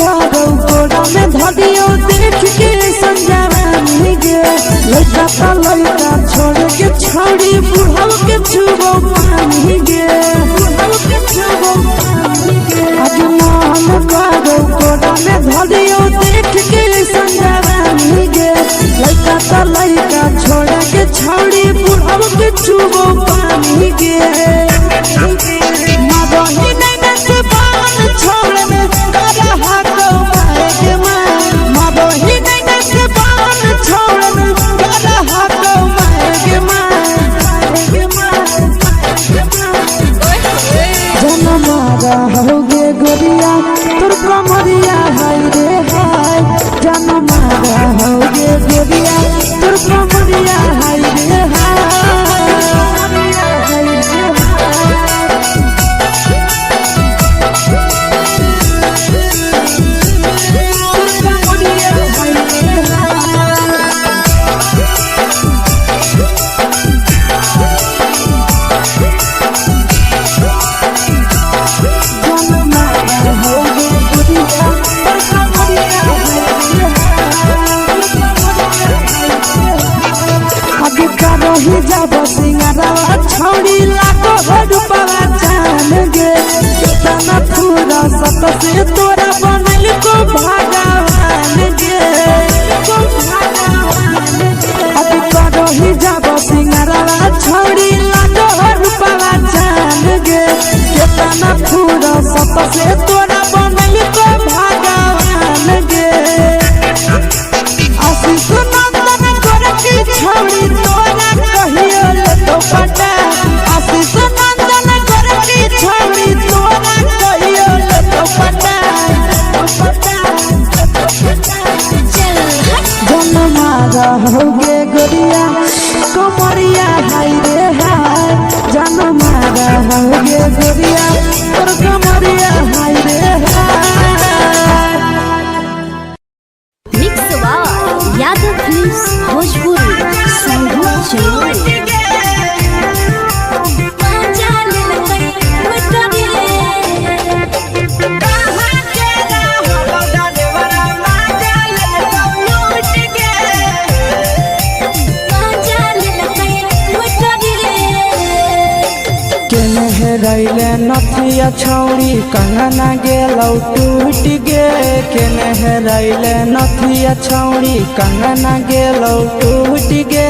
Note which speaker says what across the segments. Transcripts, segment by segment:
Speaker 1: करो कोड़ा में धरियो देख के संजवानी गे लड़का का लड़का छोड़ के छोड़ी बुढ़ाओ के छुबो पानी गे बुढ़ाओ के छुबो पानी गे आज मन करो कोड़ा में धरियो देख के संजवानी गे लड़का का लड़का छोड़ के छोड़ी बुढ़ाओ के छुबो पानी गे मगही नहीं से बान छोड़ में करा हाथो मारे के मां मगही नहीं से बान छोड़ में करा हाथो मारे के मां जन्म रहोगे गोरिया तोर कमरिया हाय रे हाय जन्म रहोगे गोरिया तोर कमरिया हाय रे हाय जब सिंगारा छोड़ी लाखों रुपया जान गे कितना पूरा सत से तोरा बनल को भगवान गे अब करो ही जब सिंगारा छोड़ी लाखों रुपया जान गे कितना पूरा सत से तोरा बनल को भगवान गे आशीष नंदन कर के छोड़ी तोरा कहियो ले तो पटा आशीष नंदन कर के छोड़ी तोरा कहियो ले तो पटा जन्म रहोगे गोरिया कमरिया हाय रे हाय जन्म रहोगे गोरिया और कमरिया हाय रे हाय
Speaker 2: मिक्स यादव फिल्म्स भोजपुरी संगीत चलो
Speaker 1: रैले नथिया छौड़ी कंगना गेलौ टूट गे केने रैले नथिया छौड़ी कंगना गेलौ टूट गे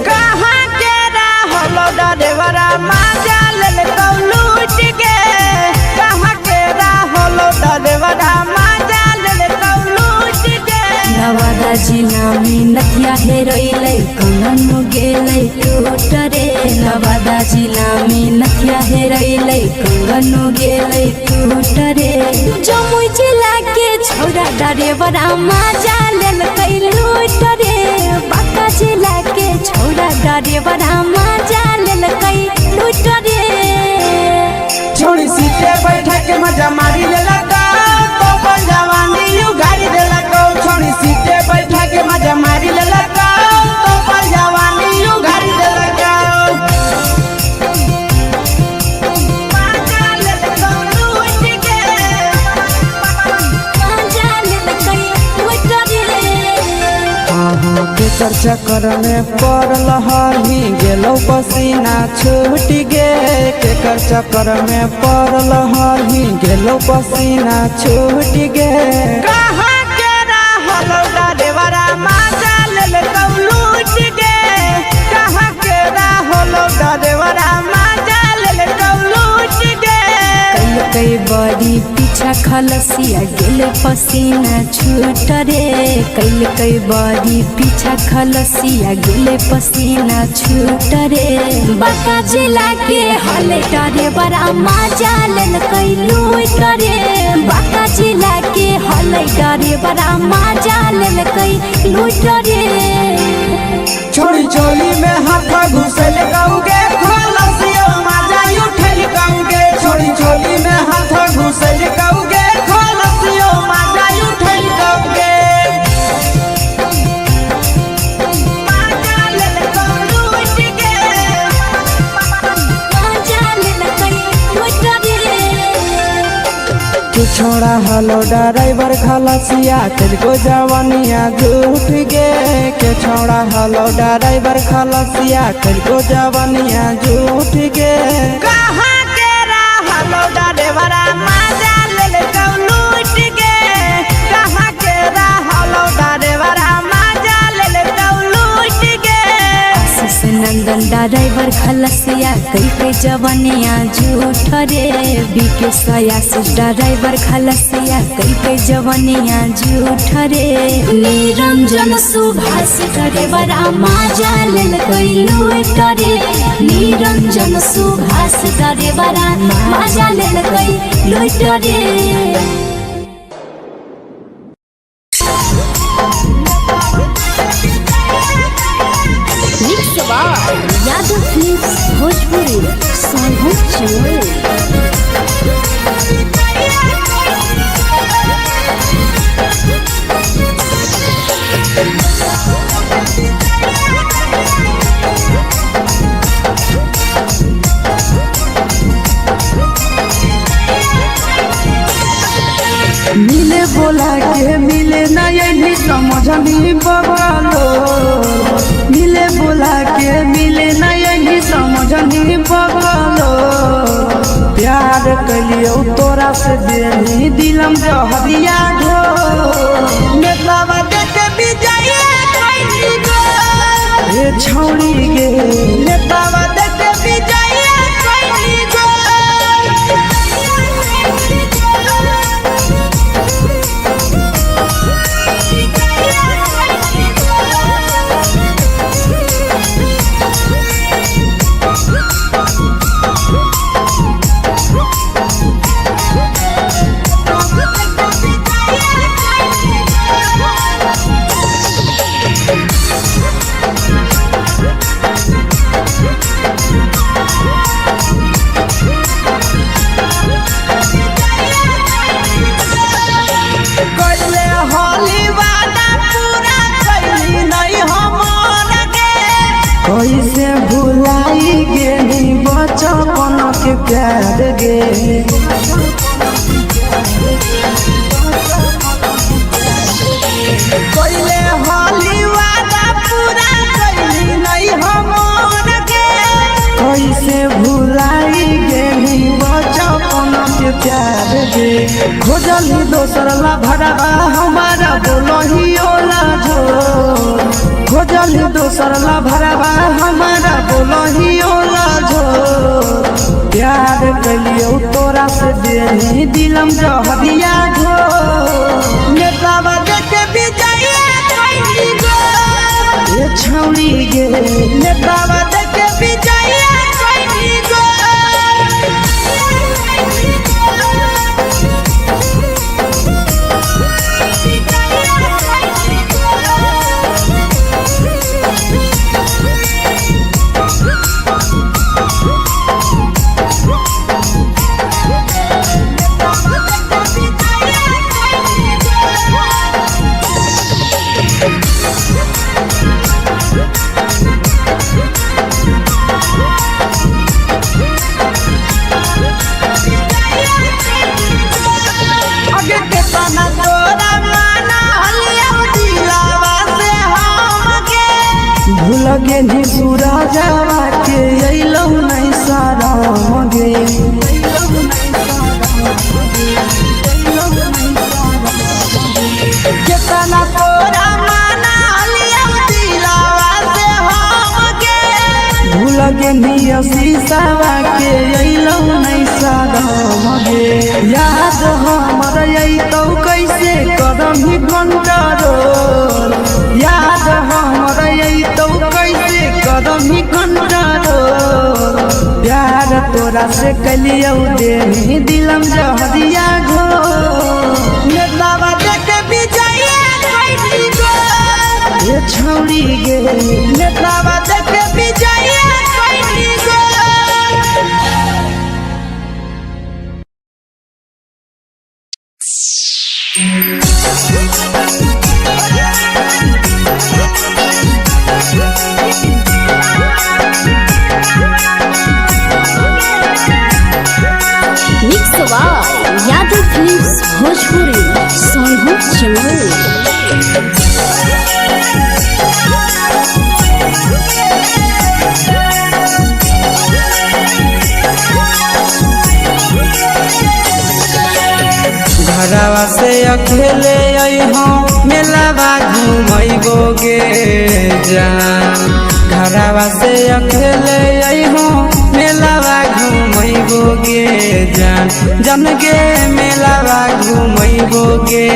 Speaker 1: कहाँ के रहलो डरेवरा माजा लेलकौ लूट गे कहाँ के रहलो डरेवरा माजा लेलकौ लूट गे
Speaker 2: नवादा जिला में नथिया हेरैले कंगन गेलै टूट रे नवादा जिला में नथिया हेरैले कंगन गेलै टूट रे जमुई जिला के छौरा डरेवरा माजा लेलकै लूट रे बांका जिला के छौरा डरेवरा माजा लेलकै लूट रे
Speaker 1: छोड़ी सीटे बैठा के मजा मारी लेलका तो जवानी उगारी देलका छोड़ी सीटे बैठा के मजा मारी लेलका तो जवानी उगारी देलका केकर चक्कर में पड़ल हही गेलौ पसीना छूट गे केकर चक्कर में पड़ल हही गेलौ पसीना छूट गे कहाँ के रहलो डरेवरा माजा लेलकौ लूट गे कहाँ के रहलो डरेवरा माजा लेलकौ लूट गे
Speaker 2: कई बड़ी पीछा खलसिया गेल पसीना छूट रे कई बड़ी पीछा खलसिया गेल पसीना छूट रे बांका जिला के हले डरे बड़ा माजा लेलकै लूट रे बांका जिला के हले डरे बड़ा माजा लेलकै लूट रे
Speaker 1: छोड़ी चोली में हाथ घुसल गौगे खलसिया माजा उठल गौगे छोड़ी चोली में हाथ घुसल गौगे खलसिया माजा उठल गौगे के छोड़ा हलो ड्राइवर खलसिया तुझको जवानिया झूठ गे के छोड़ा हलो ड्राइवर खलसिया तुझको जवानिया झूठ गे
Speaker 3: कहाँ के हलो ड्राइवर मजा ले लूट गे कहाँ के हलो ड्राइवर मजा ले लूट गे
Speaker 2: नंदन ड्राइवर खलसिया कई के जवानिया झूठ रे बीके सयासिस ड्राइवर खलसिया कई के जवानिया झूठ रे निरंजन सुभाष ड्राइवर मजा ले लूट रे निरंजन सुभाष ड्राइवर मजा ले लूट रे यादव फिल्म्स भोजपुरी
Speaker 1: मिले बोला के मिले ना यही समझनी बवालो मिले बोला के मिले ना यही समझनी बवालो प्यार कलियो तोरा से देनी दिलम जहरिया ढो
Speaker 3: नेतावा देखे विजय कैली गो
Speaker 1: ए छौड़ी गे
Speaker 3: नेतावा देखे विजय कैली गो
Speaker 1: कैसे भुलाई गेली बचपन के प्यार गे
Speaker 3: कैले होली वादा पूरा कैली नहीं हमर के
Speaker 1: कैसे भुलाई गेली बचपन के प्यार गे खोजली दोसर ला भरवा हमारा बोलही ओला जो खोजली दोसर ला भरवा हमारा बोलही ओला जो प्यार कलियो तोरा से देनी दिलम जहरिया ढो
Speaker 3: नेतावा देखे विजय कैली गो
Speaker 1: ए छौड़ी गे
Speaker 3: नेतावा देखे विजय कैली गो
Speaker 1: भूल गेली सूरजवा के अइलौ नहीं सारा गे
Speaker 3: केतना तोरा माना लिया दिलावा से हम के
Speaker 1: भूल गेली शीशावा के अइलौ नहीं सारा गे याद हमर अइतौ कैसे करमी कंट्रोल याद हमर अइतौ कैसे करमी कंट्रोल प्यार तोरा से कलियो देनी दिलम जहरिया घो
Speaker 3: नेतावा देखे विजय कैली गो
Speaker 1: ए छौड़ी गे
Speaker 3: नेतावा देखे विजय कैली गो
Speaker 2: यादव फिल्म्स
Speaker 3: घरवा से अकेले अइहो मेलावा घूमैबोगे जान घरवा से अकेले अइहो मेलावा घूमैबोगे जान जन गे मेलावा घूमैबोगे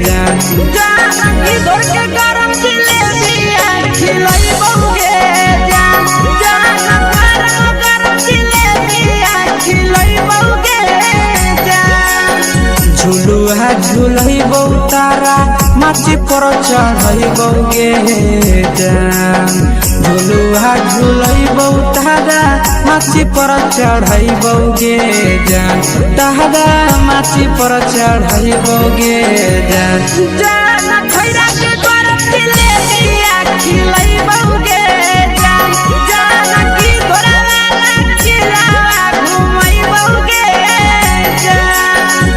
Speaker 3: जान जान की दौड़ के गरम जिलेबिया खिलैबोगे जान जान गरम जिलेबिया खिलैबोगे जान झुलुहा झुलैबो तारा माची पर चढ़ैबोगे जान झुलुहा झुलैबो तारा माची पर चढ़ैबोगे जान तारा माची पर चढ़ैबोगे जान जान खैरा के गरम जिलेबिया खिलैबोगे जान जान की घोड़ा खिलावा घुमैबोगे जान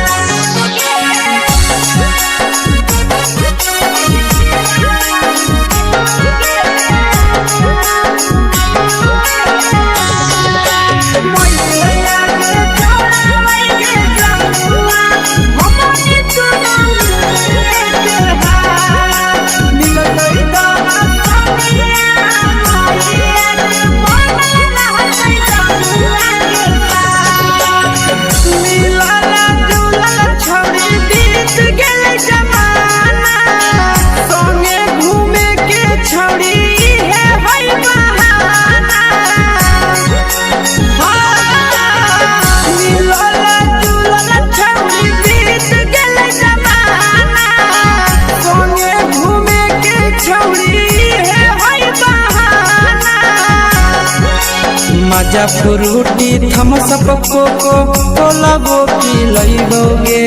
Speaker 3: मजा फ्रूटी थम्स अप कोको कोला वो पिलैबोगे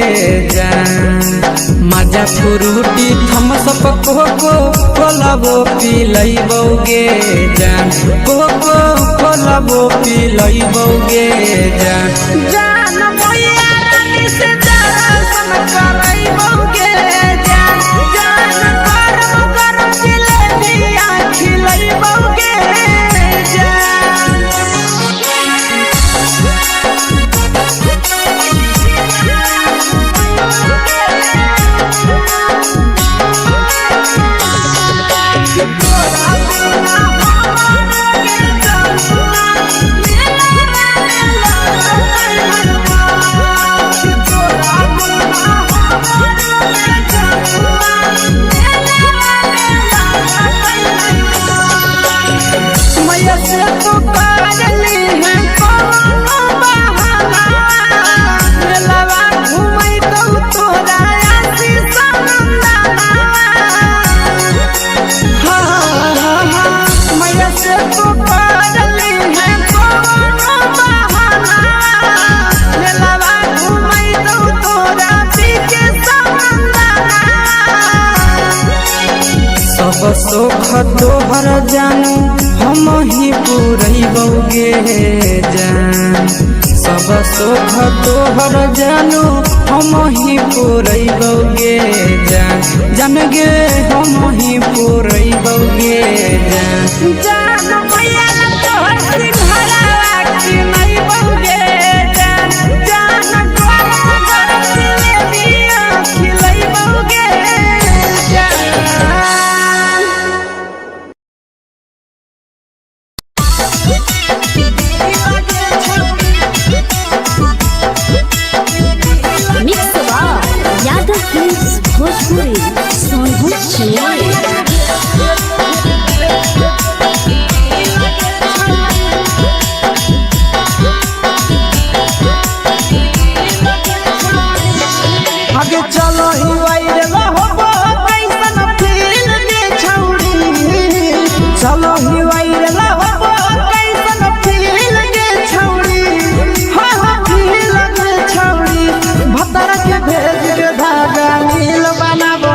Speaker 3: जान मजा फ्रूटी थम्स अप कोको कोला वो पिलैबोगे जान कोको कोला वो पिलैबोगे जान जान मोया रानी से दर्शन करैबोगे जान जान गरम गरम जिलेबिया खिलैबोगे जान सब सुख तोहर जानू हम ही पुरैबोगे जान सब सुख तोहर जानू हम ही पुरैबोगे जान जन गे हम ही पुरैबोगे जान जान मैया तोहर सिंघाड़ा खिलैबोगे जान जान गरम गरम जिलेबिया खिलैबोगे जान
Speaker 2: भोजपुरी सोनभद्र
Speaker 3: आगे चलो ही वायरल होबो कैसन फील दे छौड़ी चलो ही वायरल होबो कैसन फील दे छौड़ी हां हां फील दे छौड़ी भतर के भेज के धागा नील बनाबो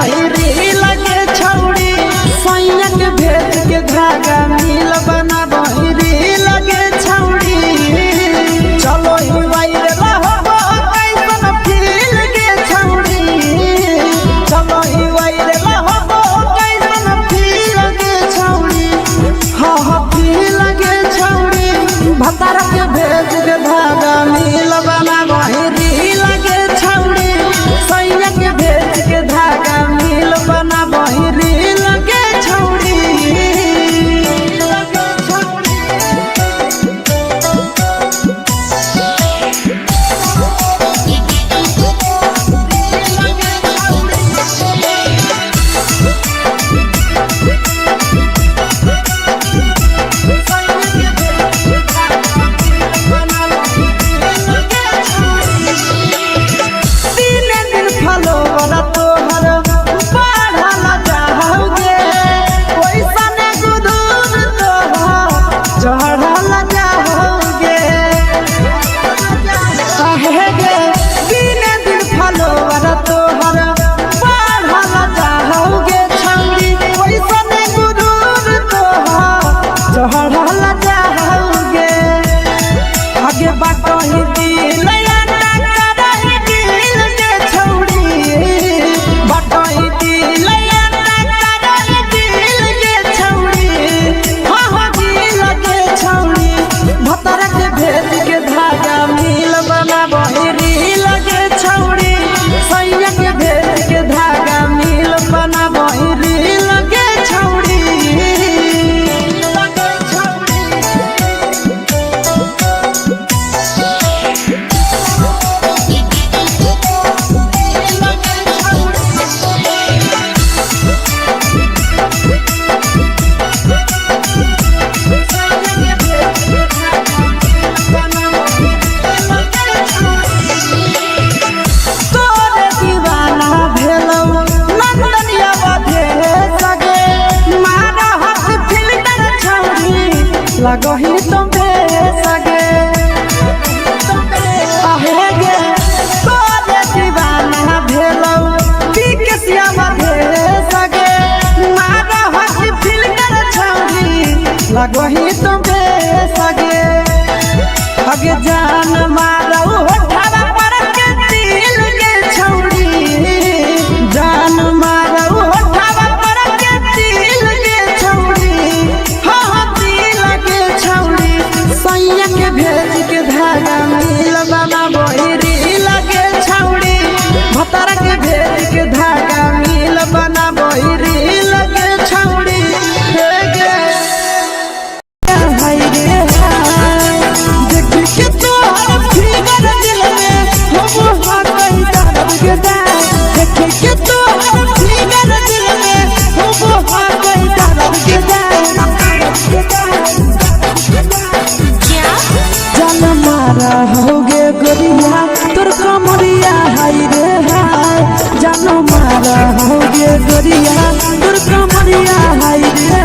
Speaker 1: गोरिया तोर कमरिया हाय रे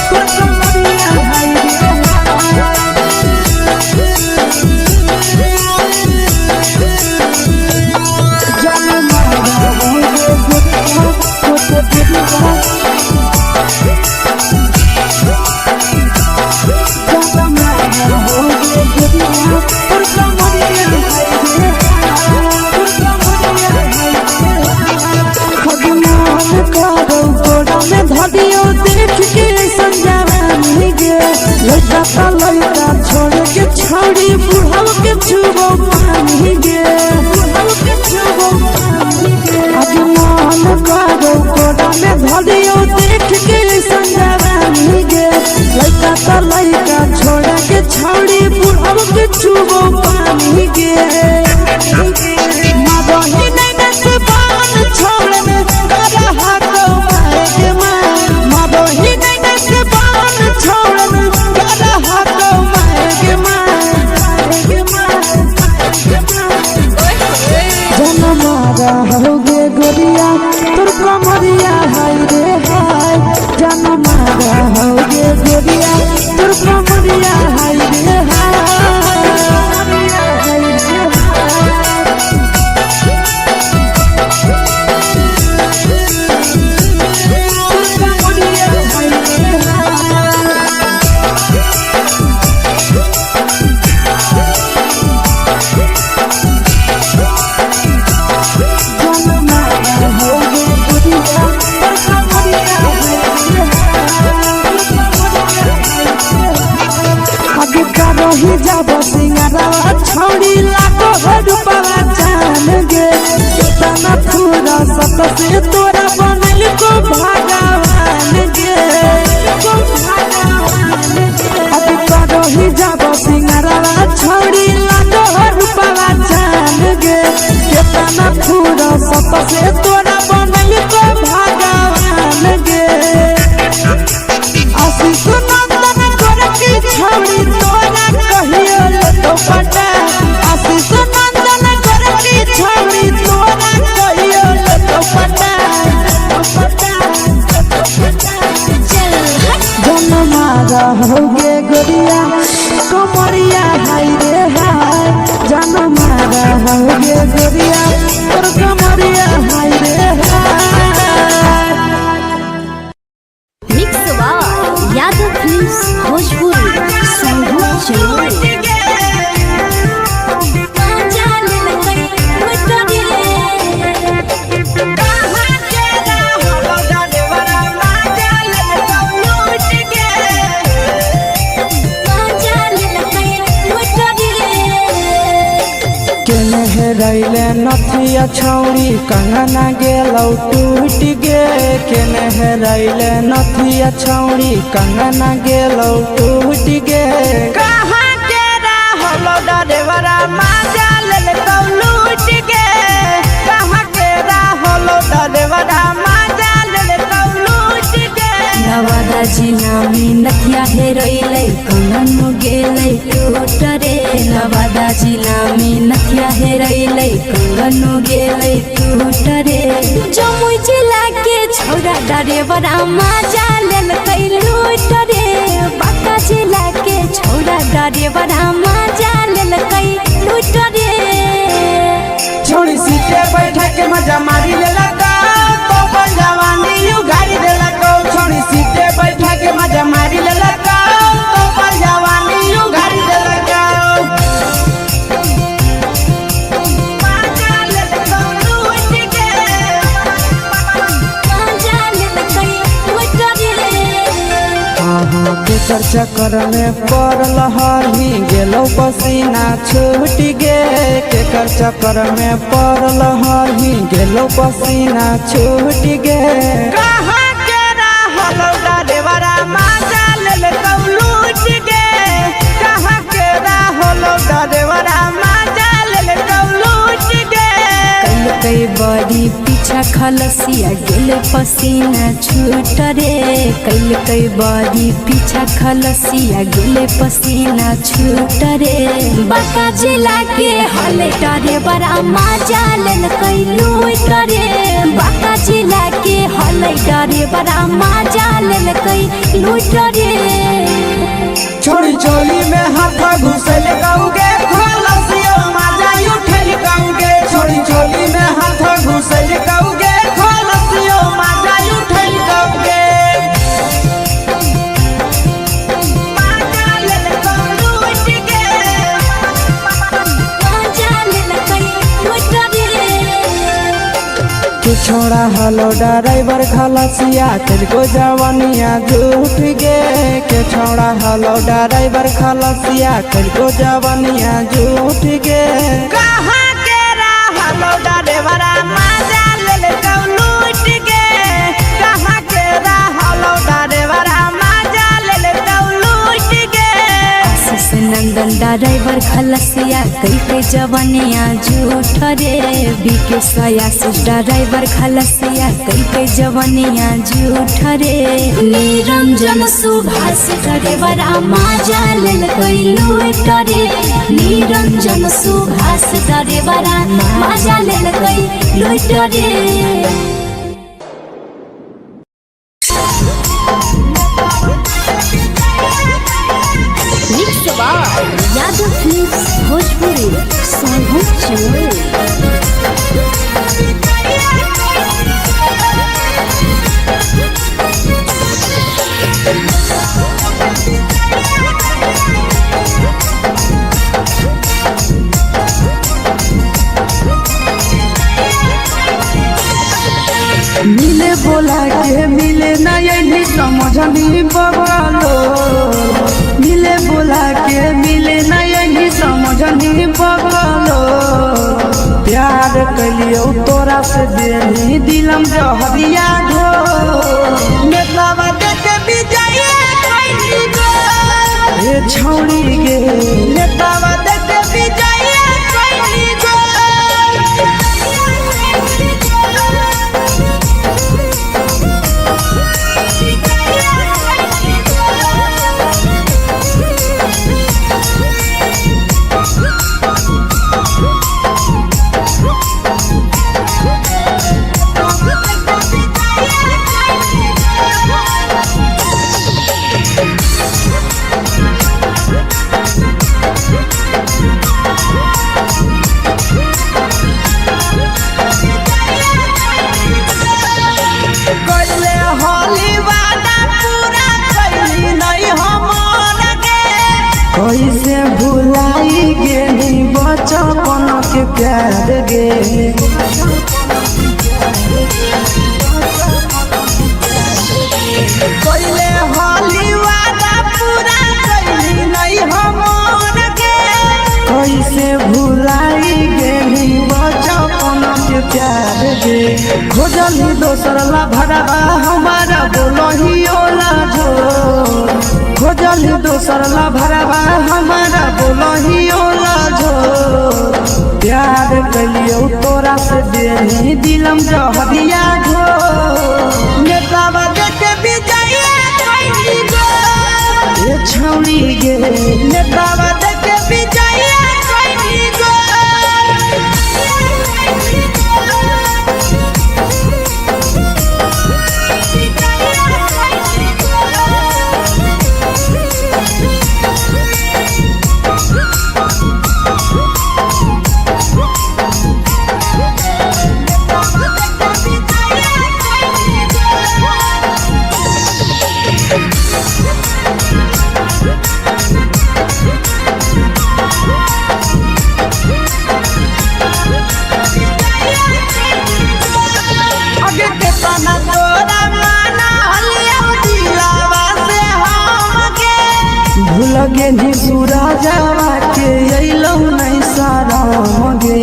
Speaker 1: तोर कमरिया हाय रे जान मारा हो गे गोरिया तोर कमरिया धदियो देख के संजावानी गे लड़का का लड़का छोड़ के छौड़ी बुढ़ाव के छुबो पानी गे बुढ़ाव के छुबो पानी गे अभिमान करो कोड़ा में धदियो देख के संजावानी गे लड़का का लड़का छोड़ के छौड़ी बुढ़ाव के छुबो पानी गे मादही नहीं नस बान छोड़ में करा हाथों मारे मादही नहीं नस बान छोड़ में करा हाथों मारे जन मारा होगे गोरिया तोर कमरिया हाय रे हाय जन मारा होगे गोरिया तोर कमरिया हाय रे ही जब सिंगारा छौड़ी लाखो रुपया जान गे कितना पूरा सत से तोरा बनल को भगवान गे अभी करो ही जब सिंगारा छौड़ी लाखो रुपया जान गे कितना पूरा सत से तोरा बनल को भगवान गे आशीष नंदन कर की छौड़ी तोरा कहियो तो पटा आशीष नंदन कर की छौड़ी तोरा कहियो तो पटा जन मारा होगे गोरिया कमरिया हाय रे हाय जन मारा होगे गोरिया तोर कमरिया हाय रे हाय
Speaker 2: mix by Yadav films Bhojpuri संगीत चैनल
Speaker 1: रैले नथिया छौड़ी कंगना गेलौ टूट गे केने रैले नथिया छौड़ी कंगना गेलौ टूट गे
Speaker 3: कहाँ के रहलो डरेवरा माजा लेलकौ लूट गे कहाँ के रहलो डरेवरा माजा लेलकौ लूट गे
Speaker 2: नवादा जिला में नथिया हेरैलै कंगन गेलै टूट रे नवादा जिला में नथिया हेरैलै कंगन गेलै टूट रे जमुई जिला के छौड़ा डरेवरा माजा लेलकै लूट रे बांका जिला के छौड़ा डरेवरा माजा लेलकै लूट रे
Speaker 3: छोड़ी सीटे बैठा के मजा मारी लेलकौ तो अपन जवानी यू गाड़ी देलकौ छोड़ी सीटे बैठा के मजा मारी लेलकौ तो अपन जवानी यू गाड़ी देलकौ
Speaker 1: केकर चक्कर में पड़ल हरही गेलौ पसीना छूट गे केकर चक्कर में पड़ल हरही गेलौ पसीना छूट गे
Speaker 3: कहाँ के रहलो डरेवरा माजा लेलकौ लूट गे कहाँ के रहलो डरेवरा माजा लेलकौ लूट गे
Speaker 2: कई बड़ी पीछा खलसिया गेले पसीना छूट रे कैल कई बड़ी पीछा खलसिया गेले पसीना छूट रे बाका जिला के हले डरे बड़ा मजा लेल कई लूट रे बाका जिला के हले डरे बड़ा मजा लेल कई लूट रे
Speaker 3: छोड़ी चोली में हाथ घुसल गाऊंगे खलसिया मजा उठल गाऊंगे छोड़ी चोली में हाथ घुसल गाऊंगे खलसिया मजा उठल गाऊंगे मजा लेल लूट के
Speaker 2: मजा लेल कई लूट रे
Speaker 3: तू छोड़ा हलो ड्राइवर खलसिया तेरे जवानिया झूठ गे के छोड़ा हलो ड्राइवर खलसिया तेरे जवानिया झूठ गे कहाँ के हलो ड्राइवर मजा ले लूट गे कहाँ के हलो ड्राइवर मजा ले लूट गे
Speaker 2: आशीष नंदन ड्राइवर खलसिया कई के जवानिया झूठ रे बीके आशीष ड्राइवर खलसिया कई के जवानिया झूठ रे निरंजन सुभाष ड्राइवर मजा लेल कई लूट रे निरंजन सुभाष ड्राइवर मजा लेल कई लूट रे यादव फिल्म्स भोजपुरी
Speaker 3: मिले बोला के मिले ना यही समझनी बगलो मिले बोला के मिले ना यही समझनी बगलो प्यार कलियो तोरा से देनी दिलम जहरिया घो मेलावा देखे विजय कैली गो ये छौड़ी गे मेलावा देखे विजय कैली गो कैसे भुलाई गे बचपन के प्यार गे कैले होली वादा पूरा कैली नहीं हमर गे कैसे भुलाई गे बचपन के प्यार गे खोजली दोसर ला भरवा हमारा बोलही ओला झो खोजली दोसर ला भरवा हमारा बोलही ओला झो प्यार कलियो तोरा से देनी दिलम जहरिया घो नेतावा देखे विजय कैली गो ये छौड़ी गे नेतावा देखे विजय कैली गो लगे नी सूरजवा के अइलौ नहीं सारा मगे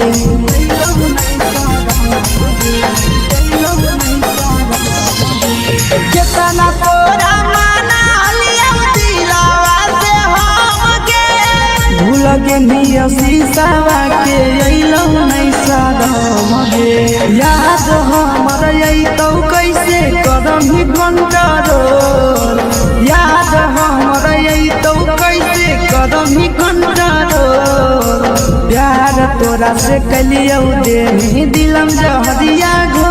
Speaker 3: केतना तोरा माना लिया दिलावा से हम के भूल गे नी शीशावा के अइलौ नहीं सारा मगे याद हो तोहरा से कलियो दे दिलम जहरिया घो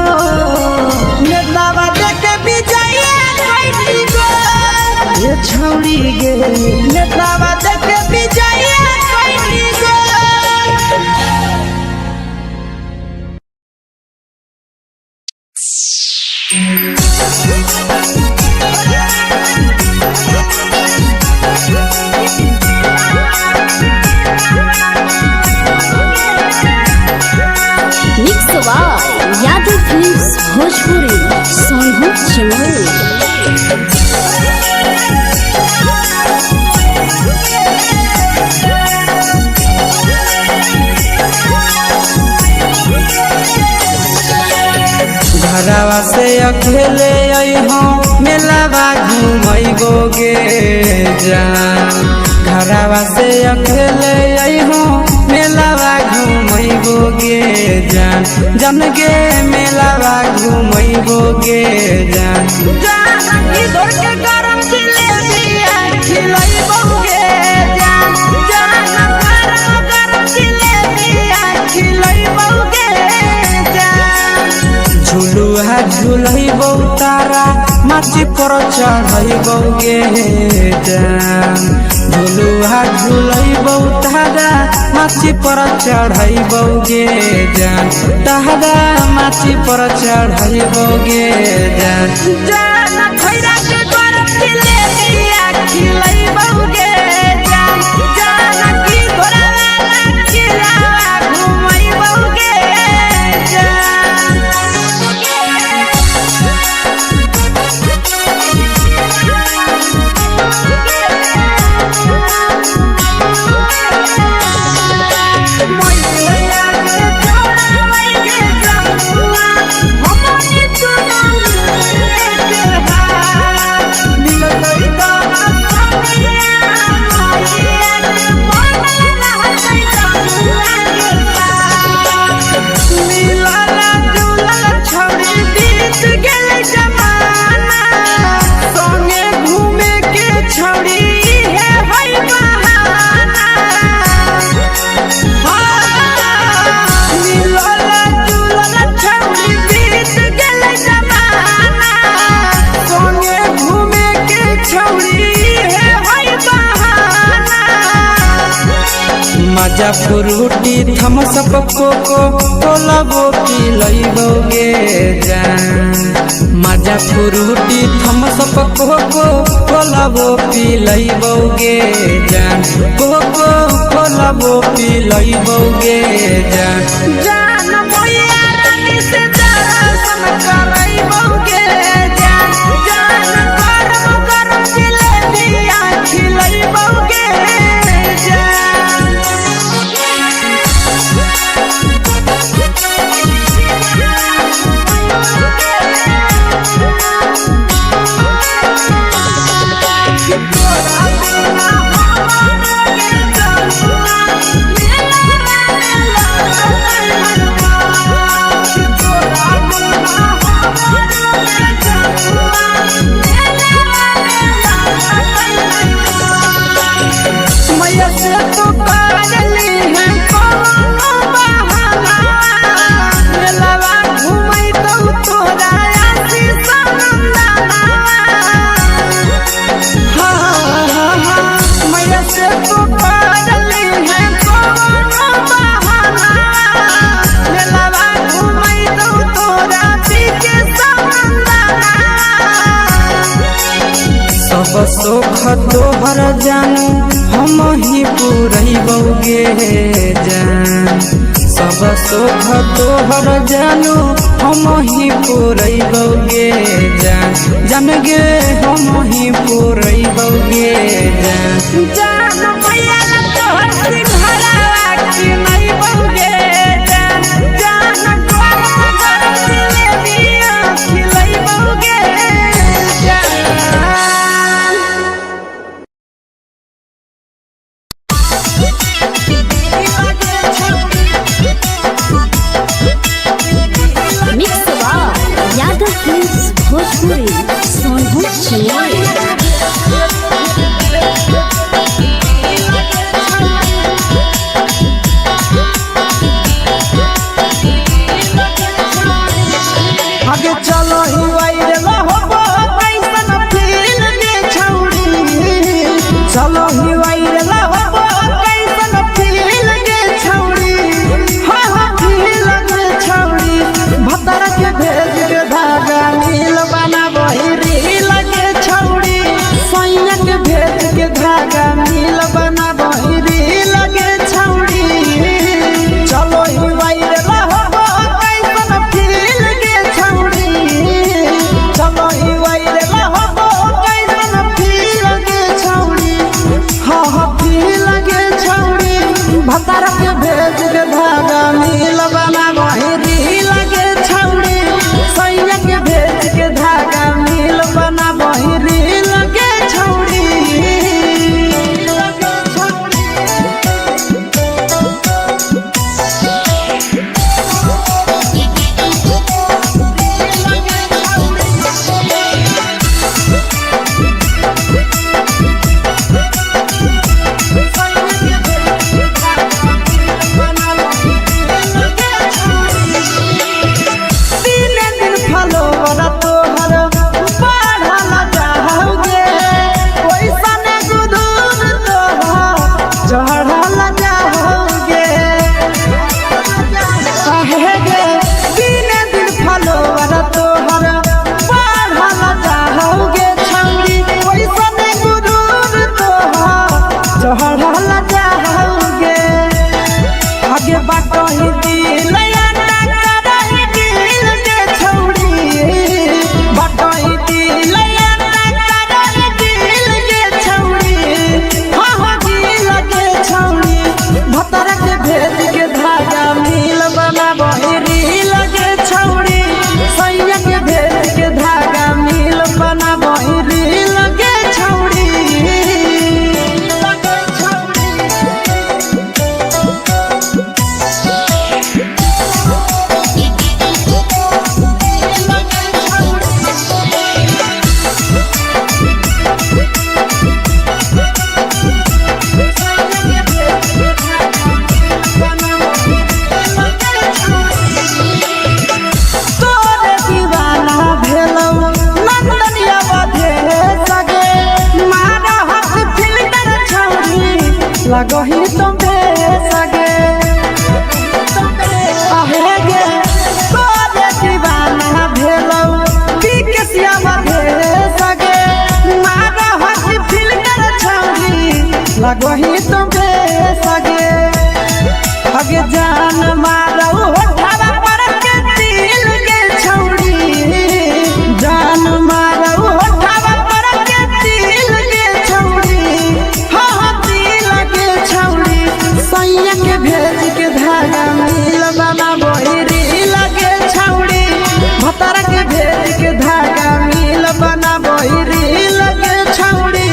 Speaker 3: नेतावा देखे विजया कैली गो ये छौड़ी गे नेतावा देखे विजया कैली गो।
Speaker 2: Mix by Yadav films Bhojpuri Sonu चमोली।
Speaker 3: घरवा से अकेले अइहो मेलावा घूमैगो गे जान घरवा से अकेले अइहो मेलावा घूमैगो गे जान जन गे मेलावा घूमैगो गे जान जान इधर के गरम जिलेबिया खिलैबो गे जान जान गरम जिलेबिया खिलैबो गे जान झुलुहा झुलैबो तारा माची पर चढ़ैबो गे जान झुलुहा झुलैबो तारा माची पर चढ़ैबो गे जान तारा माची पर चढ़ैबो गे जान जान खैरा के गरम जिलेबिया खिलैबो गे जान जान की घोड़ावाला खिलावा घुमैबो गे जान। मजा फ्रूटी थम्स अप कोको कोलाबो पिलैबो गे जान मजा फ्रूटी थम्स अप कोको कोलाबो पिलैबो गे जान कोको कोलाबो पिलैबो गे जान जान मोया रानी से दर्शन करैबो गे जान जान गरम गरम जिलेबिया खिलैबो गे जान। सब सुख तोहर जानू हम ही पूरैबो गे जान सब सुख तोहर जानू हम ही पूरैबो गे जान जान गे हम ही पूरैबो गे जान जान भैया तोहर सिंघरावा खिलैबो गे जान जान गरम गरम जिलेबिया खिलैबो गे जान।
Speaker 2: Mix by Yadav films Bhojpuri Sonu Chamoli.
Speaker 3: बना बहिरी लगे छौड़ी सैया के भेज के धागा मिल बना बहिरी लगे छौड़ी लगही तुम्हे सगे आहे गे तोरे दीवाना भेलौ बिकसिया बधे सगे मारा हसी फिल्टर छौरी लगही तुम्हे सगे अगे जान मारौ होठवा पर के दिल के छौरी जान मारौ होठवा पर के दिल के छौरी सैया के भेज के धागा मिल बना बहिरी लगे छौड़ी भतारा के भेज के धागा मिल बना बहिरी लगे छौड़ी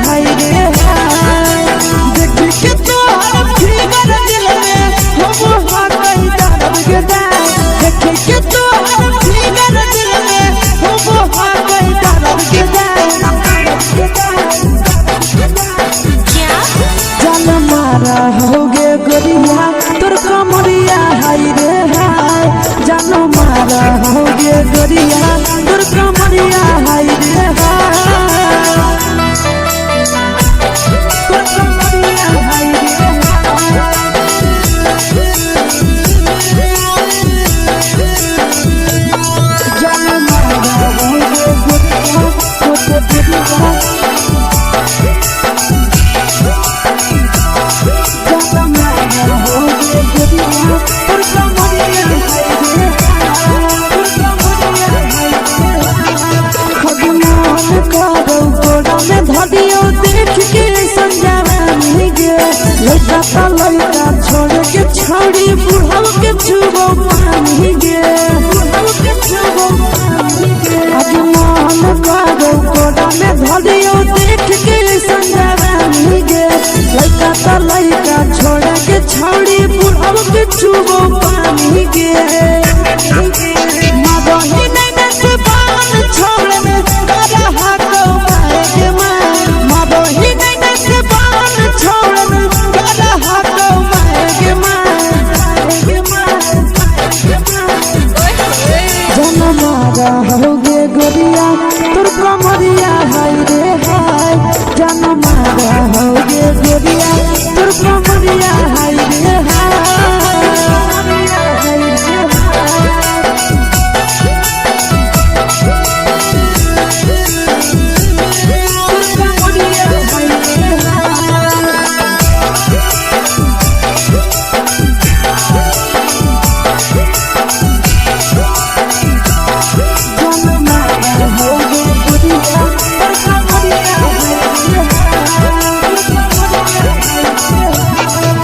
Speaker 3: हाय रे देख के तोहर फिगर दिल में हो गई दर्द के देख के तोहर फिगर दिल में हो गई दर्द के जान मारा होगे गोरिया तोर कमरिया हाय रे हाय जान मारा होगे गोरिया तोर कमरिया हाय रे हाय तोर कमरिया हाय रे जान मारा होगे गोरिया तोर कमरिया धदियो देख के समझावानी गे लड़का का लड़का छोड़ के छौड़ी बुढ़ाव के छुबो पानी गे बुढ़ाव के छुबो पानी गे आज मन करो कोड़ा में धदियो देख के समझावानी गे लड़का का लड़का छोड़ के छौड़ी बुढ़ाव के छुबो पानी गे मदही नहीं नसे बान छोड़ में करा हाथों होगे गोरिया तोर कमरिया हाय रे हाय जान मारा होगे गोरिया तोर कमरिया हाय रे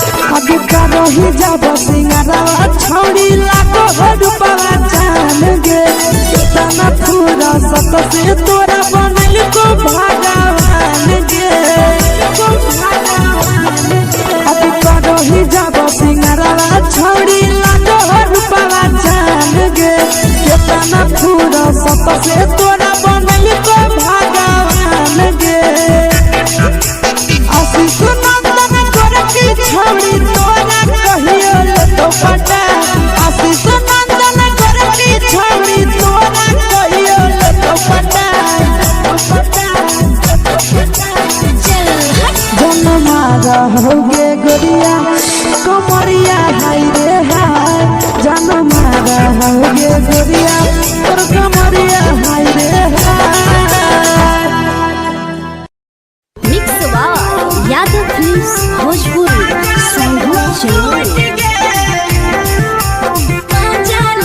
Speaker 3: रही जब सिंगारा छौड़ी लागो रुपवा जान गे तना पूरा सत से तोरा बनल को भगवान गे अभी रही जब सिंगारा छौड़ी लागो रुपवा जान गे तना पूरा सत से तोरा बनल को भगवान गे आशीष नंदन गोरखी छौड़ी तोरा कहियो तो पटा आशीष नंदन गोरखी छौड़ी तोरा कहियो तो पटा जन मारा होगे गोरिया कमरिया हाय रे हाय जन मारा होगे गोरिया तोर कमरिया हाय रे हाय
Speaker 2: mix by Yadav films Bhojpuri संगीत चलो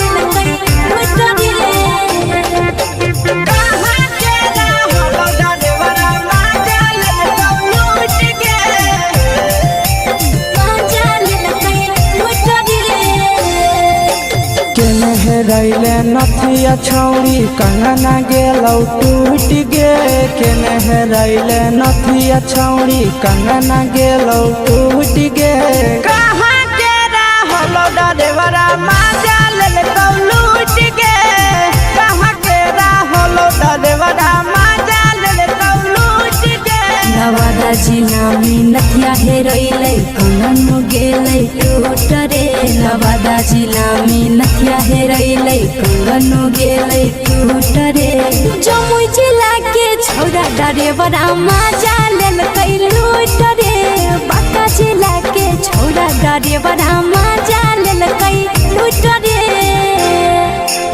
Speaker 3: हेरैले नथिया छौरी कंगना गेलौ टूट गे केने हेरैले नथिया छौरी कंगना गेलौ टूट गे
Speaker 1: कहाँ के रहलो डरेवरा माजा ले तो लूट गे कहाँ के रहलो डरेवरा माजा ले तो लूट गे
Speaker 2: नवादा जिला में नथिया हेरैले कंगन गेलै टूट रे नवादा जिला में नथिया हेरैले कंगन गेलै टूट रे जमुई जिला के छौरा डरेवरा माजा लेलकै लूट रे बांका जिला के छौरा डरेवरा माजा लेलकै लूट रे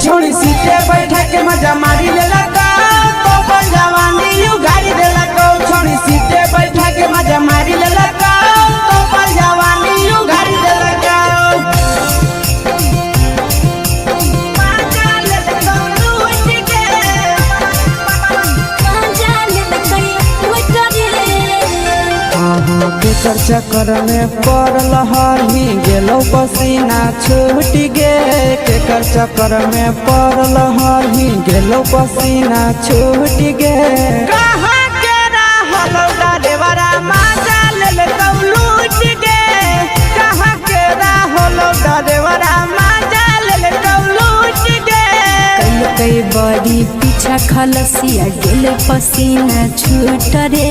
Speaker 3: छोड़ी सीटे बैठा के मजा मारी लेला तो पर जवानी यू गाड़ी देला को छोड़ी सीटे बैठा के मजा मारी लेला तो पर जवानी यू गाड़ी देला
Speaker 1: माजा ले तो लूट गे
Speaker 2: माजा लेलकै लूट रे
Speaker 3: केकर चक्कर में पड़ल हरही गेलौ पसीना छूट गे केकर चक्कर में पड़ल हरही गेलौ पसीना छूट गे
Speaker 1: कहाँ के रहलो डरेवरा माजा ले तो लूट गे कहाँ के रहलो डरेवरा माजा ले तो लूट गे
Speaker 2: कई बड़ी पीछा खलसिया गेल पसीना छूट रे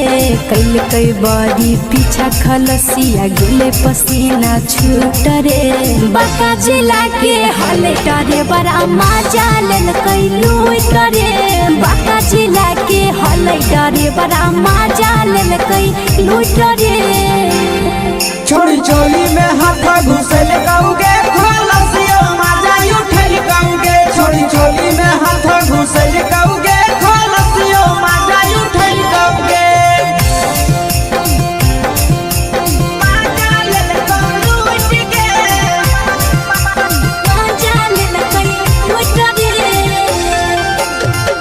Speaker 2: कई बड़ी पीछा खलसिया गेल पसीना छूट रे बांका जिला के हले डरे बड़ा माजा लेलकै लूट रे बांका जिला के हले डरे बड़ा माजा लेलकै लूट रे
Speaker 3: छोड़ी चोली में हाथ घुसल गाऊगे खलसियो माजा उठल गाऊगे छोड़ी चोली में हाथ घुसल गाऊगे खलसियो माजा उठल गाऊगे
Speaker 1: माजा ले तो लूट गे
Speaker 2: माजा लेलकै लूट रे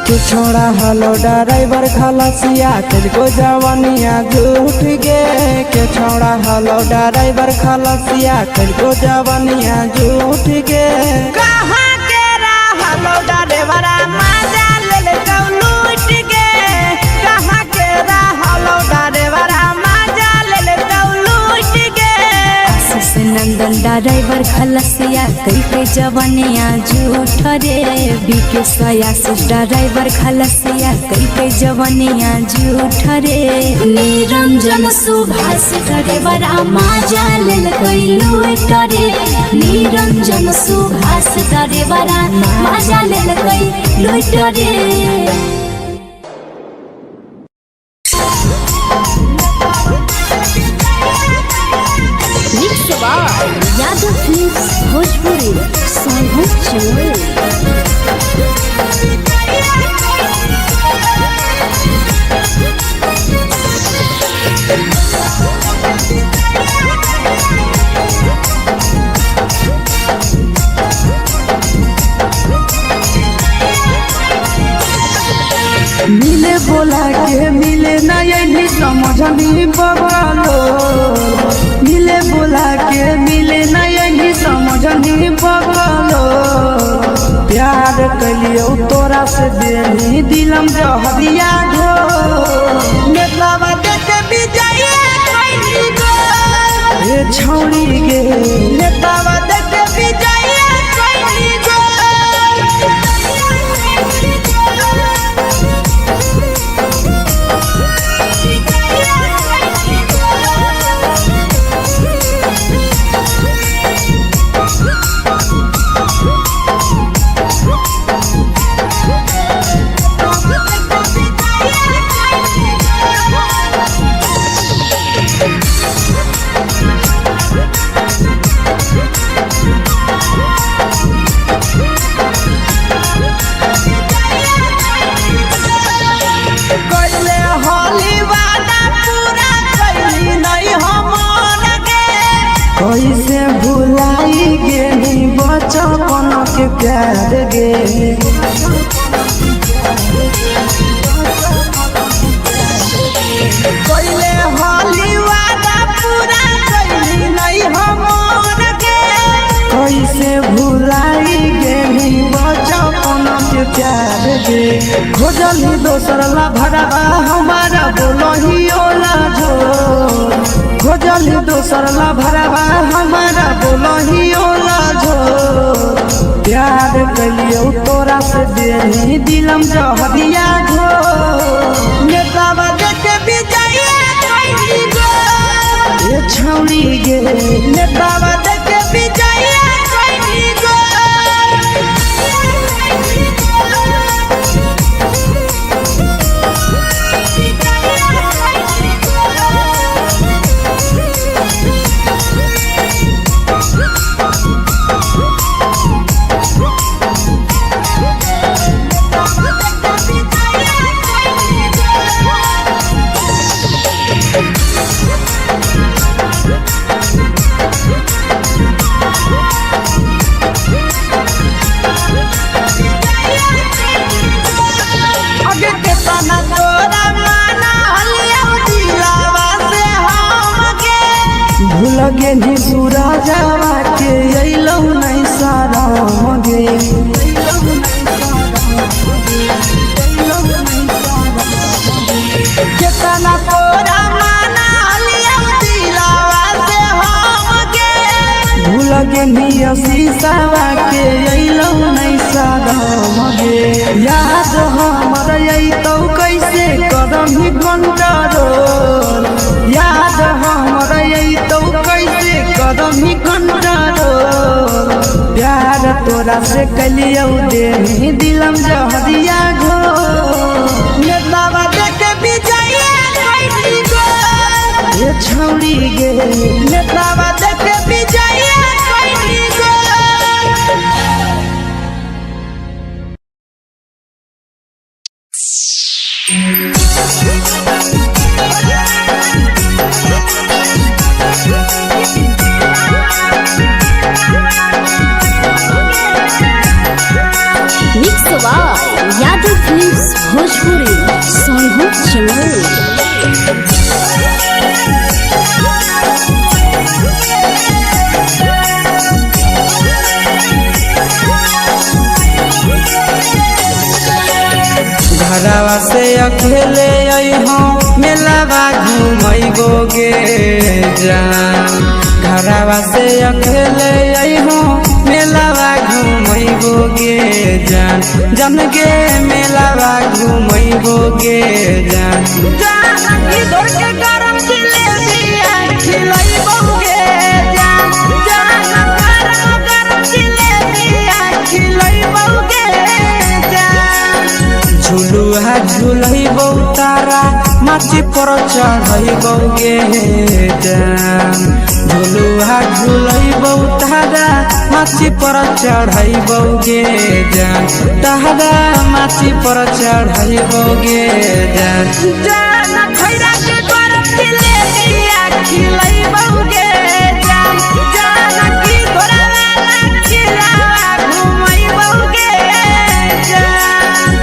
Speaker 3: तू छोड़ा हलो ड्राइवर खलसिया तेलको जवानिया झूठ गे के छोड़ा हलो ड्राइवर खलसिया तेलको जवानिया झूठ गे
Speaker 1: कहाँ के रहलो डरेवरा माजा ले तो लूट गे कहाँ के रहलो डरेवरा माजा ले तो लूट गे
Speaker 2: आशीष नंदन ड्राइवर खलसिया कई जवानिया झूठ रे बीके आशीष ड्राइवर खलसिया कई जवानिया झूठ रे निरंजन सुभाष ड्राइवरा माजा लेलकै लूट रे निरंजन सुभाष ड्राइवरा माजा लेलकै लूट रे यादव फिल्म्स भोजपुरी
Speaker 3: मिले बोला के मिले ना यही समझनी बगलो मिले बोला के मिले ना यही समझनी बगलो प्यार कलियो तोरा से देनी दिलम जहरिया घो नेतवा देख विजय कैली गो ए छौड़ी गे नेतवा देख विजय कैली गो कैसे भुलाई गेली बचपन के प्यार गे कैले होली वादा पूरा कैली नहीं हमर के कैसे भुलाई गेली खोजली दोसर ला भरवा हमारा बोलही ओला झोर खोजली दोसर ला भरवा हमारा बोलही ओला झोर प्यार कलियो तोरा से देही दिलम जहरिया घोर नेतावा देखे विजय कोई गो ये छौड़ी गे नेतावा देखे विजय कोई गो लगे नी सूरजवा के अइलौ नहीं सारा मगे केतना तोरा माना लिया दिलावा से हमके भूल गे नी शीशावा के अइलौ नहीं सारा मगे याद हमर अइतौ कैसे करही कंट्रोल याद हमर अइतौ कैसे करही कंट्रोल प्यार तोरा से कलियौ देही दिलम जहरिया घोर नेतावा देखे विजय कोई गो ये छौड़ी गे नेतावा देखे विजय कोई गो
Speaker 2: यादव फिल्म्स भोजपुरी सोनू चमन
Speaker 3: घरवा से अकेले अइहो मेलावा घूमैबो गे जान घरवा से अकेले अइहो मेलावा घूमैबो गे जान जन गे मेलावा घूमैबो गे जान जान की दौड़ के गरम जिलेबिया खिलैबो गे जान जान गरम जिलेबिया खिलैबो गे जान झुलुहा झुलैबो तारा माची पर चढ़ैबो गे जान झुलुहा झुलैबो तारा माची पर चढ़ैबो गे जान तारा माची पर चढ़ैबो गे जान जान खैरा के गरम जिलेबिया खिलैबो गे जान जान की घोड़ावाला खिलावा घुमैबो गे जान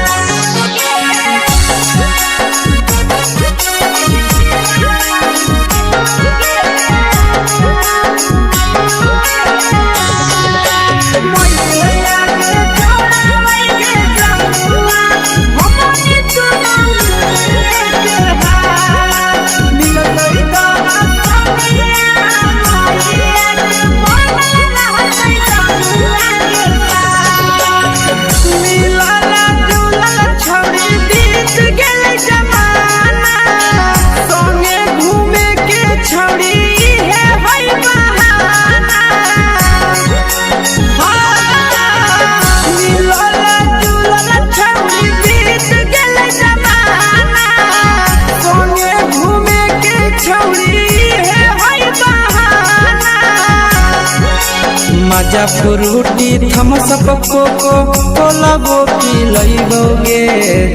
Speaker 3: मजा फ्रूटी थम्स अप कोको कोला वो पी लइबो गे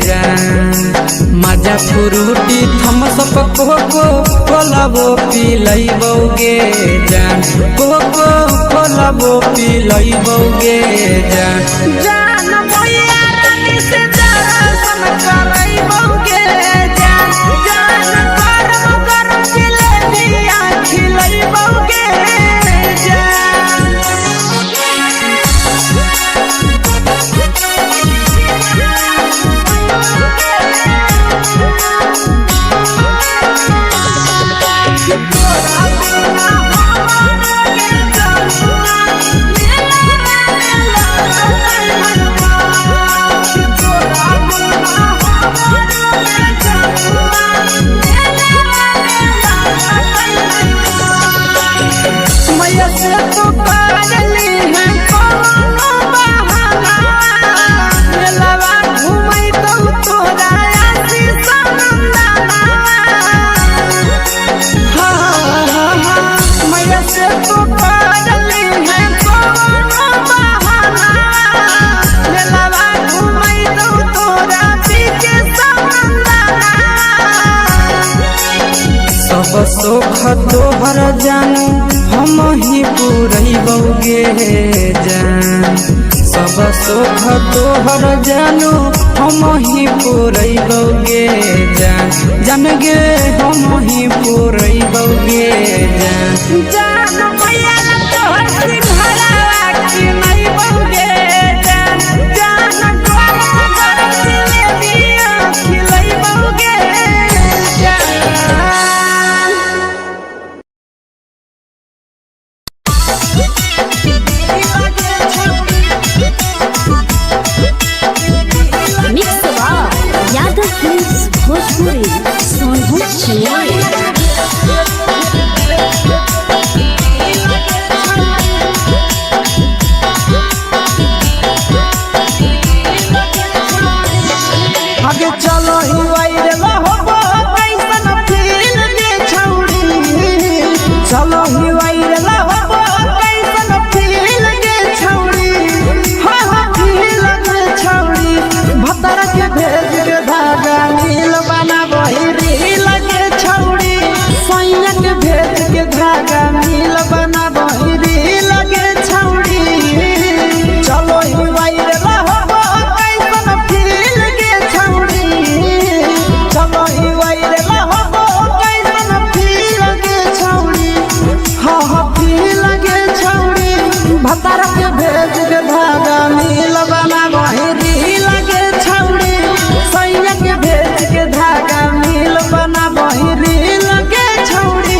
Speaker 3: जान मजा फ्रूटी थम्स अप कोको कोला वो पी लइबो गे जान कोको कोला वो पी लइबो गे जान जान मोया रानी से दर्शन करइबो गे जान जान गरम गरम जिलेबिया खिलइबो गे जान से तो कर ली है कोनो बहाना मेलावा घूमै तो तोरा आसी सनंदना मैया से तो कर ली है कोनो बहाना मेलावा घूमै तो तोरा पीके सनंदना सब सुख तोहर जानू हम ही पुरैबौगे जान सब सुख तोहर जानू हम ही पुरैबौगे जान जान गे हम ही पुरैबौगे जान मैया तोहर सिंघाड़ा की नहीं बौगे जान जान गोर जिलेबिया खिलैबौगे जान
Speaker 2: मिक्स यादव फिल्म्स भोजपुरी सोनभद्र चेन्नई।
Speaker 3: आगे चलो ही वायरल होबो कैसन फील दे छौड़ी चलो ही वायरल होबो कैसन फील दे छौड़ी हाँ फील दे छौड़ी भतर के भेज के धागा नील बना बहिरी लगे छौड़ी सैया के भेज के धागा नील बना बहिरी लगे छौड़ी चलो ही वायरल होबो कैसन फील दे छौड़ी चलो ही वायरल होबो कैसन फील दे छौड़ी हाँ फील दे छौड़ी भतर के भेज के धागा नील बना बहिरी लगे छौड़ी सैया के भेज के धागा नील बना बहिरी लगे छौड़ी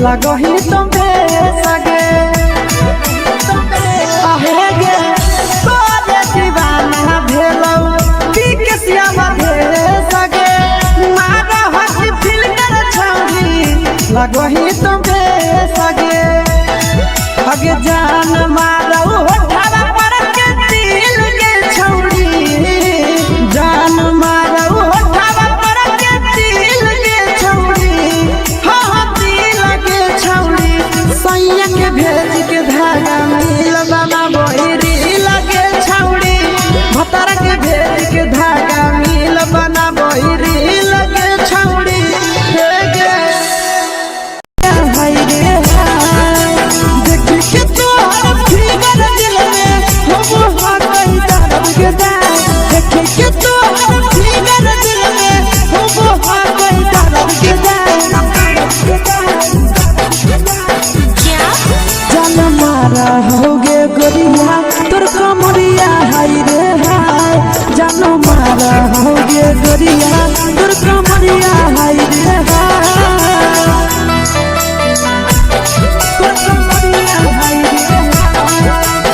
Speaker 3: लगही तुम्हे सगे आहे गे तोरे दीवाना भेलौ पीके सियावा भेले सगे मारा हसी फिल्टर छौरी लगही तुम्हे सगे हगे जान मारौ होठवा पर के दिल के छौरी जान मारौ होठवा पर के दिल के छौरी हाँ दिल के छौरी सैया के भेज के धागा मिल बना बहिरी लगे छौरी भतर के भेज के धागा मिल बना बहिरी लगे छौरी हे गे
Speaker 1: गोरिया तोर कमरिया हाय रे हाय तोर कमरिया हाय रे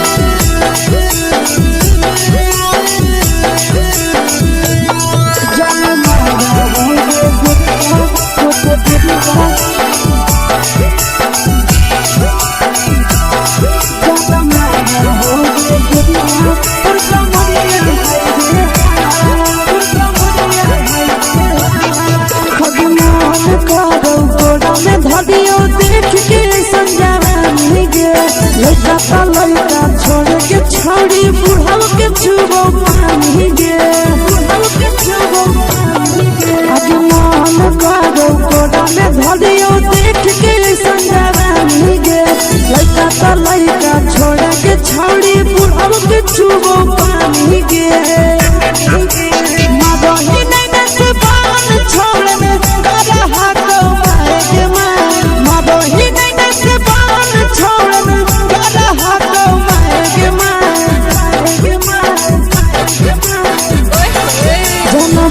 Speaker 1: धदियो देख के संजानी गे लड़का का लड़का छोड़ के छौड़ी बुढ़ाव के छुबो पानी गे बुढ़ाव के छुबो पानी गे आज मन करो कोड़ा में धदियो देख के संजानी गे लड़का का लड़का छोड़ के छौड़ी बुढ़ाव के छुबो पानी गे मादही नहीं नस बान छोड़ में करा हाथ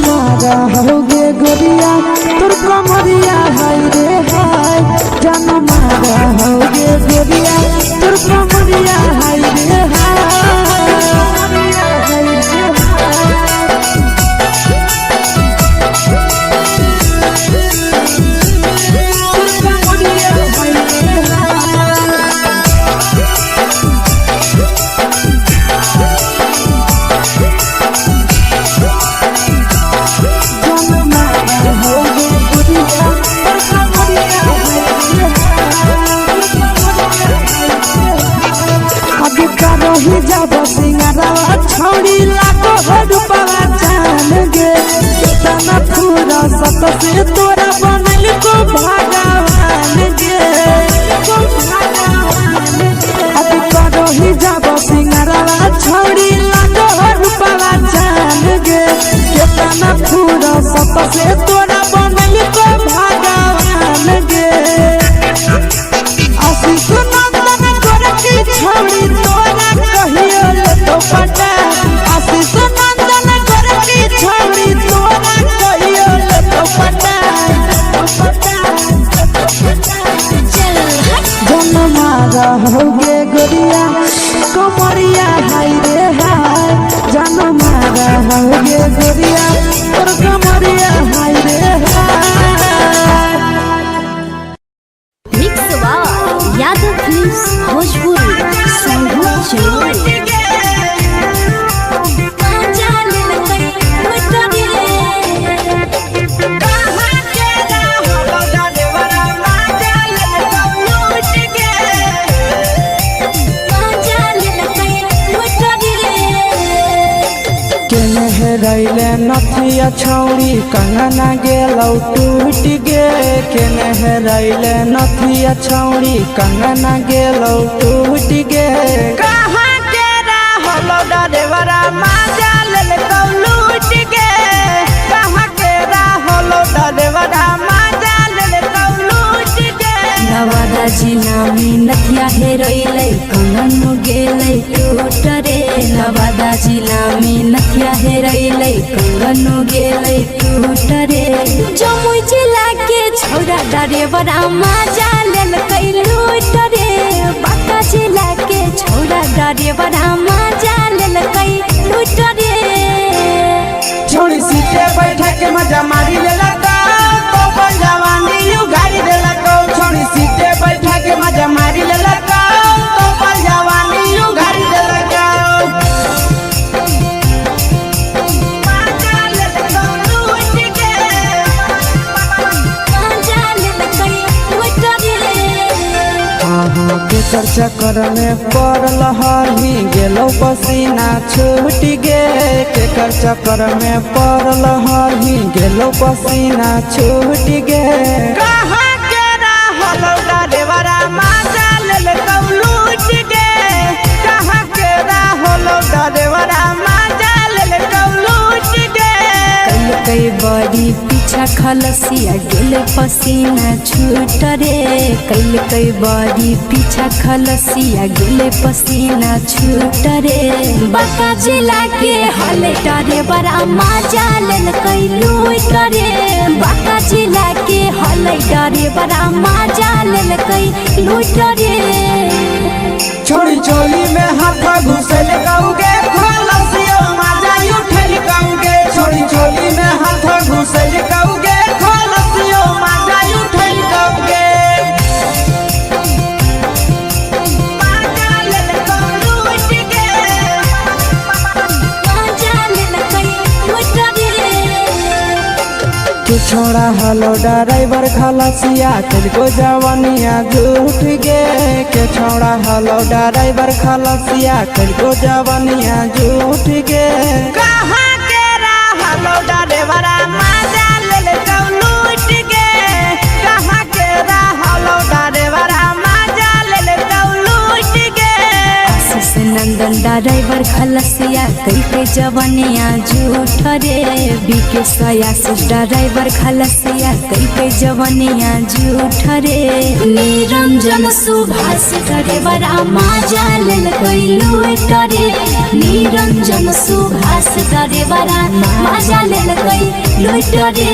Speaker 1: होगे गोरिया तोर कमरिया हाय रे हाय जान मारा होगे गोरिया तोर कमरिया हाय रे ही जब सिंगारवा छौड़ी लाखो रुपवा जान गे कितना पूरा सत से तोरा बनल को भगवान गे अभी करो ही जब सिंगारवा छौड़ी लाखो रुपवा जान गे कितना पूरा सत से तोरा बनल को भगवान गे आशीष नंदन करके छौड़ी तोरा कहियो ले तो पटा आशीष नंदन करके छौड़ी तोरा कहियो ले तो पटा जन मारा होगे गोरिया कमरिया हाय रे हाय जन मारा होगे गोरिया तोर कमरिया हाय रे हाय
Speaker 2: मिक्स यादव फिल्म्स भोजपुरी संगीत चैनल
Speaker 1: रैले नथिया छौड़ी कंगना गेलौ टूट गे केने रैले नथिया छौड़ी कंगना गेलौ टूट गे
Speaker 3: कहाँ के रहलो डरेवरा माजा लेलकौ लूट गे कहाँ के रहलो डरेवरा माजा लेलकौ लूट गे
Speaker 2: नवादा जिला में नथिया हेरैलै कंगन गेलै टूट रे नवादा जिला में नथिया हेरैलै कंगन गेलै टूट रे जमुई जिला के छौड़ा डरेवरा माजा लेलकै लूट रे बांका जिला के छौड़ा डरेवरा माजा लेलकै लूट रे
Speaker 3: छोड़ी सीटे बैठा के मजा मारी लेलकौ तो बन जवानी यू गाड़ी देलकौ छोड़ी सीटे बैठा के मजा मारी लेलकौ तो बन जवानी यू गाड़ी देलकौ
Speaker 1: केकर चक्कर में पड़ल हही गेलौ पसीना छूट गे केकर चक्कर में पड़ल हही गेलौ पसीना छूट गे
Speaker 3: कहाँ के रहलो डरेवरा माजा लेलकौ लूट गे कहाँ के रहलो डरेवरा माजा लेलकौ लूट गे
Speaker 2: कई बड़ी पीछा खलसिया गेले पसीना छूट रे कैल कई बड़ी पीछा खलसिया गेले पसीना छूट रे बाका जिला के हले डरे बड़ा मजा लेल कई लूट रे बाका जिला के हले डरे बड़ा मजा लेल कई लूट रे
Speaker 3: छोड़ी चोली में हाथ घुसल गाऊंगे खलसिया मजा उठल गाऊंगे छोड़ी चोली में हाथ घुसल गाऊंगे खलसिया मजा उठल गाऊंगे छोड़ा हलो ड्राइवर खलसिया तुझको जवानिया झूठ गे के छोड़ा हलो ड्राइवर खलसिया तुझको जवानिया झूठ गे कहाँ के हलो ड्राइवर मजा ले लूट गे कहाँ के हलो ड्राइवर मजा ले लूट गे
Speaker 2: नंदन ड्राइवर खलसिया कई के जवानिया झूठ रे बीके सयासिस ड्राइवर खलसिया कई के जवानिया झूठ रे निरंजन सुभाष ड्राइवर मजा लेल कई लूट रे निरंजन सुभाष ड्राइवर मजा लेल कई लूट रे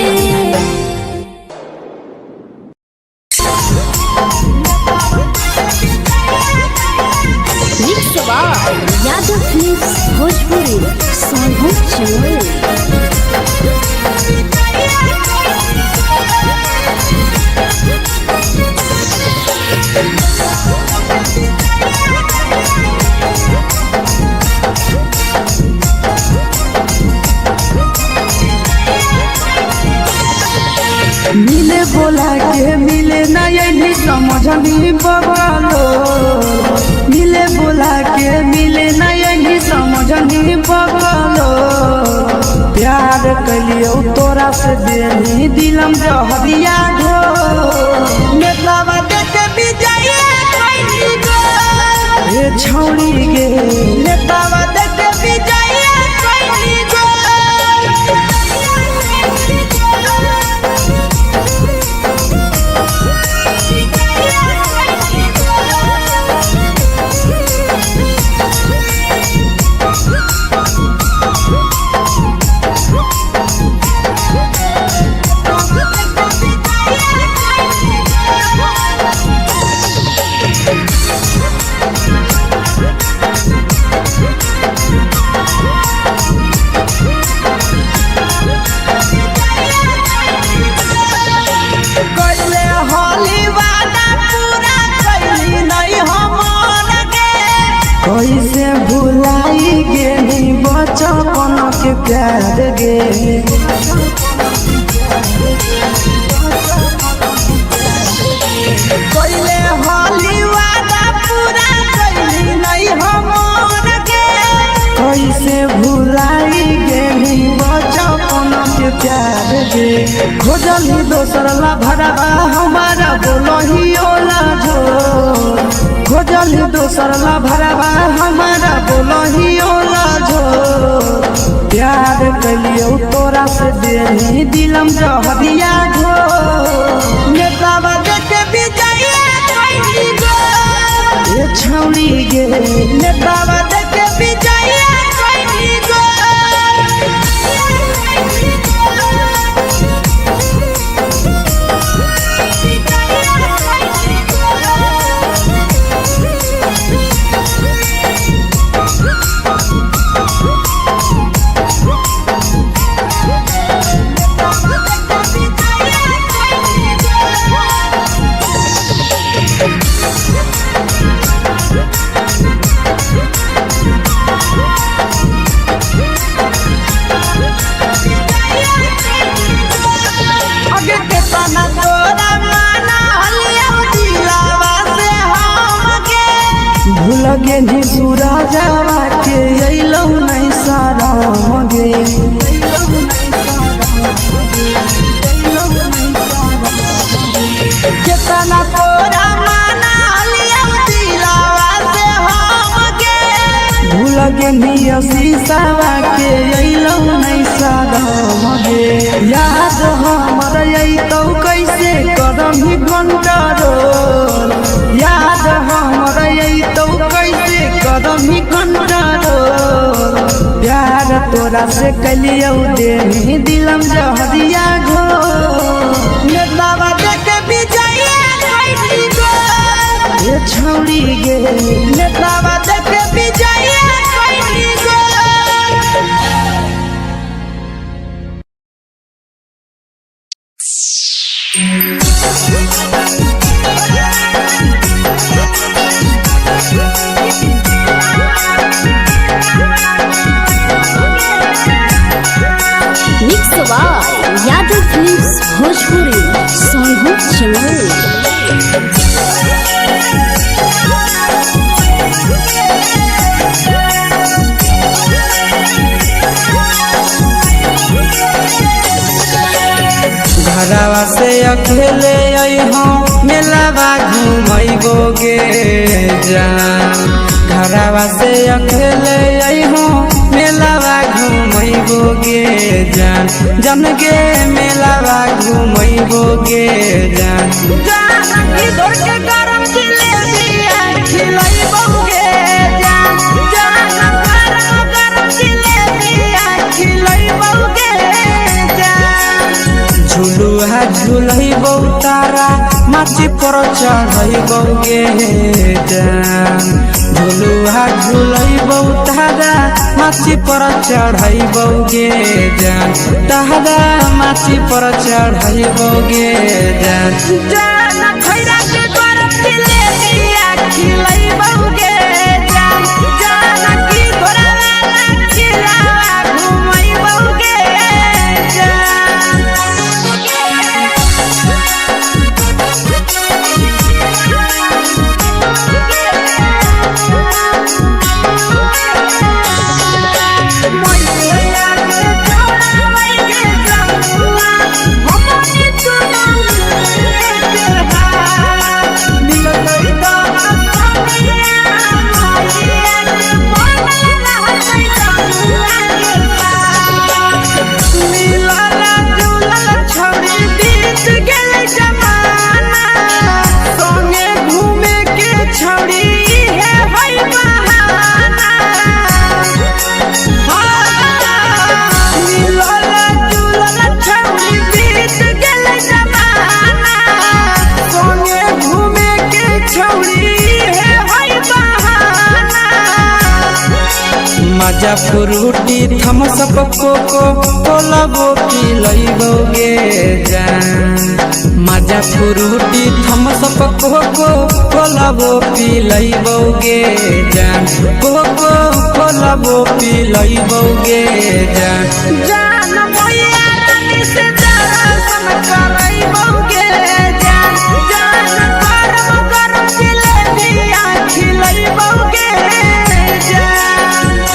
Speaker 2: यादव फिल्म्स भोजपुरी
Speaker 3: मिले बोला के मिले ना यही समझनी बवालो मिले बोला के मिले ना यही समझनी बवालो प्यार कलियो तोरा से देनी दिलम जहरिया घो नेतावा देखे विजय कैली गो ये छौड़ी गे नेतावा देखे विजय कैली गो कैसे भुलाई गेली बचपन के प्यार गे कैले होली वादा पूरा कैली नहीं हमर के कैसे भुलाई गेली बचपन के प्यार गे खोजली दोसर ला भरवा हमारा बोलही ओला जो खोजली दोसर ला भरवा हमारा बोलही ओला जो प्यार कलियो तोरा से देनी दिलम जहरिया घो नेतावा देखे विजय कैली गो ये छौड़ी गे नेतावा देखे विजय कैली गो लगे नी सूरजवा के अइलौ नहीं सारा गे केतना तोरा माना लिया दिलावा से हम गे भूल गे पेनिया शीशावा के अइलौ नहीं सादम गे याद हमर अइतौ कैसे करम ही कंट्रोल याद हमर अइतौ कैसे करम ही कंट्रोल प्यार तोरा से कलियौ देनी दिलम जहरिया घो नेतावा देखे विजया कैसी गो ये छौड़ी गे नेतावा देखे विजया कैसी गो
Speaker 2: mix by Yadav films Bhojpuri सोनू चमल।
Speaker 3: घरवा से अकेले अइहों मेलावा घूमैबो गे जान घरवा से अकेले अइहों मेलावा घूमैबो गे जान जन गे मेलावा घूमैबो गे जान जान की दौड़ के गरम जिलेबिया खिलैबो गे जान जान गरम जिलेबिया खिलैबो गे जान झुलुहा झुलैबौ तारा माची पर चढ़ैबौ गे जान झुलुहा झुलैबौ तारा माची पर चढ़ैबौ गे जान तारा माची पर चढ़ैबौ गे जान जान खैरा के गरम जिलेबिया खिलैबौ गे जान जान की घोड़ावाला खिलावा घुमैबौ गे जान मजा फ्रूटी थम्स अप कोको कोला वो पी लइबो गे जान मजा फ्रूटी थम्स अप कोको कोला वो पी लइबो गे जान कोको कोला वो पी लइबो गे जान जान भैया रानी से दर्शन करइबो गे जान जान गरम गरम जिलेबिया खिलइबो गे जान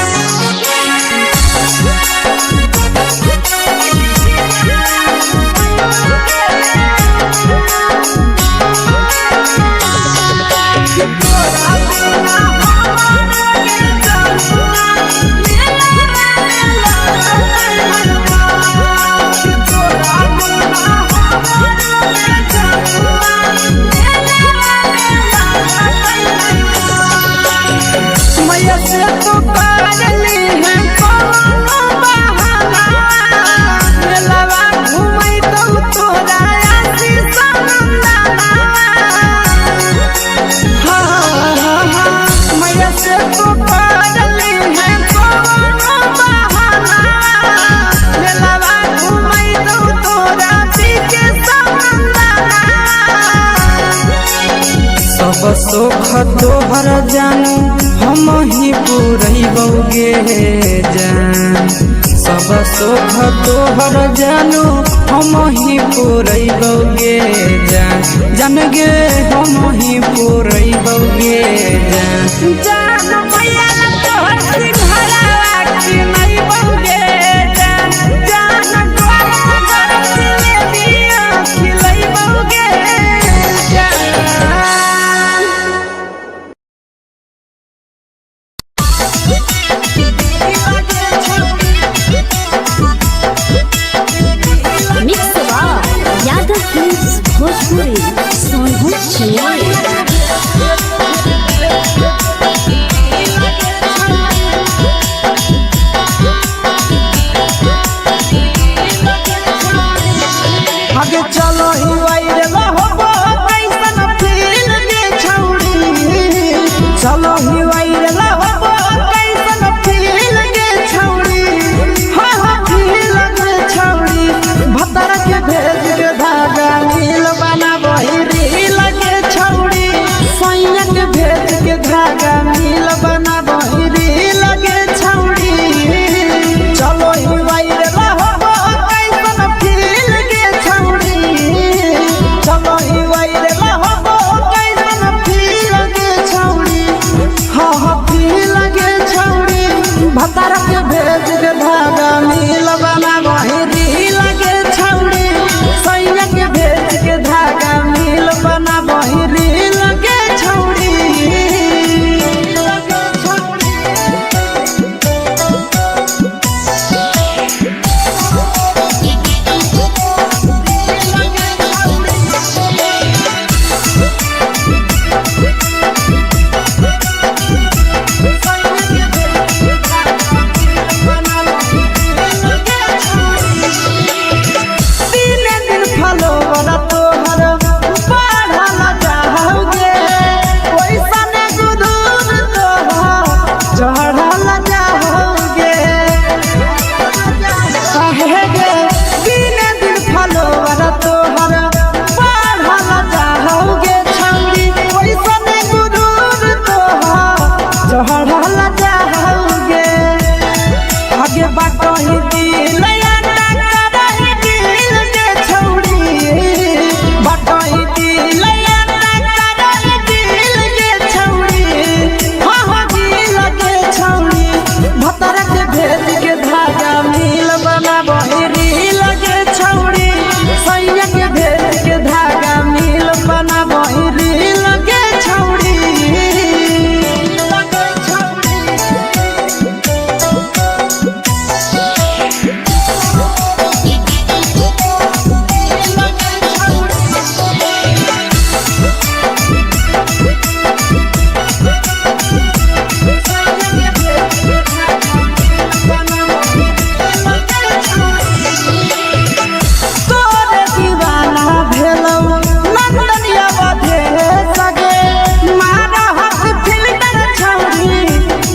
Speaker 3: सब सुख तोहर जानू हम ही पुरैबौ गे जान सब सुख तोहर जानू हम ही पुरैबौ गे जान जान गे हम ही पुरैबौ गे जान जान भैया तोहर सिंघरावा खिलैबौ गे जान जान गरम गरम जिलेबिया खिलैबौ गे जान के भेज के धागा मिल बना बहिरी लगे छौड़ी चलो ही वायरल हो कैसन फील के छौड़ी चलो ही वायरल हो कैसन फील के छौड़ी हाँ फील के छौड़ी भतार के भेज के धागा मिल बना बहिरी लगे छौड़ी सैया के भेज के धागा मिल बना बहिरी लगे छौड़ी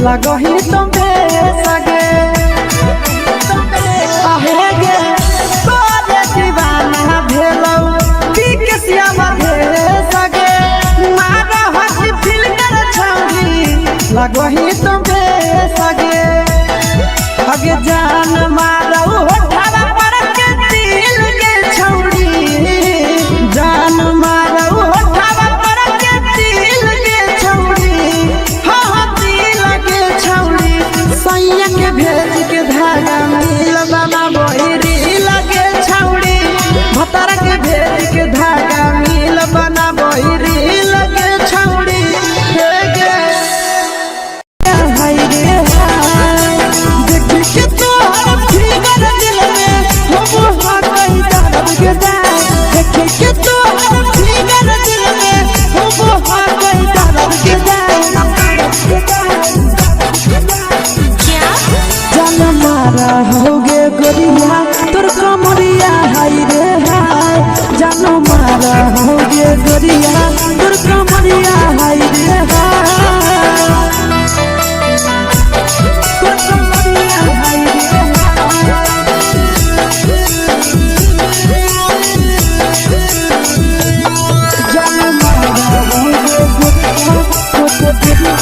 Speaker 3: लगही तुम्हे सगे आहे गे तोरे दीवाना भेलौ बिकसिया बधे सगे मारा हसी फिल्टर छौड़ी लगही तुम्हे सगे अगे जान मारौ होठवा पर के दिल के छौड़ी जान मारौ होठवा पर के दिल के छौड़ी सैया के भेज के धागा मिल बना बहिरी लगे छौड़ी भतार के भेज के धागा मिल बना बहिरी लगे छौड़ी हे गे हाय रे हाय देखी के तोहर फिगर दिल में हम हा कहीं दर्द के जाए देखी के तोहर फिगर दिल में हम हा कहीं दर्द के जाए मारा होगे गोरिया तोर कमरिया हाय रे हाय जानो मारा होगे गोरिया तोर कमरिया हाय रे हाय तोर कमरिया हाय रे जानो मारा होगे गोरिया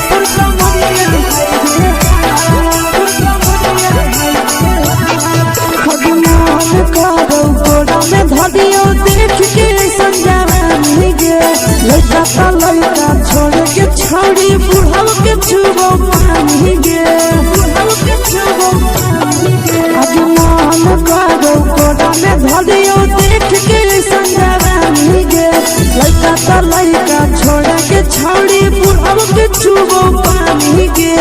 Speaker 3: तोर कमरिया लड़का छोड़ के छौड़ी बुढ़ाव के छुबो पानी गे आज मान करो कोड़ा में धरियो देख के संजवानी गे लड़का छोड़ के छौड़ी बुढ़ाव के छुबो पानी गे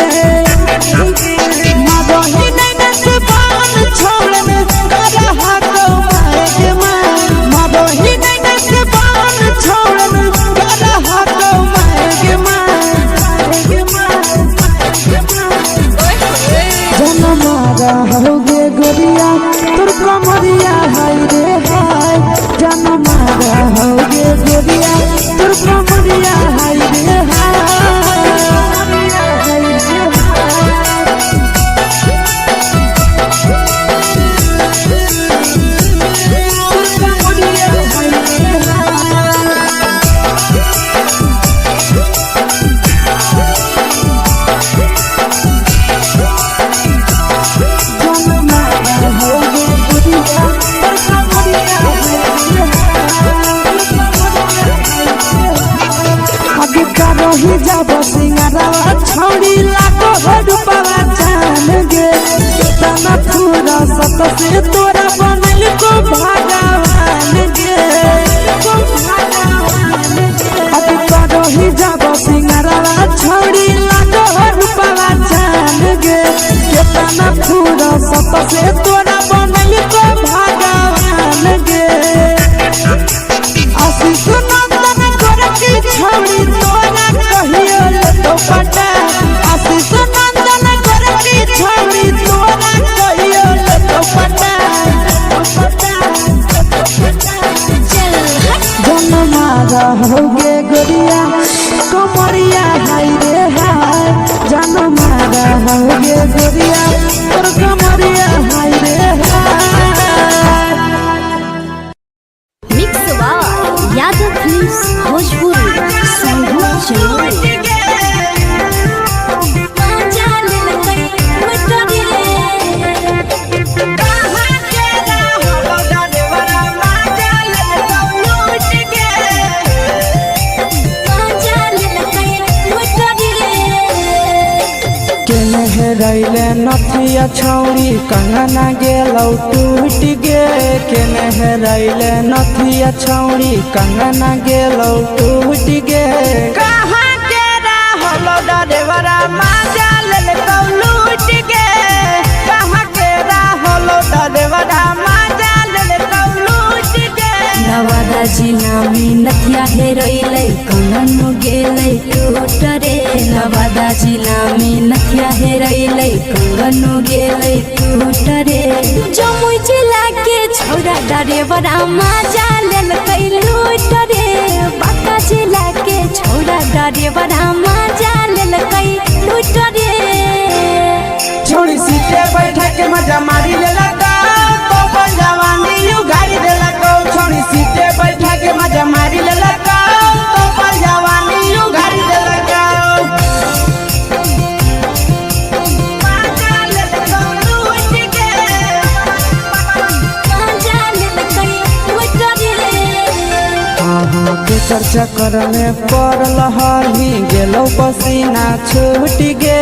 Speaker 3: माबही नहीं से पान छोड़ में करा हाथो मारे के माबही नहीं से पान छोड़ में करा हाथो मारे के जन मारा होगे गोरिया तोर कमरिया हाय रे हाय जन मारा होगे गोरिया तोर कमरिया हाय रे हाय
Speaker 1: से तोरा बनल को भगवान गे अति करो ही जब सिंगारा छोड़ी लागो रूपवा जान गे केतना पूरा सत से तोरा बनल को भगवान गे आशीष नंदन गोरखी छोड़ी तोरा कहियो तो पटा आशीष नंदन गोरखी छोड़ी तोरा कहियो तो पटा जन्मा रहोगे गोरिया कमरिया हाय रे हाय जन्मा रहोगे गोरिया और कमरिया हाय रे हाय।
Speaker 2: मिक्स यादव फिल्म्स भोजपुरी संगीत चलो
Speaker 1: रैले नथिया छौरी कंगना गेलौ टूट गे केने रैले नथिया छौरी कंगना गेलौ टूट गे
Speaker 3: कहाँ के रहलो डरेवरा माजा लेलकौ लूट गे कहाँ के रहलो डरेवरा माजा लेलकौ लूट गे
Speaker 2: नवादा जिला में नथिया हेरैलै कंगन गेलै टूट रे नवादा जिला में नथिया हेरैलै कंगन गेलै टूट रे जमुई जिला के छौरा डरेवरा माजा लेलकै लूट रे बांका जिला के छौरा डरेवरा माजा लेलकै लूट रे
Speaker 3: छोड़ी सीटे बैठा के मजा मारी लेलकौ तो अपन जवानी यू गाड़ी देलकौ छोड़ी सीटे बैठा के मजा मारी लेलकौ तो अपन जवानी यू गाड़ी देलकौ माजा लेलकौ लूट गे
Speaker 2: माजा लेलकै लूट रे
Speaker 1: के चर्चा करने पड़ल हही गेलौ पसीना छूट गे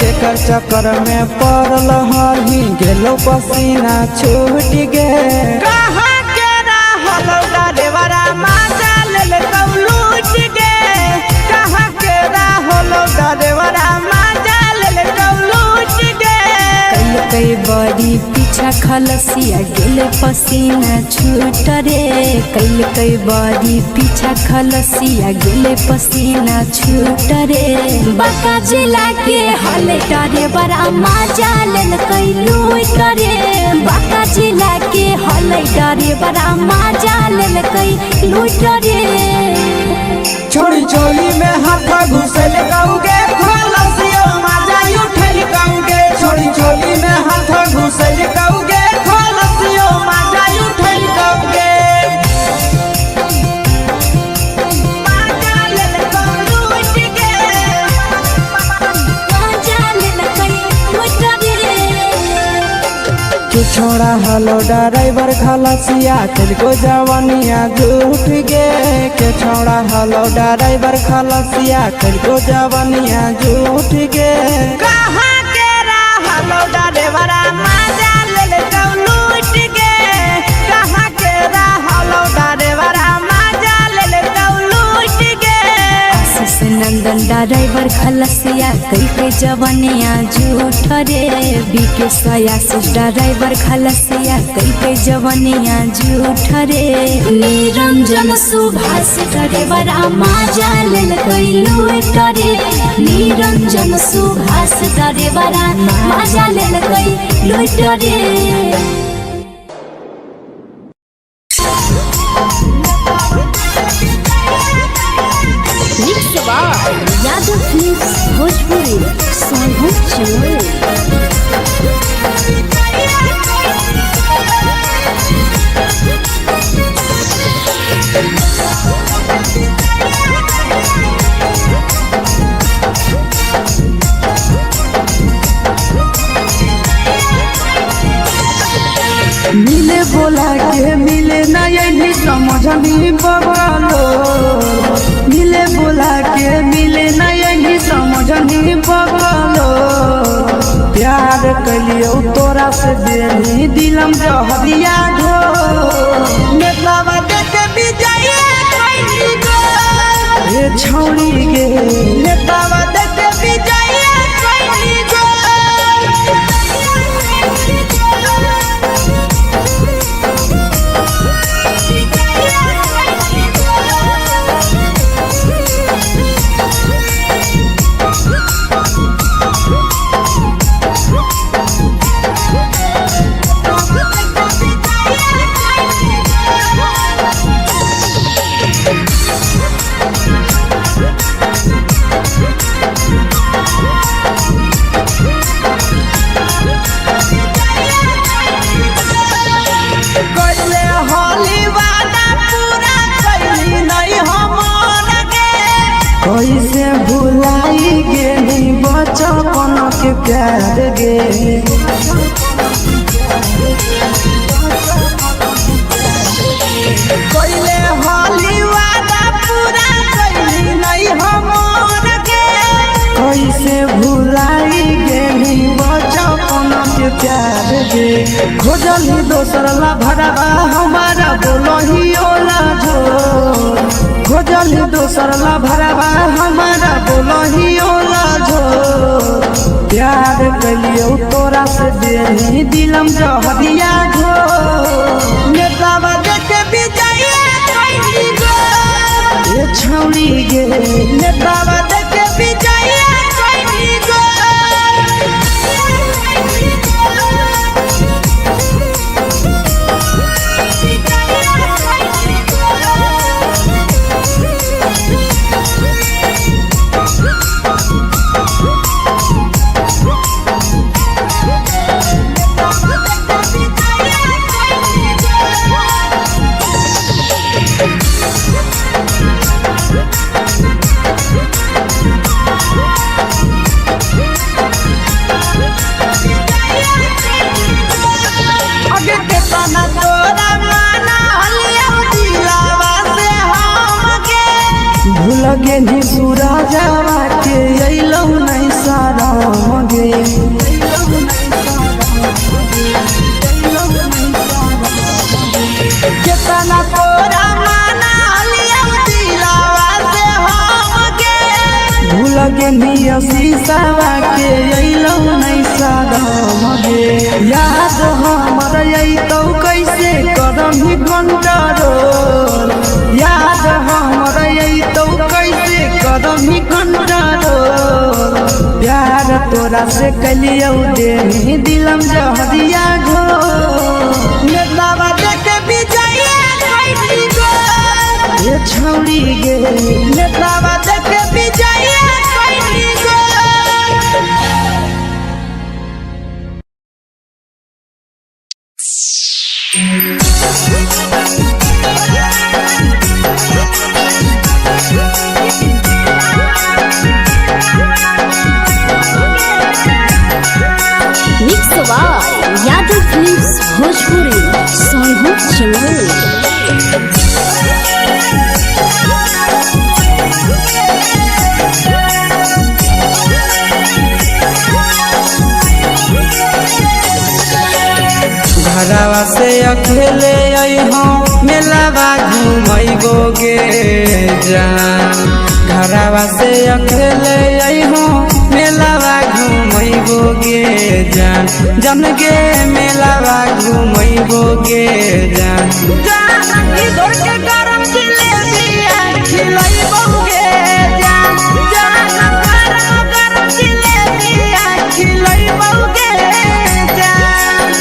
Speaker 1: के चक्कर में पड़ल हही गेलौ पसीना छूट गे
Speaker 3: कहाँ के रहलो डरेवरा माजा लेलकौ लूट गे कहाँ के रहलो डरेवरा माजा लेलकौ लूट गे
Speaker 2: कई बड़ी पीछा खलसिया गेले पसीना छूट रे कई बड़ी पीछा खलसिया गेले पसीना छूट रे बांका जिला के हले डरे बड़ा माजा लेलकै लूट रे बांका जिला के हले डरे बड़ा माजा लेलकै लूट रे
Speaker 3: छोड़ी चोली में हाथ घुसल गौगे खलसियो माजा उठल गौगे छोड़ी चोली में हाथ घुसल गौगे खलसियो माजा उठल गौगे माजा लेलकौ लूट गे
Speaker 2: माजा लेलकै लूट रे
Speaker 1: के छोड़ा हलो ड्राइवर खलसिया तेलको जवानिया झूठ गे के छोड़ा हलो ड्राइवर खलसिया तेलको जवानिया झूठ गे
Speaker 3: कहाँ के रहलो डरेवरा माजा लेलकौ लूट गे कहाँ के रहलो डरेवरा माजा लेलकौ लूट गे
Speaker 2: आशीष नंदन ड्राइवर खलसिया कई जवनिया झूठ रे बीके आशीष ड्राइवर खलसिया कई जवनिया झूठ रे निरंजन सुभाष ड्राइवरा माजा लेलकै लूट रे निरंजन सुभाष ड्राइवरा माजा लेलकै लूट रे यादव फिल्म्स भोजपुरी संगीत चलो
Speaker 1: मिले बोला के मिले ना यही समझनी बवालो मिले बोला के मिले ना यही समझनी बवालो प्यार
Speaker 3: प्यार कलियो तोरा से बेनी दिलम जहरिया घो नेतावा देखे विजय कैली गो ए छौरी गे नेतावा देखे विजय कैली गो कैसे भुलाई गेली बचपन के प्यार गे कैले होली वादा पूरा कैली नहीं हमर गे कैसे भुलाई गेली बचपन के प्यार गे खोजली दोसर ला भरवा हमारा बोलही ओला जो खोजली दोसर ला भरवा हमारा बोलही ओला जो प्यार कलियो तोरा से बेनी दिलम जहरिया घो नेतावा देखे विजय कैली गो ए छौरी गे नेतावा देखे विजय कैली गो लगे नी पूरा जावा के अइलौ नहीं सारा मगे केतना तोरा माना लिया दिलावा से हमके भूल गे नी शीशावा के अइलौ नहीं सारा मगे याद हमर अइतौ कैसे करम कंट्रोल याद हमर अइतौ कैसे करम कंट्रोल प्यार तोरा से कलियो देनी दिलम जहरिया घो नेतावा देखे विजय कैली गो ए छौरी गे नेतावा देखे विजय कैली गो
Speaker 2: यादव फिल्म्स भोजपुरी सोनू चमोली
Speaker 3: घरवा से अकेले अइहो मेलावा घूमैबो गे जान घरवा से अकेले अइहो मेलावा घूमैबो गे जान जन गे मेलावा घूमैबो गे जान जान की दौड़ के गरम जिलेबिया खिलैबो गे जान जान गरम जिलेबिया खिलैबो गे जान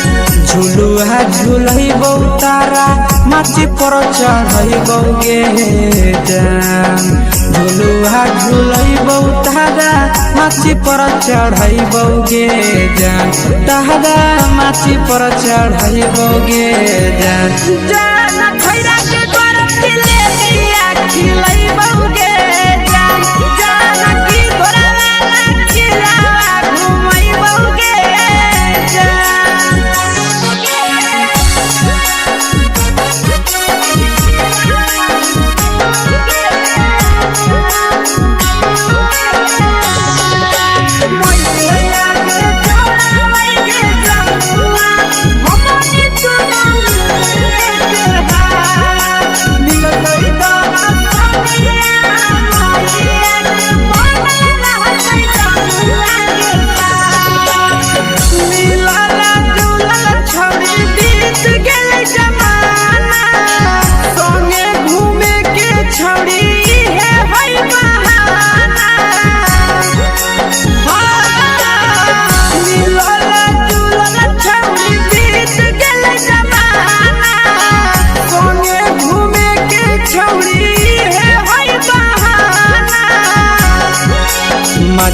Speaker 3: झुलुहा झुलैबो तारा माची पर चढ़ैबो गे जान झुलुहा झुलैबो तारा माची पर चढ़ैबो गे जान तारा माची पर चढ़ैबो गे जान जान खैरा के गरम जिलेबिया खिलैबो गे जान जान की घोड़ा वाला खिलावा घुमैबो गे जान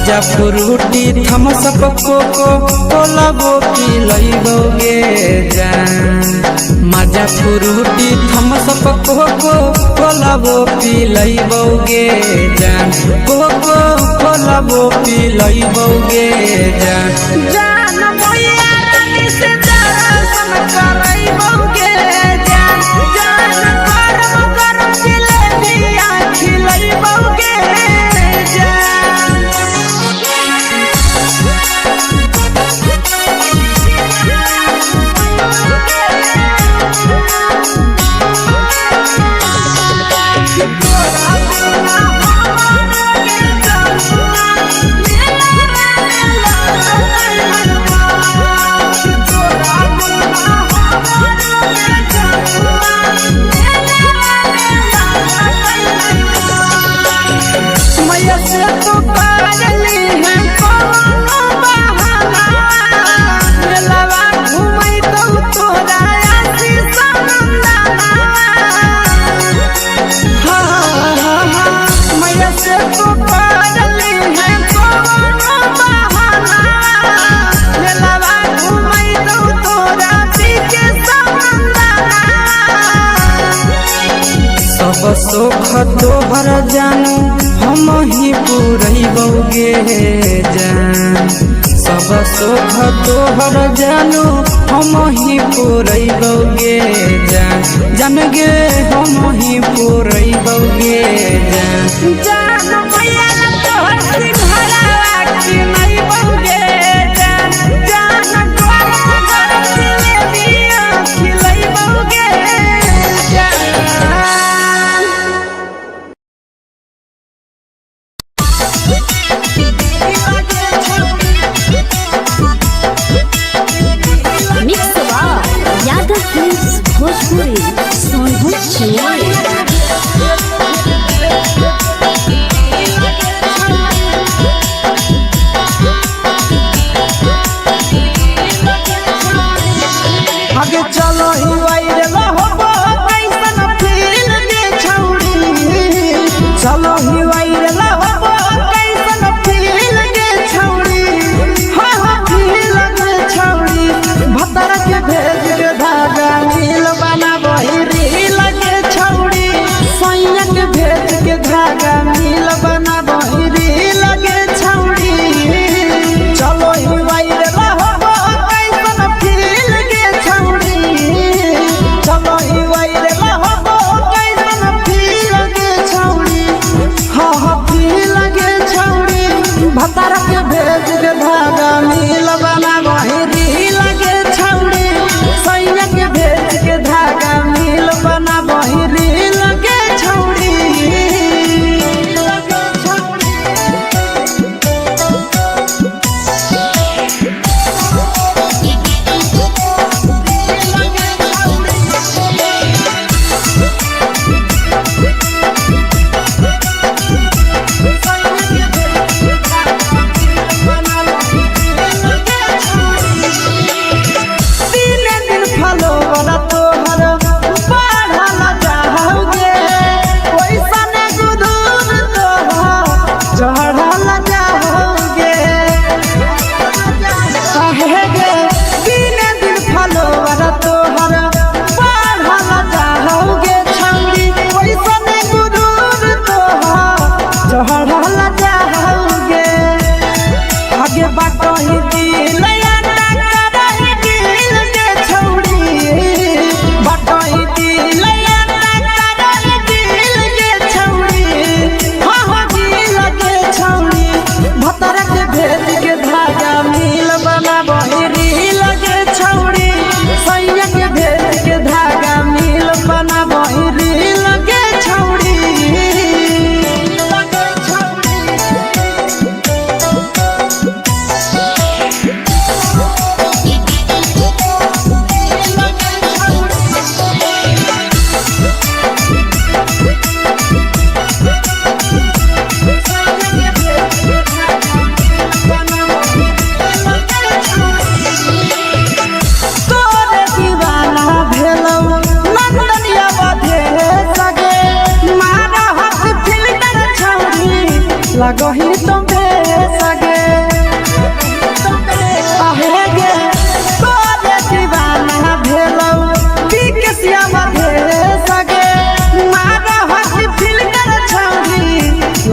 Speaker 3: मजा फ्रूटी थम्स अप कोको कोला वो पी लइबोगे जान मजा फ्रूटी थम्स अप कोको कोला वो पी लइबोगे जान कोको कोला वो पी लइबोगे जान
Speaker 1: जान मोया रानी से दर्शन करइबोगे जान जान गरम गरम जिलेबिया खिलइबोगे जान मैया से तो पागली है कोनो बहाना मेलावा घूमै तो तोरा आसी सनंदना मैया से तो पागली है कोनो बहाना मेलावा घूमै तो तोरा पीछे सनंदना
Speaker 3: सब सुख तोहर जानू हम ही पूरइबोगे जान सब सुख तोहर जानू हम ही पूरइबोगे जान जान गे हम ही पूरइबोगे जान
Speaker 1: जान मैया तोहर सिंघरावा खिलइबोगे जान जान गरम गरम जिलेबिया खिलइबोगे जान
Speaker 2: मिक्स यादव फिल्म्स भोजपुरी सोनभद्र चेन्नई।
Speaker 3: आगे चलो ही वायरल होबो कैसन फील दे छौड़ी चलो ही वायरल होबो कैसन फील दे छौड़ी हाँ हाँ फील दे छौड़ी भतर के भेज के धागा नील बना वही रील के छौड़ी सैया के भेज के धागा नील बना वही रील के छौड़ी चलो ही वायरल होबो कैसन फील के छौड़ी चलो ही वायरल होबो कैसन फील के छौड़ी हाँ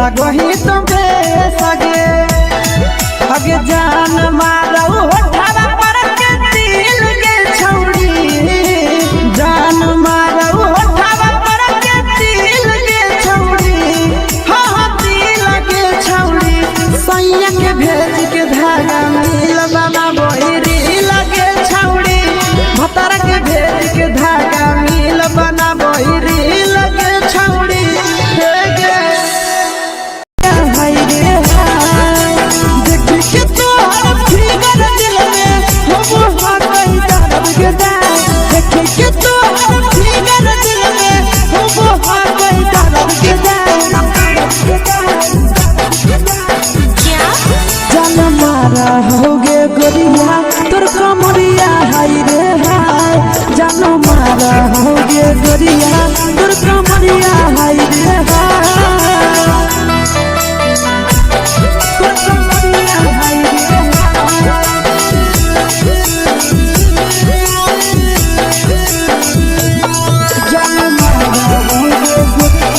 Speaker 3: लगही तुम्हे सगे अगे जान मारो होठावा पर के दिल के छौड़ी जान मारो होठावा पर के दिल के छौड़ी हाँ दिल के छौड़ी सैया के भेज के धागा मिल बना बोरी लगे छौड़ी भतर के भेज के धागा मिल बना बोरी लगे छौड़ी
Speaker 1: होगे गोरिया तोर कमरिया हाय रे हाय जानो मारा होगे गोरिया तोर कमरिया हाय रे हाय तोर कमरिया हाय रे जानो मारा होगे गोरिया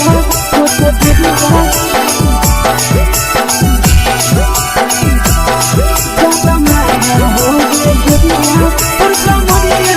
Speaker 1: तोर कमरिया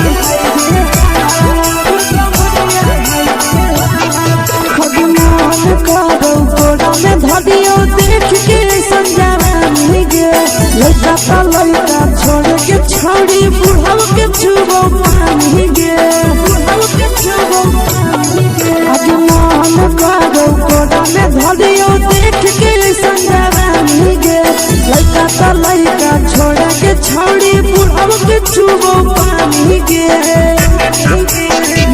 Speaker 1: धदियो देख के संजानी गे लड़का का लड़का छोड़ के छौड़ी बुढ़ाव के छुबो पानी गे बुढ़ाव के छुबो पानी गे आज मन करो कोड़ा में धदियो देख के संजानी गे लड़का का लड़का छोड़ के छौड़ी बुढ़ाव के छुबो पानी गे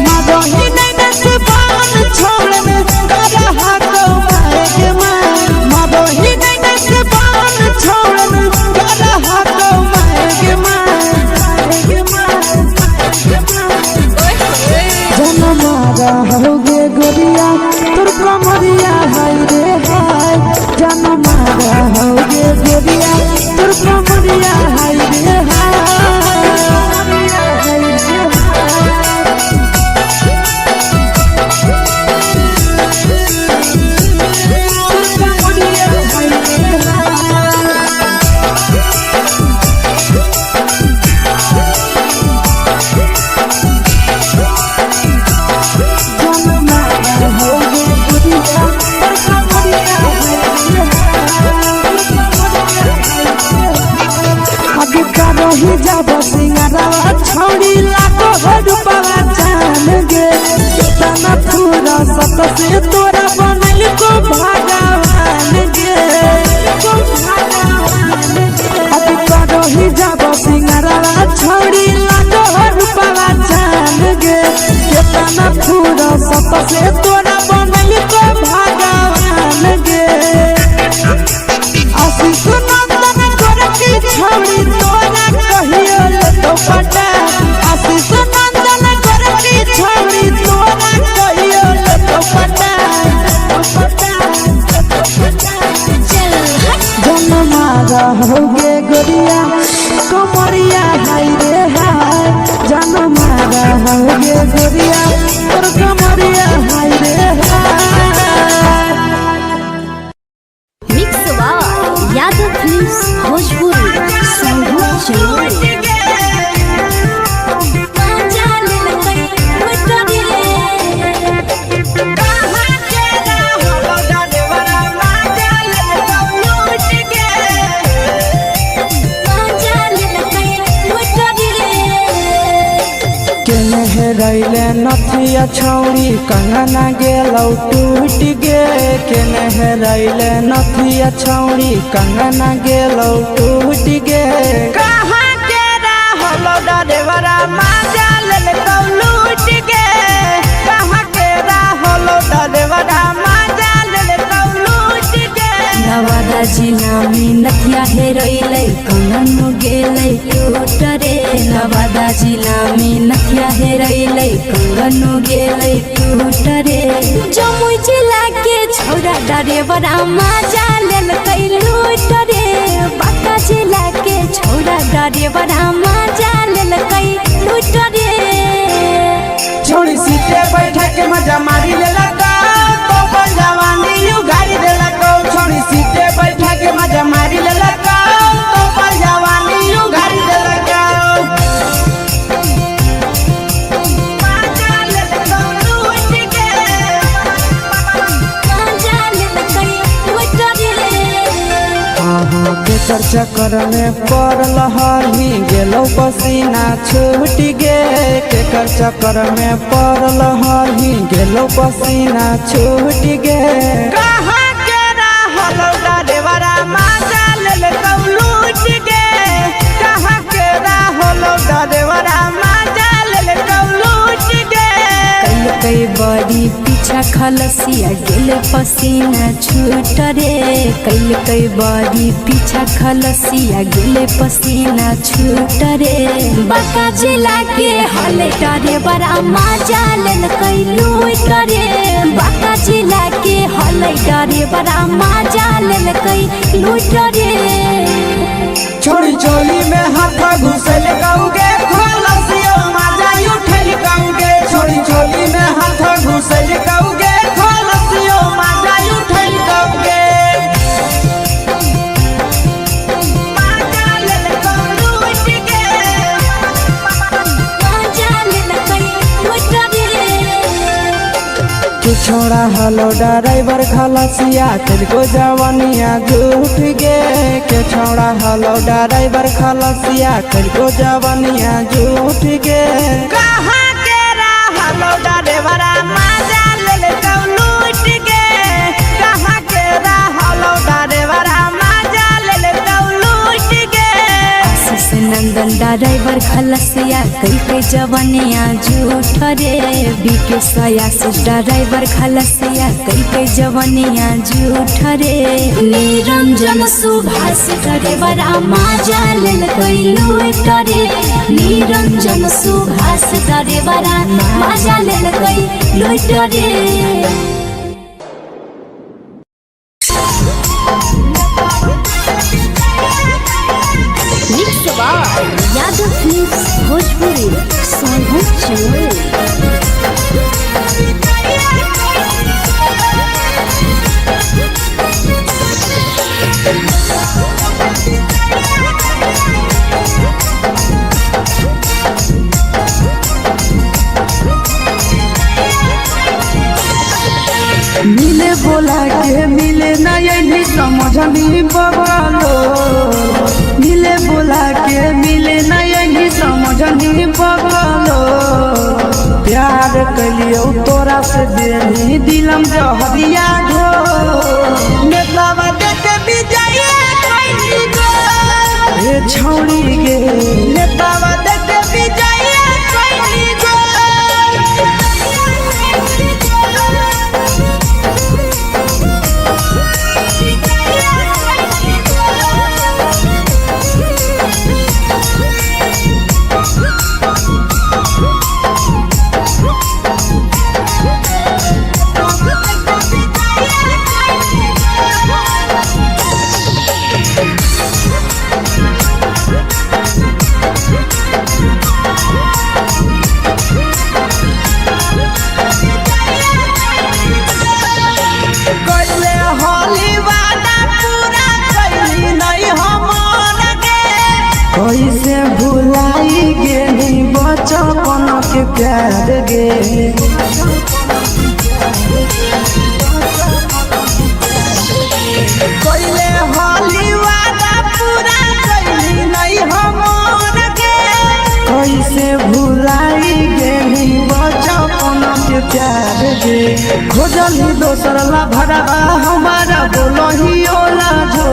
Speaker 1: मदही नहीं से बान छोड़ में करा हाथ होगे गोरिया तोर कमरिया हाय रे हाय जानो मारा होगे गोरिया तोर कमरिया हाय रे हाय सिंगारा छौड़ी लाखो रुपवा जान गे कितना पूरा सत से तोरा बनल को भगवान गे अभी करो ही जब सिंगारा छौड़ी लाखो रुपवा जान गे कितना पूरा सत से तोरा बनल को भगवान गे आशीष नंदन कर की छौड़ी तोरा कहियो पटा आशीष नंदन कर की छौड़ी तोरा कहियो पटा जन मारा होगे गोरिया कमरिया हाय रे हाय जन मारा होगे गोरिया तोर कमरिया हाय रे हाय
Speaker 2: मिक्स यादव फिल्म्स भोजपुरी संगीत चैनल
Speaker 3: रैले नथिया छौड़ी कंगना गेलौ टूट गे केने रैले नथिया छौड़ी कंगना गेलौ टूट गे कहाँ के रहलो डरेवरा माजा लेलकौ लूट गे कहाँ के रहलो डरेवरा माजा लेलकौ लूट गे
Speaker 2: नवादा जिला में नथिया हेरैलै कंगन गेलै टूट रे नवादा जिला में नथिया हेरैलै कंगन गेलै टूट रे जमुई जिला के छौड़ा डरेवरा माजा लेलकै लूट रे बांका जिला के छौड़ा डरेवरा माजा लेलकै लूट रे
Speaker 3: छोड़ी सीटे बैठा के मजा मारी लेलकौ तो जवानी यू गाड़ी देलकौ केकर चक्कर में पड़ल हही गेलो पसीना छूट गे केकर चक्कर में पड़ल हही गेलो पसीना छूट गे कहाँ के रहल डरेवरा माजा लेल लूट गे कहाँ के रहल डरेवरा माजा लेल लूट गे
Speaker 2: कई बड़ी पीछा खलसिया गेल पसीना छूट रे कई बड़ी पीछा खलसिया गेल पसीना छूट रे बाका जिला के हले डरे बड़ा मजा लेल कई लूट रे बाका जिला के हले डरे बड़ा मजा लेल कई लूट रे
Speaker 3: छोड़ी चोली में हाथ घुसल गाऊगे खलसियो मजा उठल गाऊगे छोड़ी चोली में हाथ घुसल गाऊगे खलसियो मजा उठल गाऊगे
Speaker 2: मजा लेल कई लूट गे मजा लेल कई लूट रे
Speaker 3: तू छोड़ा हलो ड्राइवर खलसिया तेरे जवानिया झूठ गे के छोड़ा हलो ड्राइवर खलसिया तेरे जवानिया झूठ गे कहाँ के रहलो ड्राइवर मजा लेल लूट गे कहाँ के रहलो ड्राइवर मजा लेल लूट गे
Speaker 2: आशीष नंदन ड्राइवर खलसिया कई जवानिया झूठ रे बीके आशीष ड्राइवर खलसिया कई जवानिया झूठ रे निरंजन सुभाष ड्राइवर मजा लेल कई लूट रे निरंजन सुभाष ड्राइवर मजा लेल कई लूट रे यादव फिल्म्स भोजपुरी सोनभद्र चौल
Speaker 3: मिले बोला के मिले नहीं समझनी बगलो मिले बोला के मिले नहीं समझनी बगलो प्यार कलियो तोरा से देनी दिलम जहरिया घो नेतावा देखे विजय कइली गो ए छौड़ी गे नेतावा देखे विजय कइली गो कैसे भुलाई गेली बचपन के प्यार गे कैले होली वादा पूरा कैली नहीं हमर गे कैसे भुलाई गेली बचपन के प्यार गे खोजली दोसर ला भरवा हमारा बोलही ओला जो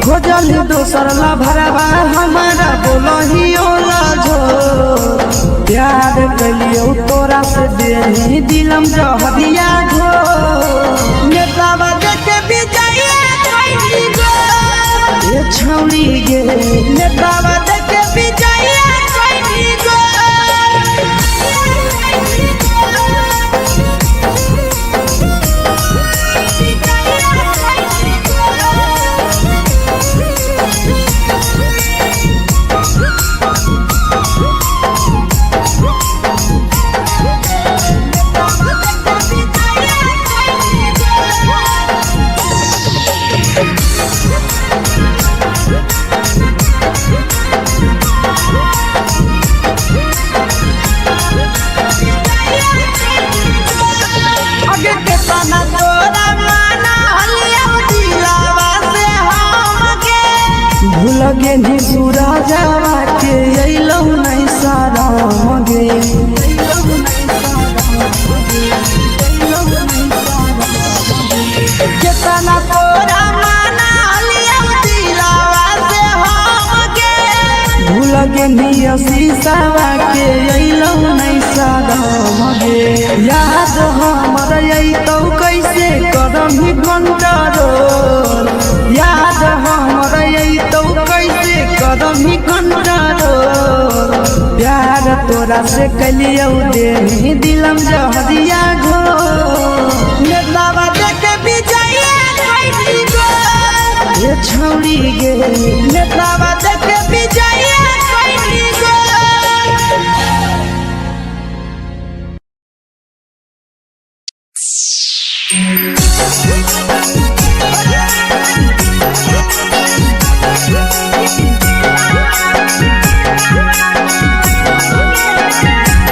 Speaker 3: खोजली दोसर ला भरवा हमारा बोलही ओला जो प्यार कलियो तोरा से देनी दिलम जहरिया घो नेतावा देखे विजय कइली गो ए छौड़ी गे नेतावा देखे विजय कइली गो शीशावा के अइलौ नहीं सादम गे याद हमर अइतौ कैसे करम ही कंट्रोल याद हमर अइतौ कैसे करम ही कंट्रोल प्यार तोरा से कलियौ देनी दिलम जहरिया घो नेतावा देख विजय कैसी गो ये छौड़ी गे नेतावा देख विजय कैसी गो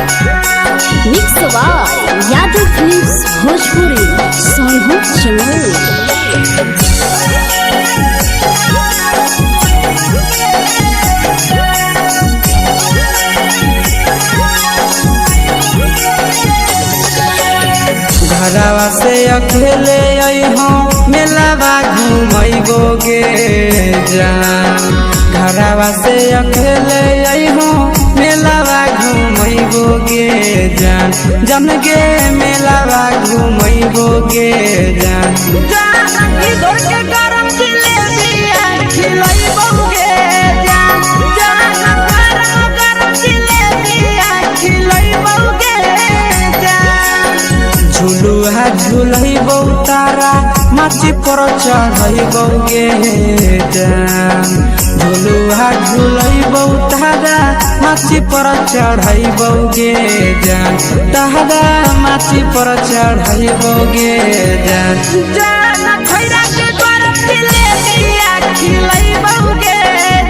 Speaker 4: mix by Yadav films Bhojpuri सोनू चमन।
Speaker 3: घरवा से अकेले अइहो मेलावा घूमैबो गे जान घरवा से अकेले अइहो मेलावा घूमैबो गे जान जन गे मेलावा घूमैबो गे जान जान इधर के गरम जिलेबिया खिलैबो गे जान जान गरम जिलेबिया खिलैबो गे जान झुलुहा झुलैबो तारा माची पर चढ़ैबो गे जान झुलुहा झुलैबो तारा माची पर चढ़ैबो गे जान तारा माची पर चढ़ैबो गे जान जान खैरा के गरम जिलेबिया खिलैबो गे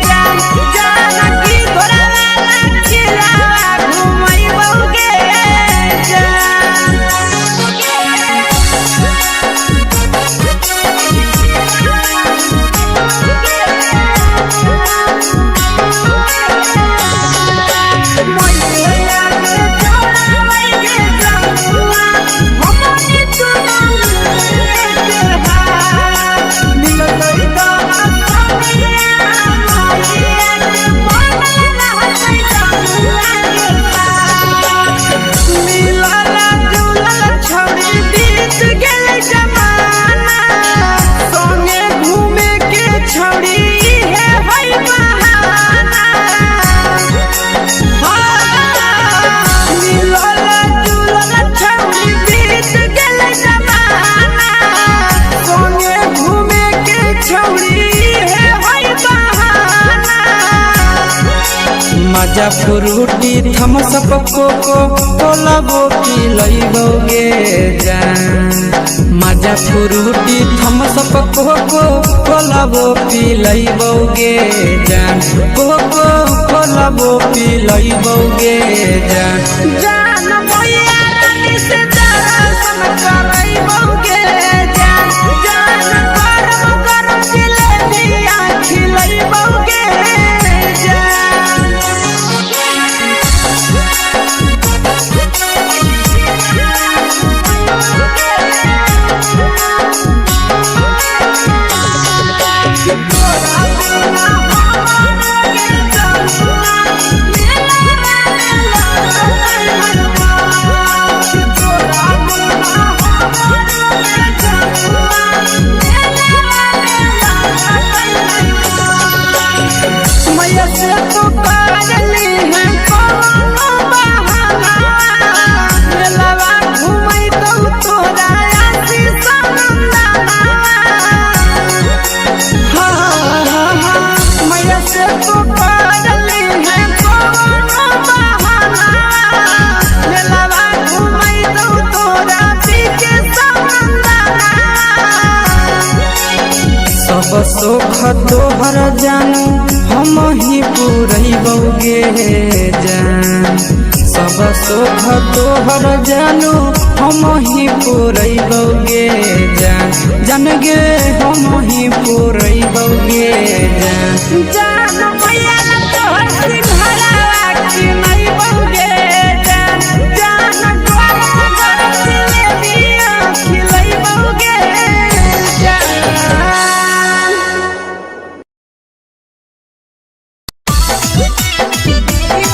Speaker 3: जान जान की घोड़ावाला खिलावा घुमैबो गे जान मजा फ्रूटी थम्स अप कोको कोलाबो पिलैबो गे जान मजा फ्रूटी थम्स अप कोको कोलाबो पिलैबो गे जान कोको कोलाबो पिलैबो गे जान जान भैया रानी से दर्शन करैबो गे जान जान गरम गरम जिलेबिया खिलैबो गे जान सुख तोहर जानू हम ही पूरैबो गे जान सब सुख तोहर जानू हम ही पूरैबो गे जान जन गे हम ही पूरैबो गे जान जान भैया तोहर सिंघाड़ा की नहीं बौगे जान जान गरम गरम जिलेबिया खिलैबो गे जान
Speaker 4: We'll be right back.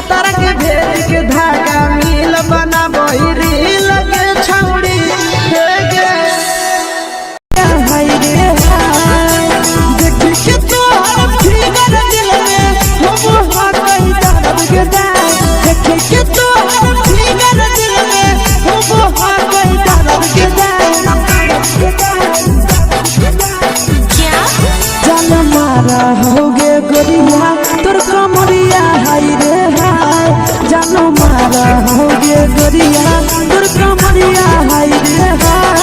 Speaker 3: भतर के भेज के धागा मिल बनाबई रील के छौड़ी हे गे
Speaker 1: हाय रे हाय देख के तोहर फिगर दिल में हम हाकई दर्द के दाग देख के तोहर फिगर दिल में हम हाकई दर्द के दाग जान मारा होगे गोरिया तोर कमरिया हाय रे हाय जान मारा होगे गोरिया तोर कमरिया हाय रे हाय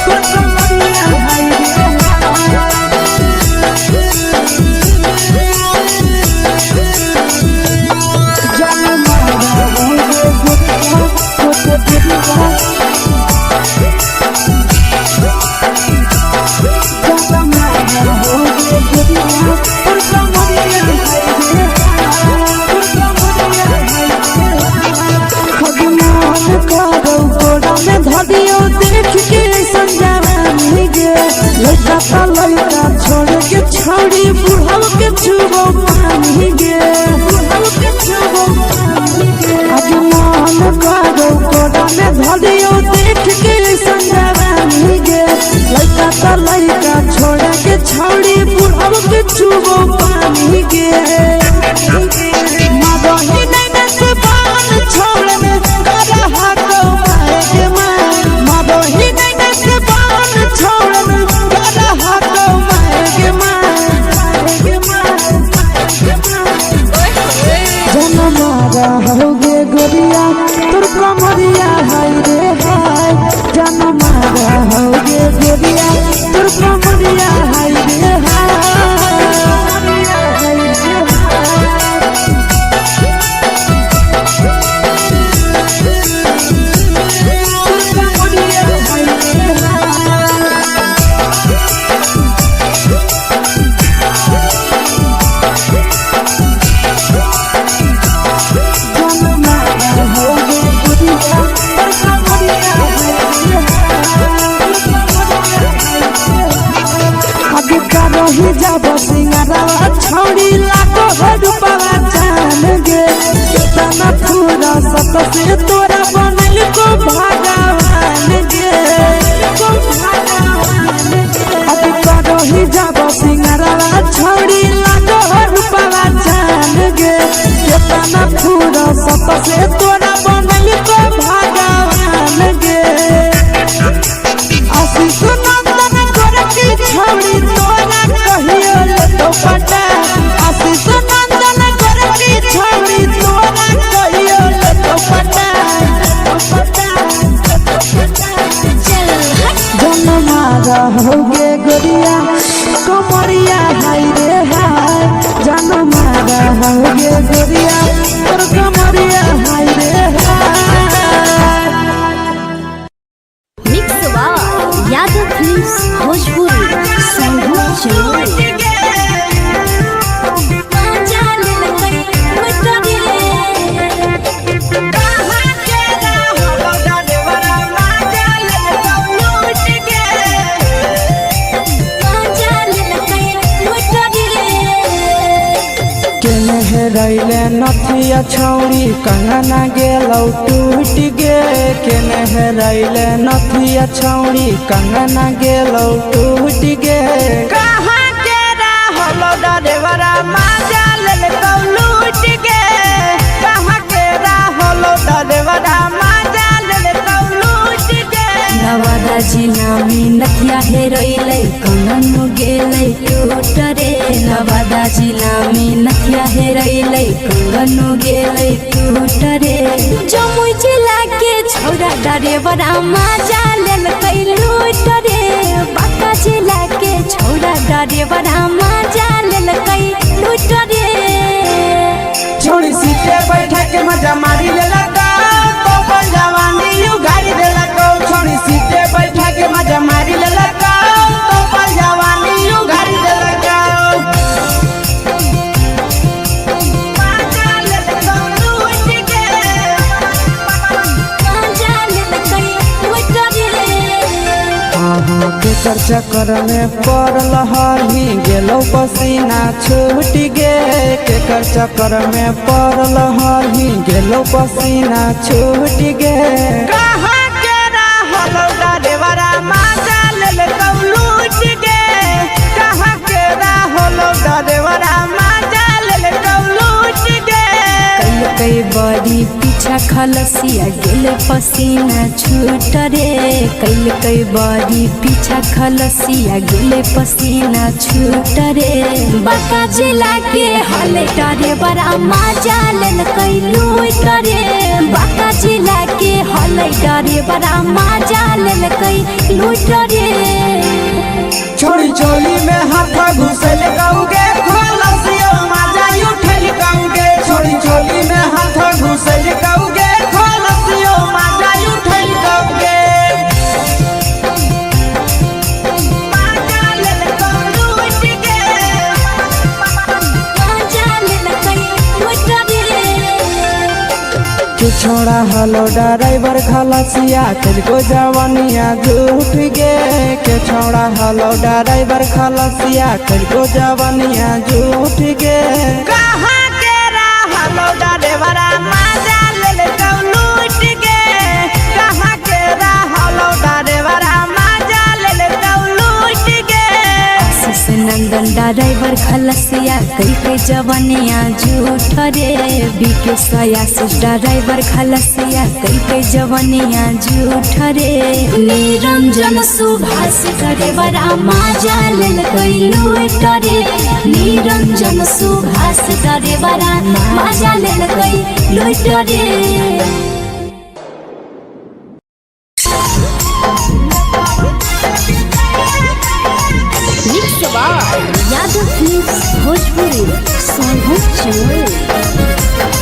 Speaker 1: तोर कमरिया हाय रे हाय जान मारा होगे गोरिया तोर कमरिया देख के संजानी गे लड़का ता लड़का छोड़ के छौड़ी बुढ़ाव के छुबो पानी गे बुढ़ाव के छुबो पानी गे आज मन करो कोड़ा में धरियो देख के संजानी गे लड़का ता लड़का छोड़ के छौड़ी बुढ़ाव के छुबो पानी गे मादही नहीं से बाल छोड़ में करा हाथों माए के मादही नहीं से बाल छोड़ में करा हाथों माए के जन मारा होगे गोरिया तोर कमरिया हाय रे हाय जन मारा होगे गोरिया तोर कमरिया हाय रे रही जब सिंगारा छौड़ी लाखो रुपया जान गे कितना पूरा सत से तोरा बनल को भगवान गे अभी रही जब सिंगारा छौड़ी लाखो रुपया जान गे कितना पूरा सत से तोरा बनल को भगवान गे आशीष नंदन गोरखी छौड़ी तोरा कहियो ले तो पटा आशीष नंदन गोरखी छौड़ी तोरा कहियो ले तो पटा जन मारा होगे गोरिया कमरिया हाय रे हाय जन मारा होगे गोरिया तोर कमरिया हाय रे हाय
Speaker 4: mix by Yadav films Bhojpuri संगीत चैनल
Speaker 1: रैले नथिया छौड़ी कंगना गेलौ टूट गे केने रैले नथिया छौड़ी कंगना गेलौ टूट गे
Speaker 3: कहाँ के रहलो डरेवरा माजा लेल कौ लूट गे कहाँ के रहलो डरेवरा माजा लेल कौ लूट गे
Speaker 2: नवादा जिला में नथिया हेरैलै कंगन गेलै टूट रे नवादा जिला में नथिया हेरैलै कंगन गेलै टूट रे जमुई जिला के छौरा डरेवरा माजा लेलकै लूट रे बांका जिला के छौरा डरेवरा माजा लेलकै लूट रे
Speaker 3: छोड़ी सीटे बैठा के मजा मारी लेला तो पर जवानी यू गाड़ी देला को छोड़ी सीटे बैठा के मजा मारी लेला तो पर जवानी यू गाड़ी देला को केकर चक्कर में पड़ल हही गेलो पसीना छूट गे केकर चक्कर में पड़ल हही गेलो पसीना छूट गे कहाँ के रहल डरेवरा माजा लेल लूट गे कहाँ के रहल डरेवरा माजा लेल लूट गे
Speaker 2: कई बड़ी पीछा खलसिया गेले पसीना छूट रे कई बड़ी पीछा खलसिया गेले पसीना छूट रे बाका जिला के हले डरे बड़ा मजा लेल कई लूट रे बाका जिला के हले डरे बड़ा मजा लेल कई लूट रे
Speaker 3: छोड़ी चोली में हाथ घुसल गाऊंगे खलसिया मजा उठल गाऊंगे छोड़ी चोली में हाथ घुसल गाऊंगे खलसिया मजा उठल गाऊंगे
Speaker 2: मजा लेल कई लूट गे मजा लेल कई लूट रे
Speaker 3: के छोड़ा हलो ड्राइवर खलसिया तुझको जवानिया झूठ गे के छोड़ा हलो ड्राइवर खलसिया तुझको जवानिया झूठ गे कहाँ के हलो ड्राइवर मजा लेल लूट गे कहाँ के हलो ड्राइवर मजा लेल लूट गे
Speaker 2: आशीष नंदन ड्राइवर खलसिया कई जवानिया झूठ रे बीके आशीष ड्राइवर खलसिया कई जवानिया झूठ रे निरंजन सुभाष ड्राइवर मजा लेल कई लूट रे निरंजन सुभाष ड्राइवर मजा लेल कई लूट रे
Speaker 4: mix by Yadav films Bhojpuri Sonu चोर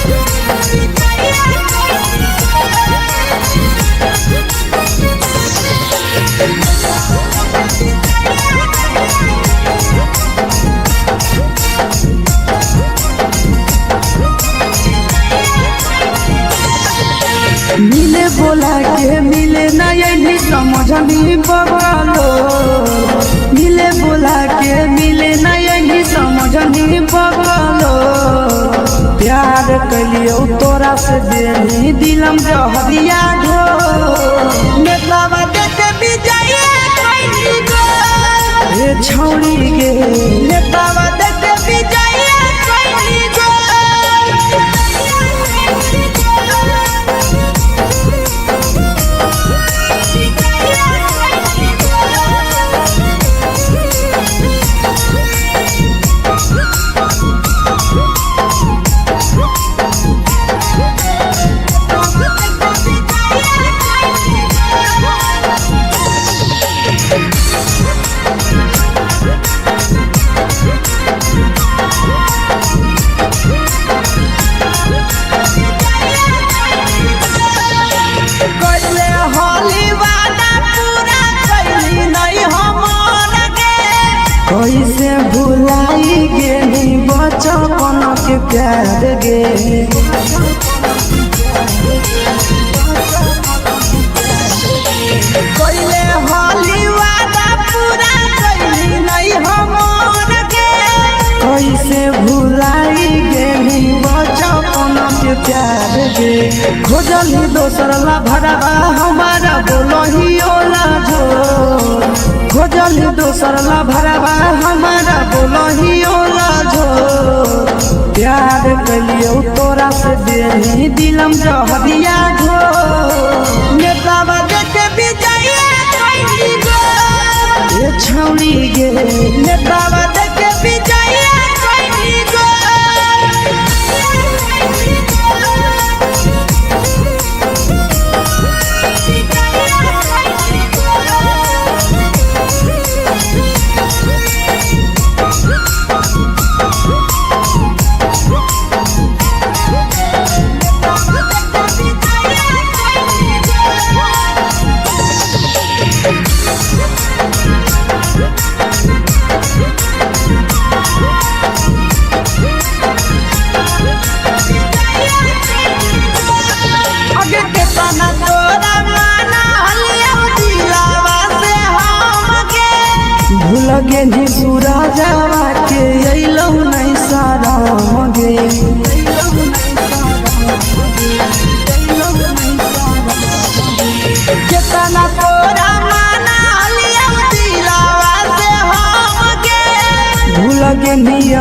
Speaker 3: मिले बोला के मिले नहीं समझनी बगलो मिले बोला के मिले नहीं समझनी बगलो प्यार कलियो तोरा से देनी दिलम जहरिया ढो नेतलावा देखे विजय कैली गो ए छौड़ी गे नेतलावा देखे विजय कैली गो कैसे भुलाई गेली बचपन के प्यार गे कैले होली वादा पूरा कैली नहीं हमर गे कैसे भुलाई गेली बचपन के प्यार गे खोजली दोसर ला भरवा हमारा बोलही ओला झोर खोजली दोसर ला भरवा हमारा बोलही ओला झोर प्यार कलियो तोरा से देनी दिलम जहरिया ढो नेतावा देखे विजय कैली गो ये छौड़ी गे नेतावा देखे विजय कैली गो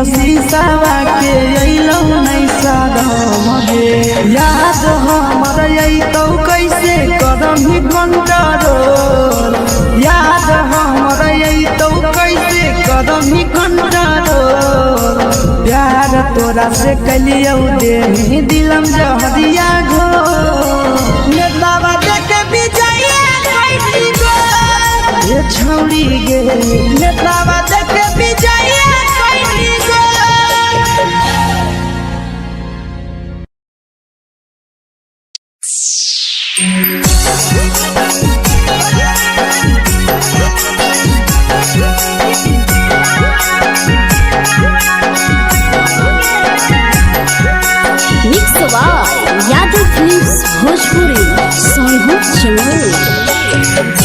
Speaker 3: शीशावा के अइलौ नहीं सादम गे याद हमर अइतौ कैसे करम ही कंट्रोल याद हमर अइतौ कैसे करम ही कंट्रोल प्यार तोरा से कलियौ दे दिलम जहरिया घो नेतावा देखे विजया कैसी गो ये छौड़ी गे नेतावा देखे विजया कैसी गो
Speaker 4: mix by Yadav films Bhojpuri song channel.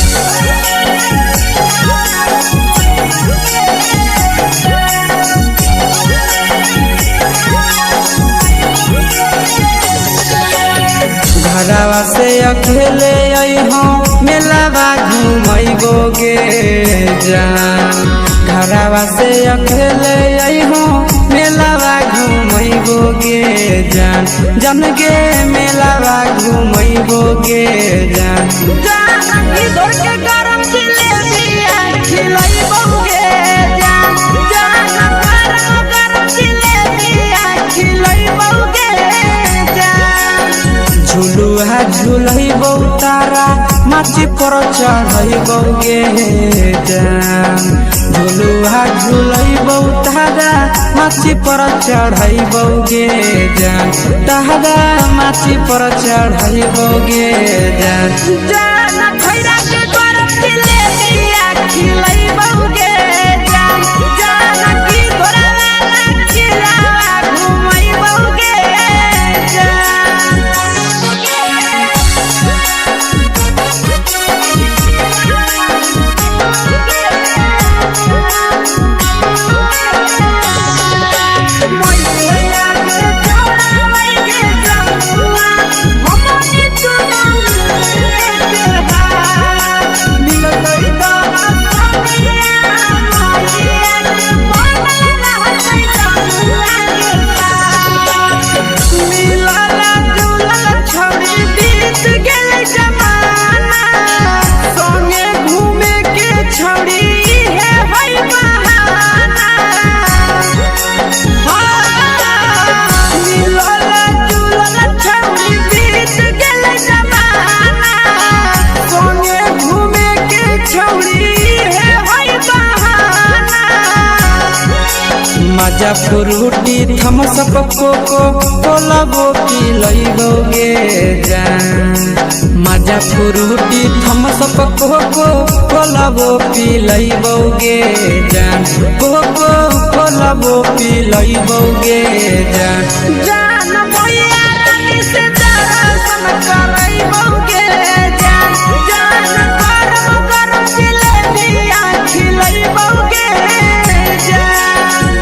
Speaker 3: घरवा से अकेले अइहो मेलावा घुमैबो गे जान घरवा से अकेले अइहो मेलावा घुमैबो गे जान जन गे मेलावा घुमैबो गे जान जान इधर के गरम जिलेबिया खिलैबो गे जान जान गरम जिलेबिया खिलैबो गे जान झुलुहा झुलैबो तारा माची पर चढ़ैबो गे जान झुलुहा झुलैबो तारा माची पर चढ़ैबो गे जान तारा माची पर चढ़ैबो गे जान जान खैरा के गरम जिलेबिया खिलैबो गे जान जान की घोड़ावाला खिलावा घुमैबो गे जान मजा फ्रूटी थम्स अप कोको कोलाबो पिलैबो गे जान मजा फ्रूटी थम्स अप कोको कोलाबो पिलैबो गे जान कोको कोलाबो पिलैबो गे जान जान भैया रानी से दर्शन करैबो गे जान जान गरम गरम जिलेबिया खिलैबो गे जान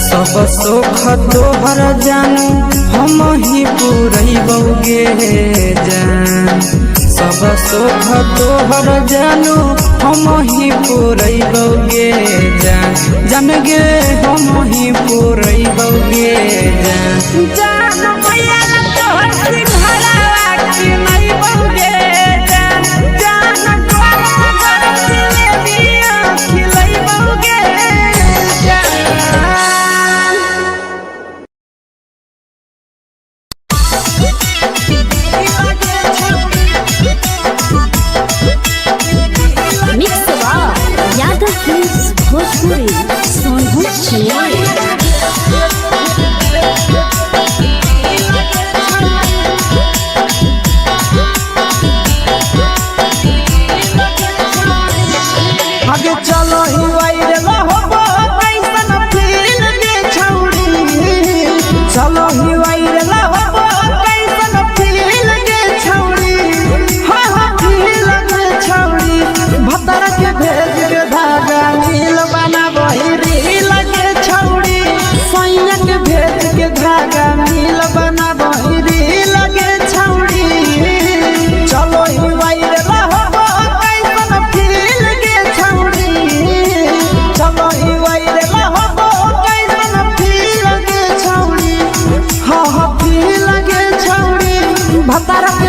Speaker 3: सब सुख तोहर जानू हम ही पुरैबो गे जान सब सुख तोहर जानू हम ही पुरैबो गे जान जान गे हम ही पुरैबो गे जान जान भैया तोहर सिंघारा खिलैबो गे जान जान गरम गरम जिलेबिया खिलैबो गे जान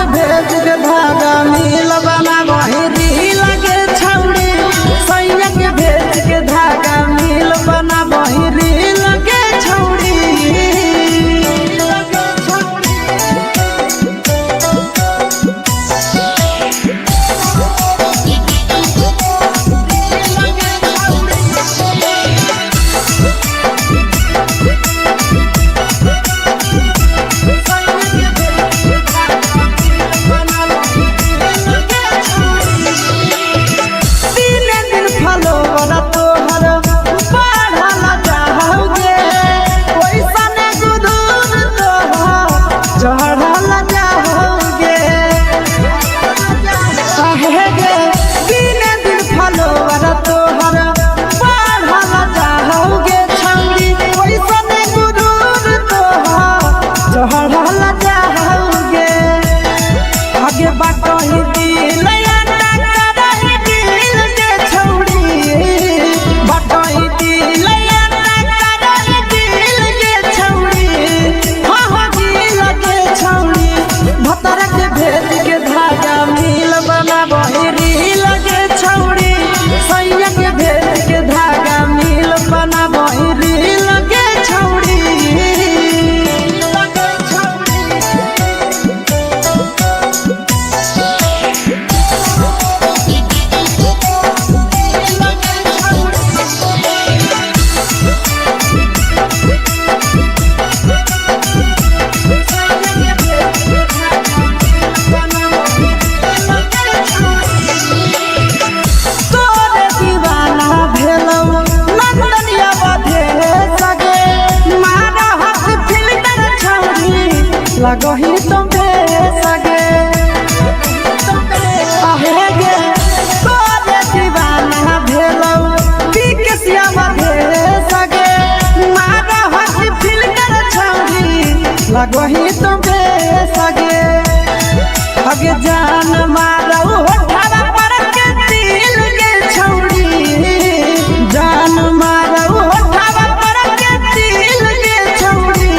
Speaker 3: के भेज के धागा मिल बना वही री लगे छौड़ी सैया के भेज के धागा मिल बना वही री लगे छौड़ी लगही तुम्हे सगे आहे गे तोरे दीवाना भेलौ बिकसिया बधे सगे मारा हसी फिल्टर छौरी लगही तुम्हे सगे अगे जान मारौ होठा पर के दिल के छौरी जान मारौ होठा पर के दिल के छौरी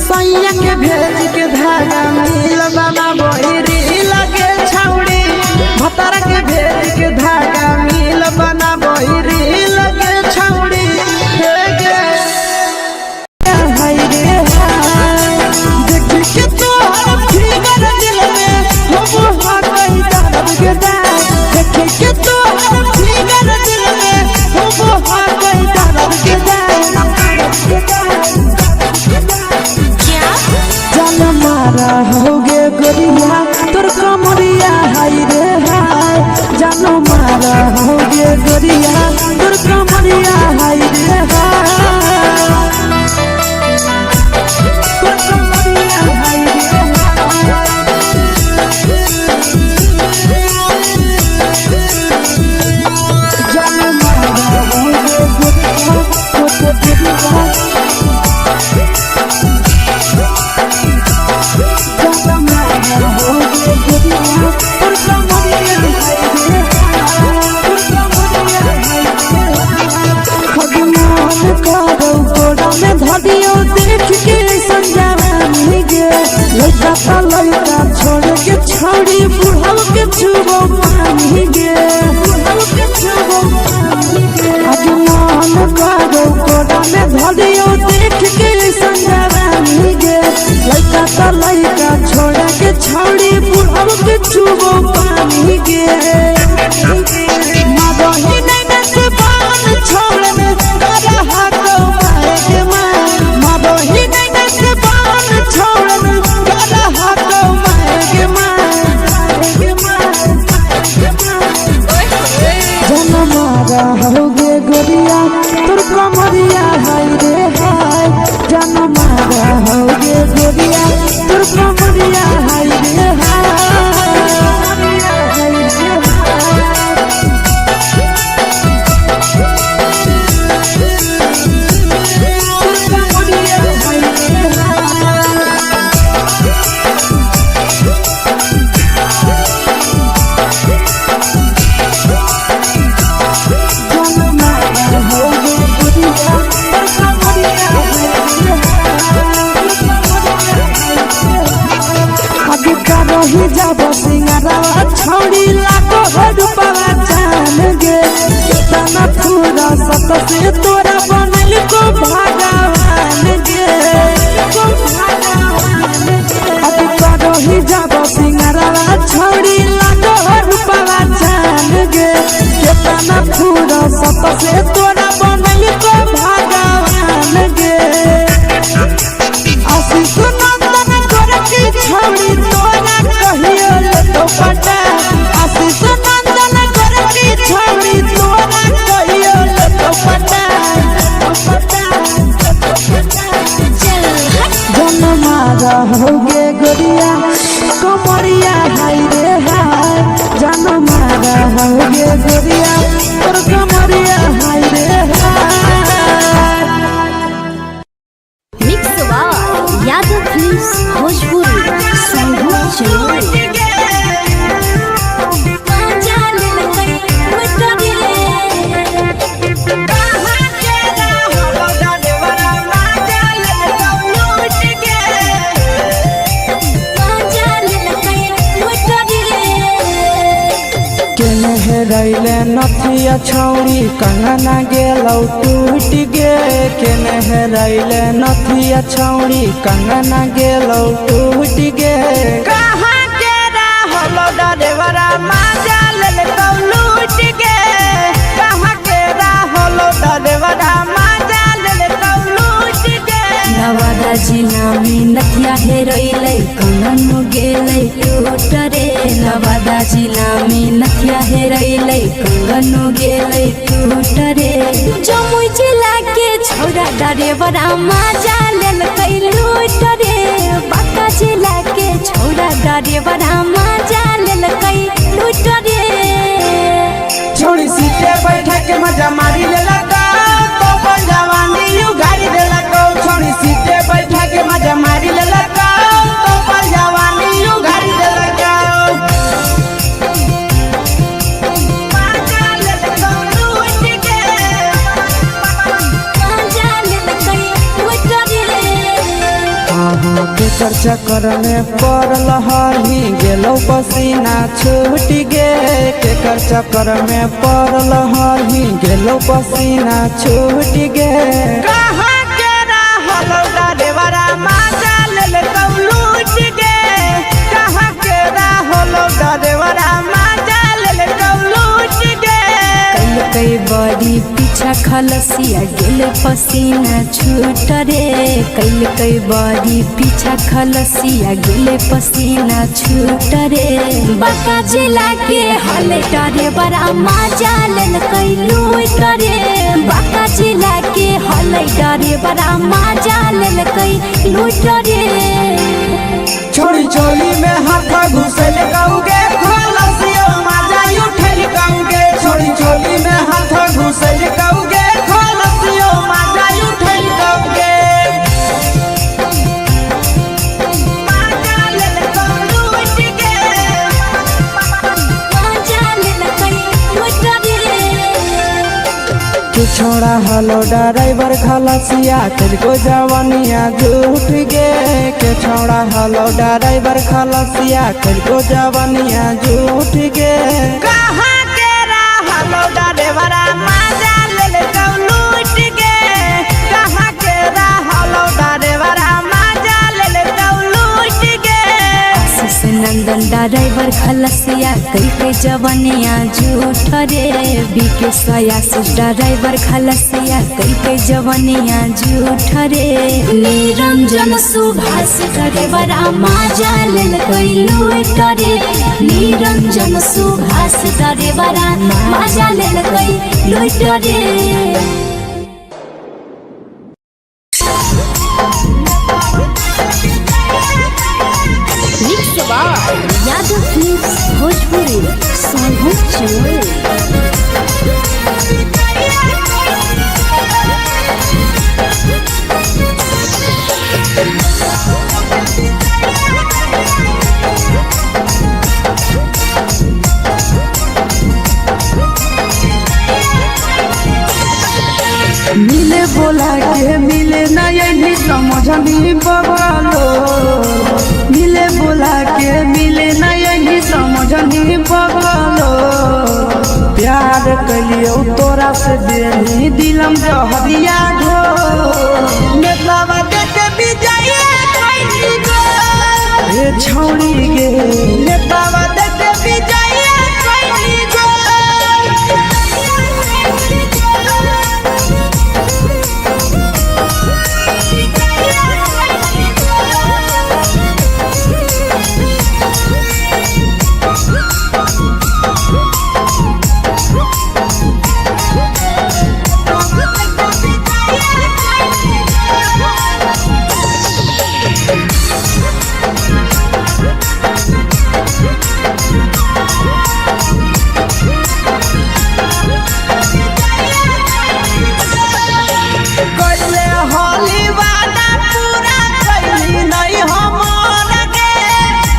Speaker 3: सैया के भेज के धागा मिल बना बोरी लगे छौड़ी भतार के भेज के धागा मिल बना बोरी लगे छौड़ी देख के तो फिगर दिल में हम कहीं दर्द के देख के तो फिगर दिल में हम कहीं दर्द के मारा होगे गोरिया तोर कमरिया हाय रे हाय जानो मारा होगे गोरिया तोर कमरिया हाय रे हाय तोर कमरिया हाय रे जानो मारा होगे गोरिया तोर कमरिया धदियो देख के समझावा गे लड़का का लड़का छोड़ के छोड़ी बुढ़ाव के छुबो पानी गे बुढ़ाव के छुबो पानी गे अजमान करो कोड़ा में धदियो देख के समझावा गे लड़का का लड़का छोड़ के छोड़ी बुढ़ाव के छुबो पानी गे मदही नहीं से बान छोड़ में रहा को पाए मदही नहीं से बान छोड़ में रहा को पाए जन मारा होगे गोरिया तोर कमरिया हाय रे हाय जन मारा होगे गोरिया तोर कमरिया हाय रे हाय
Speaker 1: रही जब सिंगारवा छौड़ी लाखों रुपया जान गे कितना पूरा सत से तोरा बनल को भगवान गे अभी रही जब सिंगारवा छौड़ी लाखों रुपया जान गे कितना पूरा सत से तोरा बनल को भगवान गे आशीष नंदन गोरखी छौड़ी तोरा कहियो तो पटा आशीष नंदन गोरखी छौड़ी तोरा कहियो तो पटा जन्मा रहोगे गोरिया कमरिया हाय रे हाय जन्मा रहोगे गोरिया और कमरिया हाय रे हाय।
Speaker 4: मिक्स यादव फिल्म्स भोजपुरी संगीत चैनल।
Speaker 1: रैले नथिया छौड़ी कंगना गेलौ टूट गे केने रैले नथिया छौड़ी कंगना गेलौ टूट गे
Speaker 3: कहाँ के रहलो डरेवरा माजा लेलकौ लूट गे कहाँ के रहलो डरेवरा माजा लेलकौ लूट गे
Speaker 2: नवादा जिला में नथिया हेरैलै कंगन गेलै टूट रे नवादा जिला में नथिया हेरैलै कंगन गेलै टूट रे जमुई जिला के छौड़ा डरेवरा माजा लेलकै लूट रे बांका जिला के छौड़ा डरेवरा माजा लेलकै लूट रे
Speaker 3: छोड़ी सीटे बैठा के मजा मारी लेलकौ तो पर जवानी यू गाड़ी देलकौ छोड़ी सीटे बैठा के मजा मारी लेलकौ तो पर जवानी यू गाड़ी देलकौ माजा लेलकौ लूट गे
Speaker 2: माजा लेलकै लूट रे
Speaker 1: केकर चक्कर में पड़ल हही गेलौ पसीना छूट गे केकर चक्कर में पड़ल हही गेलौ पसीना छूट गे
Speaker 3: कहाँ के रहलो डरेवरा माजा लेलकौ लूट गे कहाँ के रहलो डरेवरा माजा लेलकौ लूट गे
Speaker 2: कई बड़ी पीछा खलसिया गेल पसीना छूट रे कई बड़ी पीछा खलसिया गेल पसीना छूट रे बांका जिला के हले डरे बड़ा माजा लेलकै लूट रे बांका जिला के हले डरे बड़ा माजा लेलकै लूट रे
Speaker 3: छोड़ी चोली में हाथ घुसल गौगे खलसियो माजा उठल गौगे छोड़ी चोली में हाथ घुसल गौगे खलसियो माजा उठल गौगे माजा लेलकौ लूट गे
Speaker 2: माजा लेलकै लूट रे
Speaker 1: तू छोड़ा हलो ड्राइवर खलसिया तेरे जवानिया झूठ गे के छोड़ा हलो ड्राइवर खलसिया तेरे जवानिया झूठ गे
Speaker 3: कहाँ के रहलो डरेवरा माजा लेलकौ लूट गे कहाँ के रहलो डरेवरा माजा लेलकौ लूट गे
Speaker 2: आशीष नंदन ड्राइवर खलसिया कई जवनिया झूठ रे बीके आशीष ड्राइवर खलसिया कई जवनिया झूठ रे निरंजन सुभाष ड्राइवरा माजा लेलकै लूट रे निरंजन सुभाष ड्राइवरा माजा लेलकै लूट रे
Speaker 4: मिक्स यादव फिल्म्स भोजपुरी संगीत चैनल।
Speaker 1: मिले बोला के मिले ना यही समझनी बवालो मिले बोला के मिले
Speaker 3: से देनी दिलम जहरिया घो नेतावा देखे विजय कैली गो ए छौरी गे नेतावा देखे विजय कैली गो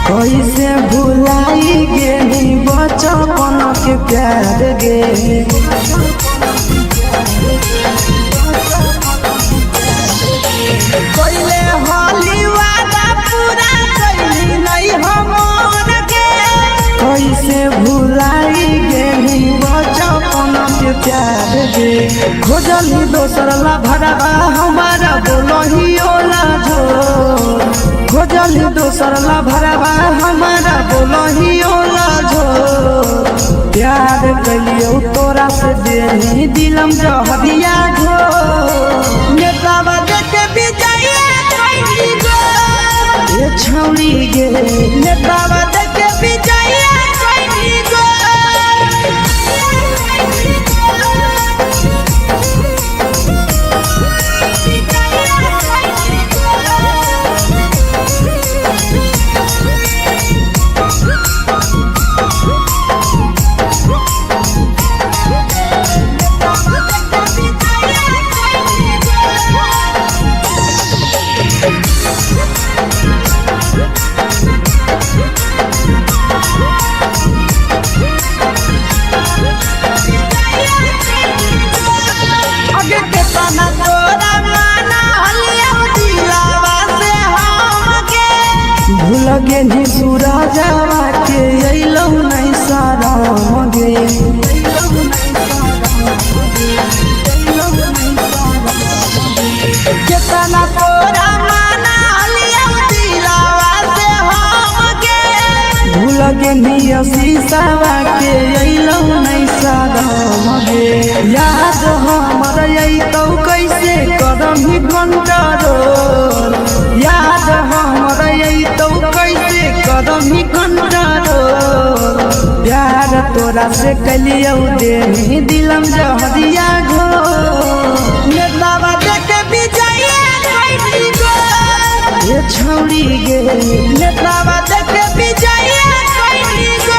Speaker 3: कैसे भुलाई गेली बचपन के प्यार गे कैले होली वादा पूरा कैली नहीं हमर गे कैसे भुलाई गेली बचपन के प्यार गे खोजली दोसर ला भरवा हमारा बोलही ओला जो खोजली दोसर ला भरवा हमारा बोलही ओला जो प्यार कलियो तोरा से देनी दिलम जहरिया घो नेतावा देखे विजय कैली गो ए छौरी गे नेतावा देखे विजय कैली गो भूलगे नी सूरजवा के अइलौ नहीं सारा मगे केतना तोरा माना लिया दिलावा से हमगे भूलगे नी शीशावा के अइलौ नहीं सारा मगे याद हमर अइतौ कैसे करमी कंट्रोल याद हमर अइतौ कैसे करमी कंट्रोल प्यार तोरा से कलियौ देनी दिलम जहरिया घो नेतावा देखे विजय कैली गो ए छौरी गे नेतावा देखे विजय कैली गो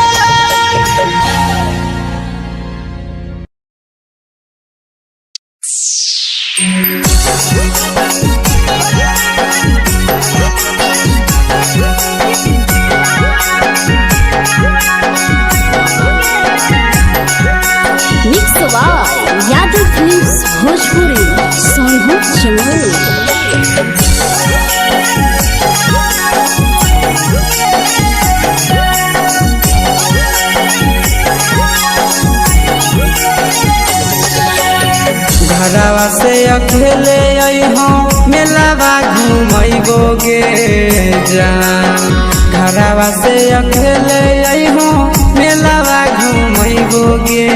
Speaker 4: mix by Yadav films Bhojpuri Sonu चमोली
Speaker 3: घरवा से अकेले अइहो मेलावा घूमैबो गे जान घरवा से अकेले अइहो मेलावा घूमैबो गे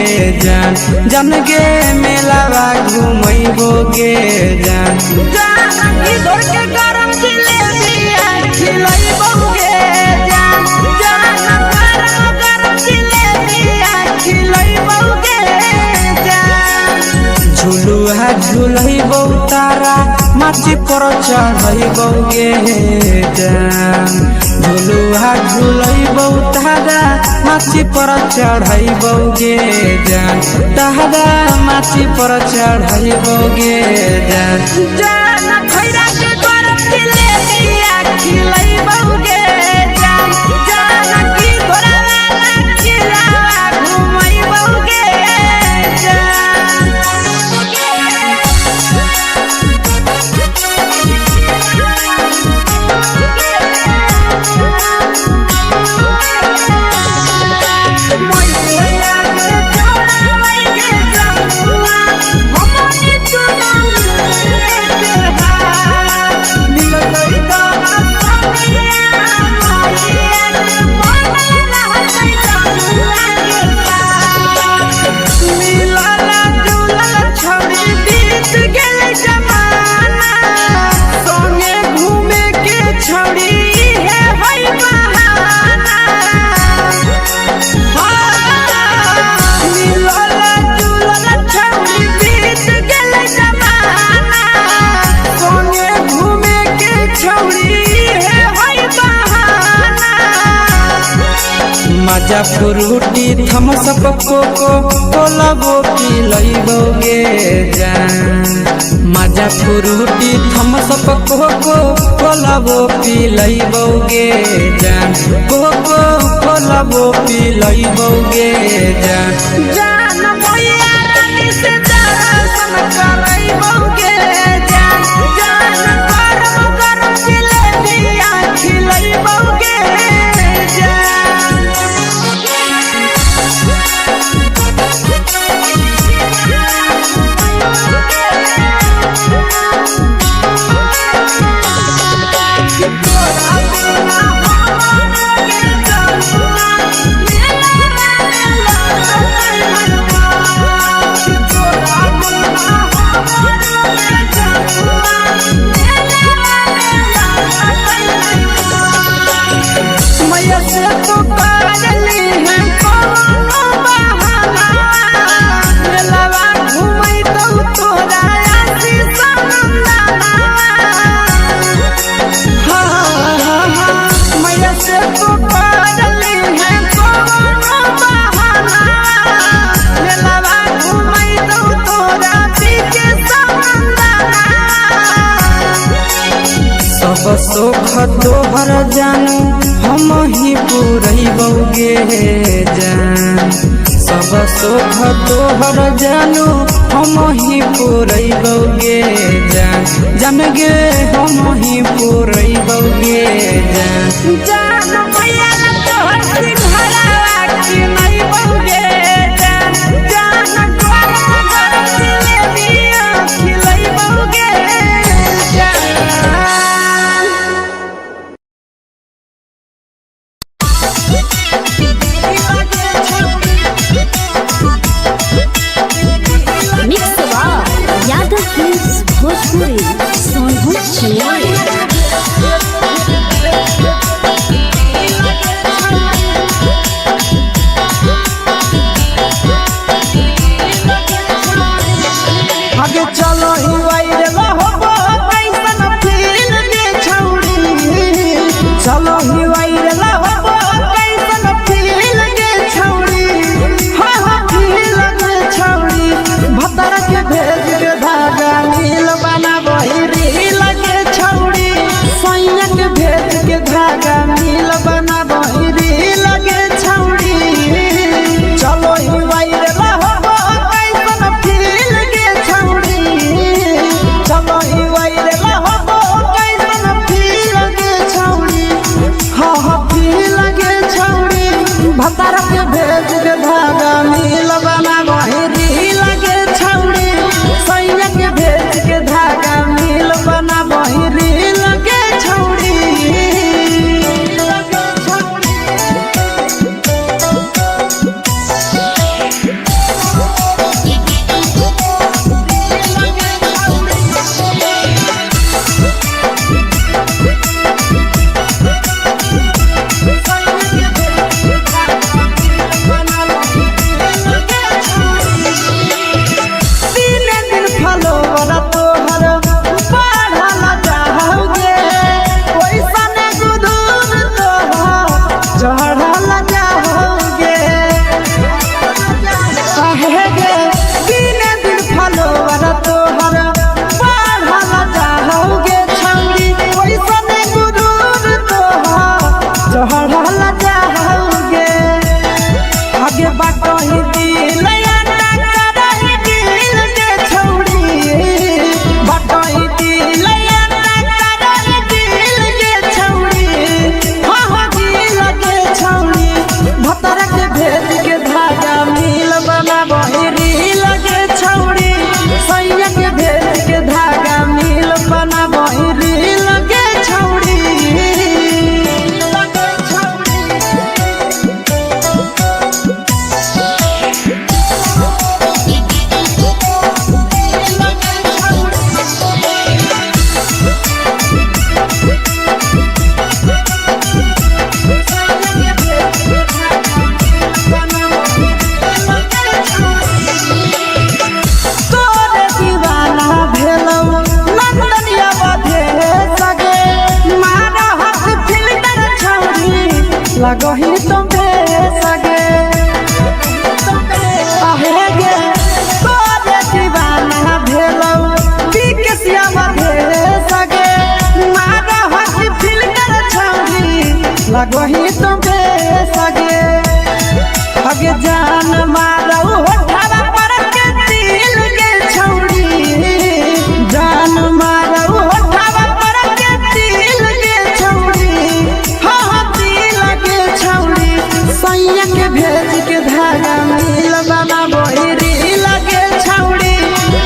Speaker 3: जान जन गे मेलावा घूमैबो गे जान जान इधर के गरम जिलेबिया खिलैबो गे जान जान गरम जिलेबिया खिलैबो गे जान झुलुहा झुलैबो तारा माची पर चढ़ैबो गे जान झुलुहा झुलैबो तारा माची पर चढ़ैबो गे जान तारा माची पर चढ़ैबो गे जान जान खैरा के गरम जिलेबिया खिलैबो गे जान जान की घोड़ा वाला खिलावा घुमैबो गे जान मैं मजा फ्रूटी थम्स अप कोको कोला वो पी लइबोगे जान मजा फ्रूटी थम्स अप कोको कोला वो पी लइबोगे जान कोको कोला वो पी लइबोगे जान
Speaker 1: जान मोया रानी से दर्शन करइबोगे जान जान गरम गरम जिलेबिया खिलइबोगे जान मैया से तो पागली है कोनो बहाना मेलावा घूमै तो तोरा आसी सनंदना मैया से तो पागली है कोनो बहाना मेलावा घूमै तो तोरा पीछे सनंदना
Speaker 3: सब सुख तोहर जानू हम ही पुरइबोगे जान सब सुख तोहर जानू हम ही पुरइबोगे जान जान गे हम ही पुरइबोगे जान
Speaker 1: जान मैया तोहर सिंघरावा की नहीं बउगे जान जान गरम गरम जिलेबिया खिलइबोगे जान
Speaker 4: मिक्स बार यादव फिल्म्स भोजपुरी सोनू चमोली।
Speaker 3: आगे चलो ही वायरल होबो कैसन फील के छौड़ी चलो ही वायरल होबो कैसन फील के छौड़ी हां हां फील के छौड़ी भतर के भेज के धागा नील बना बहिरी लगे छौड़ी सैया के भेज के धागा नील बना बहिरी लगे छौड़ी चलो ही वायरल होबो कैसन फील के छौड़ी चलो ही वायरल होबो कैसन फील के छौड़ी हां हां फील के छौड़ी भतर के भेज के धागा नील बना बहिरी लगे छौड़ी सैया के भेज के धागा नील बना बहिरी लगे छौड़ी लगही तो बेसग लगो ही तुम्हे सगे अगे जान मारो होठवा पर के दिल के छौड़ी जान मारो होठवा पर के दिल के छौड़ी हाँ दिल के छौड़ी सैया के भेज के धागा मिल बना बोरी लगे छौड़ी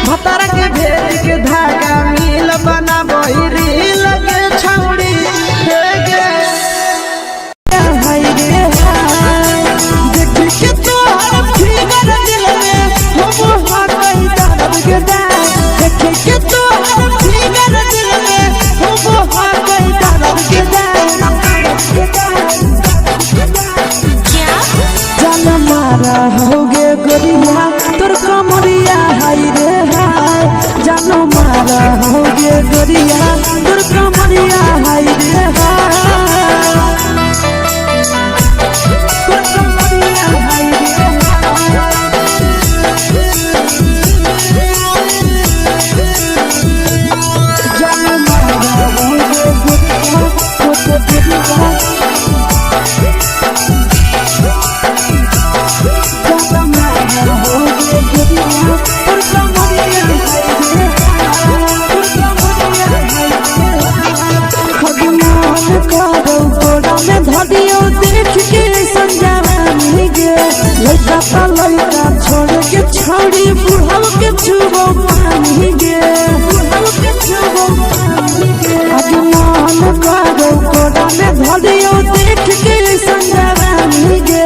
Speaker 3: भतर के भेज के धागा मिल बना बोरी लगे छौड़ी
Speaker 1: होगे गोरिया तोर कमरिया हाय रे हाय जानो मारा होगे गोरिया तोर कमरिया हाय रे हाय तोर कमरिया हाय रे जानो मारा होगे गोरिया तोर कमरिया धदियो देख के संजावानी गे लड़का का लड़का छोड़ के छौड़ी बुढ़ाव के छुबो पानी गे बुढ़ाव के छुबो पानी गे अजमान करो कोड़ा में धदियो देख के संजावानी गे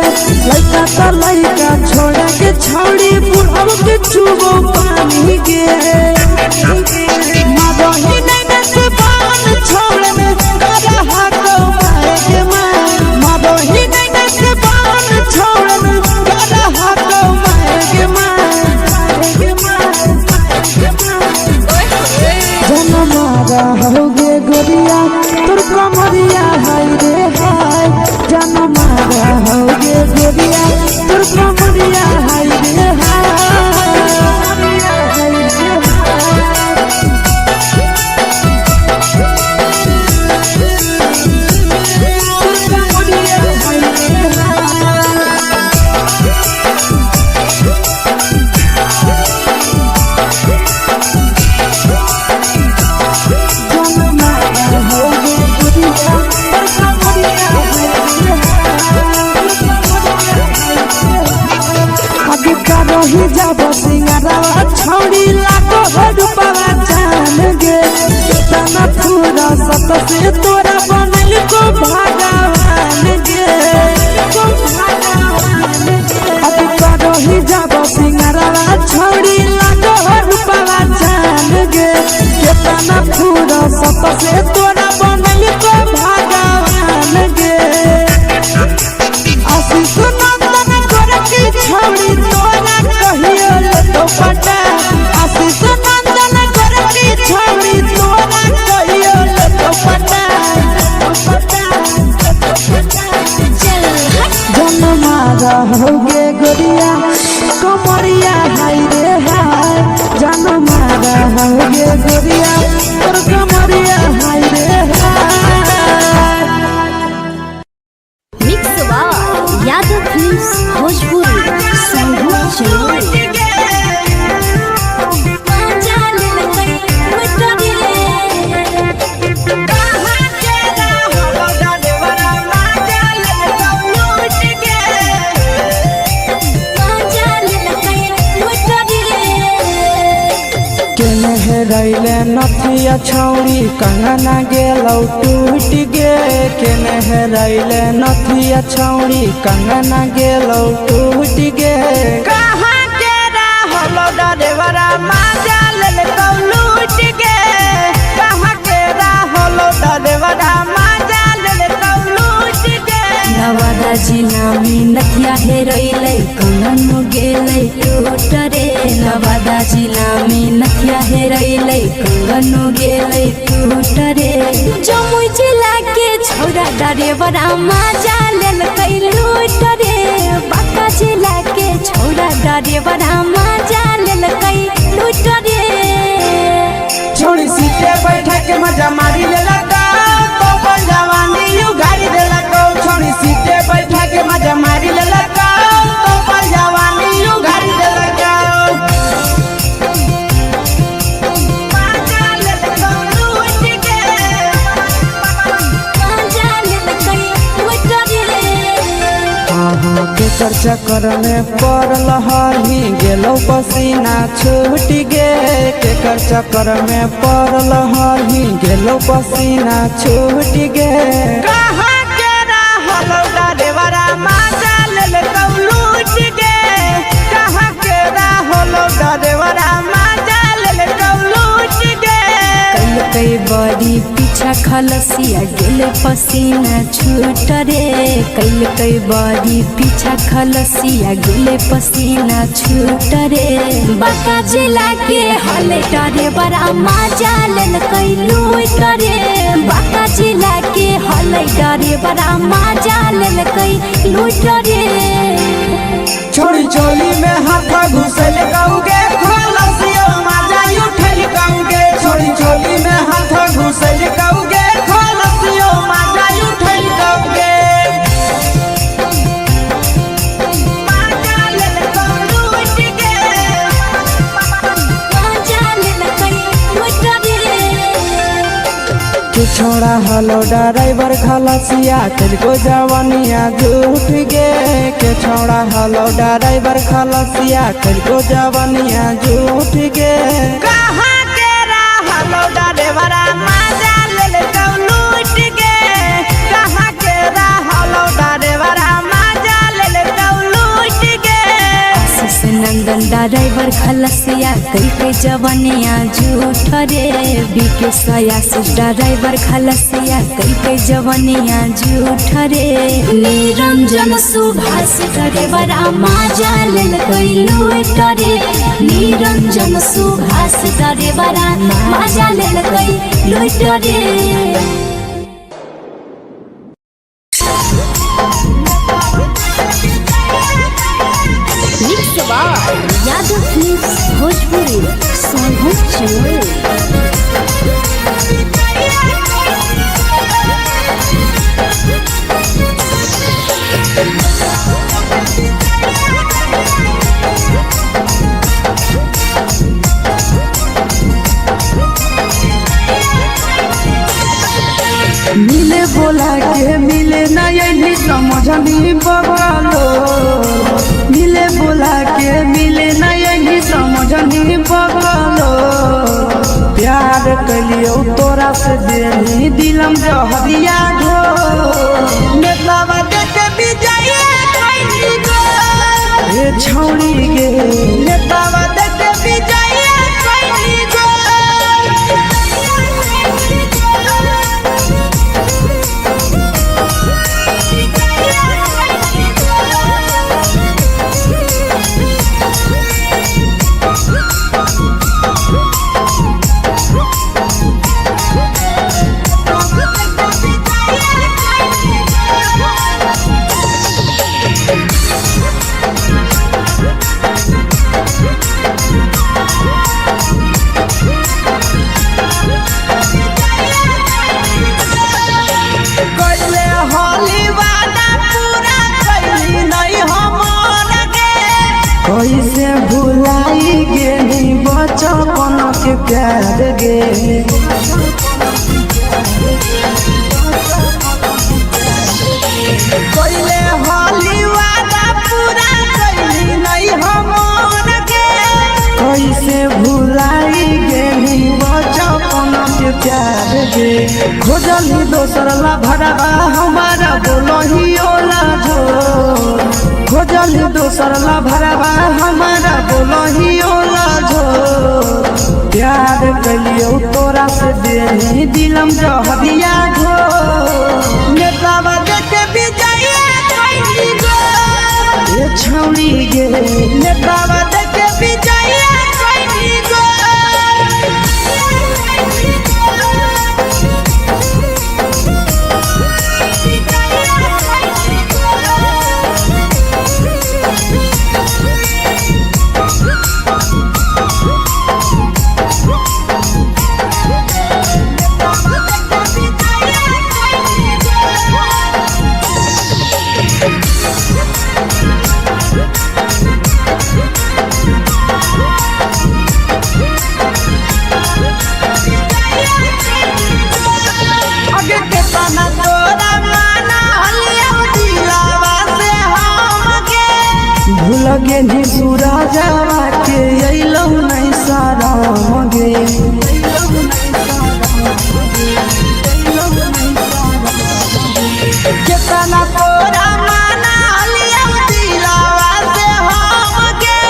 Speaker 1: लड़का का लड़का छोड़ के छौड़ी बुढ़ाव के छुबो पानी गे मादोही नहीं नस पान छोड़ में करा हाथों मारे मादोही नहीं नस पान छोड़ में करा हाथों मारे जन मारा होगे गोरिया तोर कमरिया हाय रे हाय जन मारा होगे गोरिया तोर कमरिया हाय रे हाय ही जब सिंगारवा छौड़ी लागो रूपवा जान गे कितना पूरा सत से तोरा बनल को भगवान गे अभी करो ही जब सिंगारवा छौड़ी लागो रूपवा जान गे कितना पूरा सत से तोरा बनल को भगवान गे आशीष नंदन कर की छौड़ी तोरा कहियो तो पटा आशीष नंदन कर की छौड़ी तोरा कहियो तो पटा जन मारा होगे गोरिया कमरिया हाय रे हाय जन मारा होगे गोरिया तोर कमरिया हाय रे हाय
Speaker 4: मिक्स बार यादव फिल्म्स भोजपुरी संगीत चैनल
Speaker 3: रैले नथिया छौड़ी कंगना गेलौ टूट गे केने रैले नथिया छौड़ी कंगना गेलौ टूट गे कहाँ के रहलो डरेवरा माजा लेलकौ लूट गे कहाँ के रहलो डरेवरा माजा लेलकौ लूट गे
Speaker 2: नवादा जिला में नथिया हेरैलै कंगन गेलै टूट रे नवादा जिला में नथिया हेरैलै कंगन गेलै टूट रे जमुई जिला के छौरा डरेवरा माजा लेलकै लूट रे बांका जिला के छौरा डरेवरा माजा लेलकै लूट रे
Speaker 3: छोड़ी सीटे बैठा के मजा मारी लेलकौ तो जवानी यू गाड़ी देलकौ केकर चक्कर में पड़ल हही गेलो पसीना छूट गे केकर चक्कर में पड़ल हही गेलो पसीना छूट गे कहाँ के रहल डरेवरा माजा लेल लूट गे कहाँ के रहल डरेवरा माजा लेल लूट गे
Speaker 2: कई बड़ी पीछा खलसिया गेले पसीना छूट रे कई बड़ी पीछा खलसिया गेले पसीना छूट रे बाका जिला के हले डरे बड़ा मजा लेल कई लूट रे बाका जिला के हले डरे बड़ा मजा लेल कई लूट रे
Speaker 3: छोड़ी चोली में हाथ घुसल गाऊंगे खलसिया मजा उठल गाऊंगे छोड़ी चोली में हाथ घुसल गाऊंगे खलसिया मजा उठल गाऊंगे
Speaker 2: मजा लेल कई लूट गे मजा लेल कई लूट रे
Speaker 3: तू छोड़ा हलो ड्राइवर खलसिया तेरे जवानिया झूठ गे के छोड़ा हलो ड्राइवर खलसिया तेरे जवानिया झूठ गे कहाँ के रहलो ड्राइवर मजा लेल लूट गे कहाँ के रहलो ड्राइवर मजा लेल लूट गे
Speaker 2: आशीष नंदन ड्राइवर खलसिया कई जवानिया झूठ रे बीके आशीष ड्राइवर खलसिया कई जवानिया झूठ रे निरंजन सुभाष ड्राइवर मजा लेल कई लूट रे निरंजन सुभाष ड्राइवर मजा लेल कई लूट रे
Speaker 4: यादव फिल्म्स भोजपुरी संघ चलो।
Speaker 3: मिले बोला के मिले नहीं समझनी बगलो मिले बोला के मिले नहीं समझनी बगलो प्यार कलियो तोरा से देनी दिलम जहरिया घो नेतावा देखे विजय कैली गो ए छौड़ी गे नेतावा देखे विजय कैली गो कैसे भुलाई गेली बचपन के प्यार गे कैले होली वादा पूरा कैली नहीं हमर गे कैसे भुलाई गेली बचपन के प्यार गे खोजली दोसर ला भरवा हमारा बोलही ओला जो खोजली दोसर ला भरवा हमारा बोलही ओला जो प्यार कलियो तोरा से देनी दिलम जहरिया घो नेतावा देखे विजय कैली गो ए छौड़ी गे नेतावा देखे विजय कैली गो सजावा के अइलौ नहीं शरम गे केतना तोरा माना लिया दिलावा से हम गे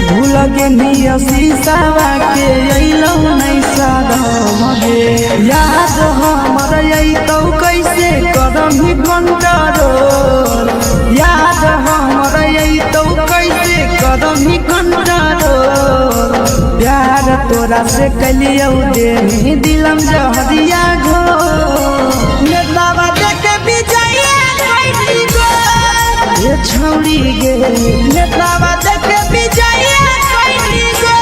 Speaker 3: भूल गे निया शीशावा के अइलौ नहीं शरम गे याद हमर अइतौ कैसे करम ही कंट्रोल याद हमर अइतौ कैसे करम ही कंट्रोल प्यार तोरा से कलियौ दे दिलम जहरिया घो नेतावा देखे विजय कैली गो ये छौड़ी गे नेतावा देखे विजय कैली गो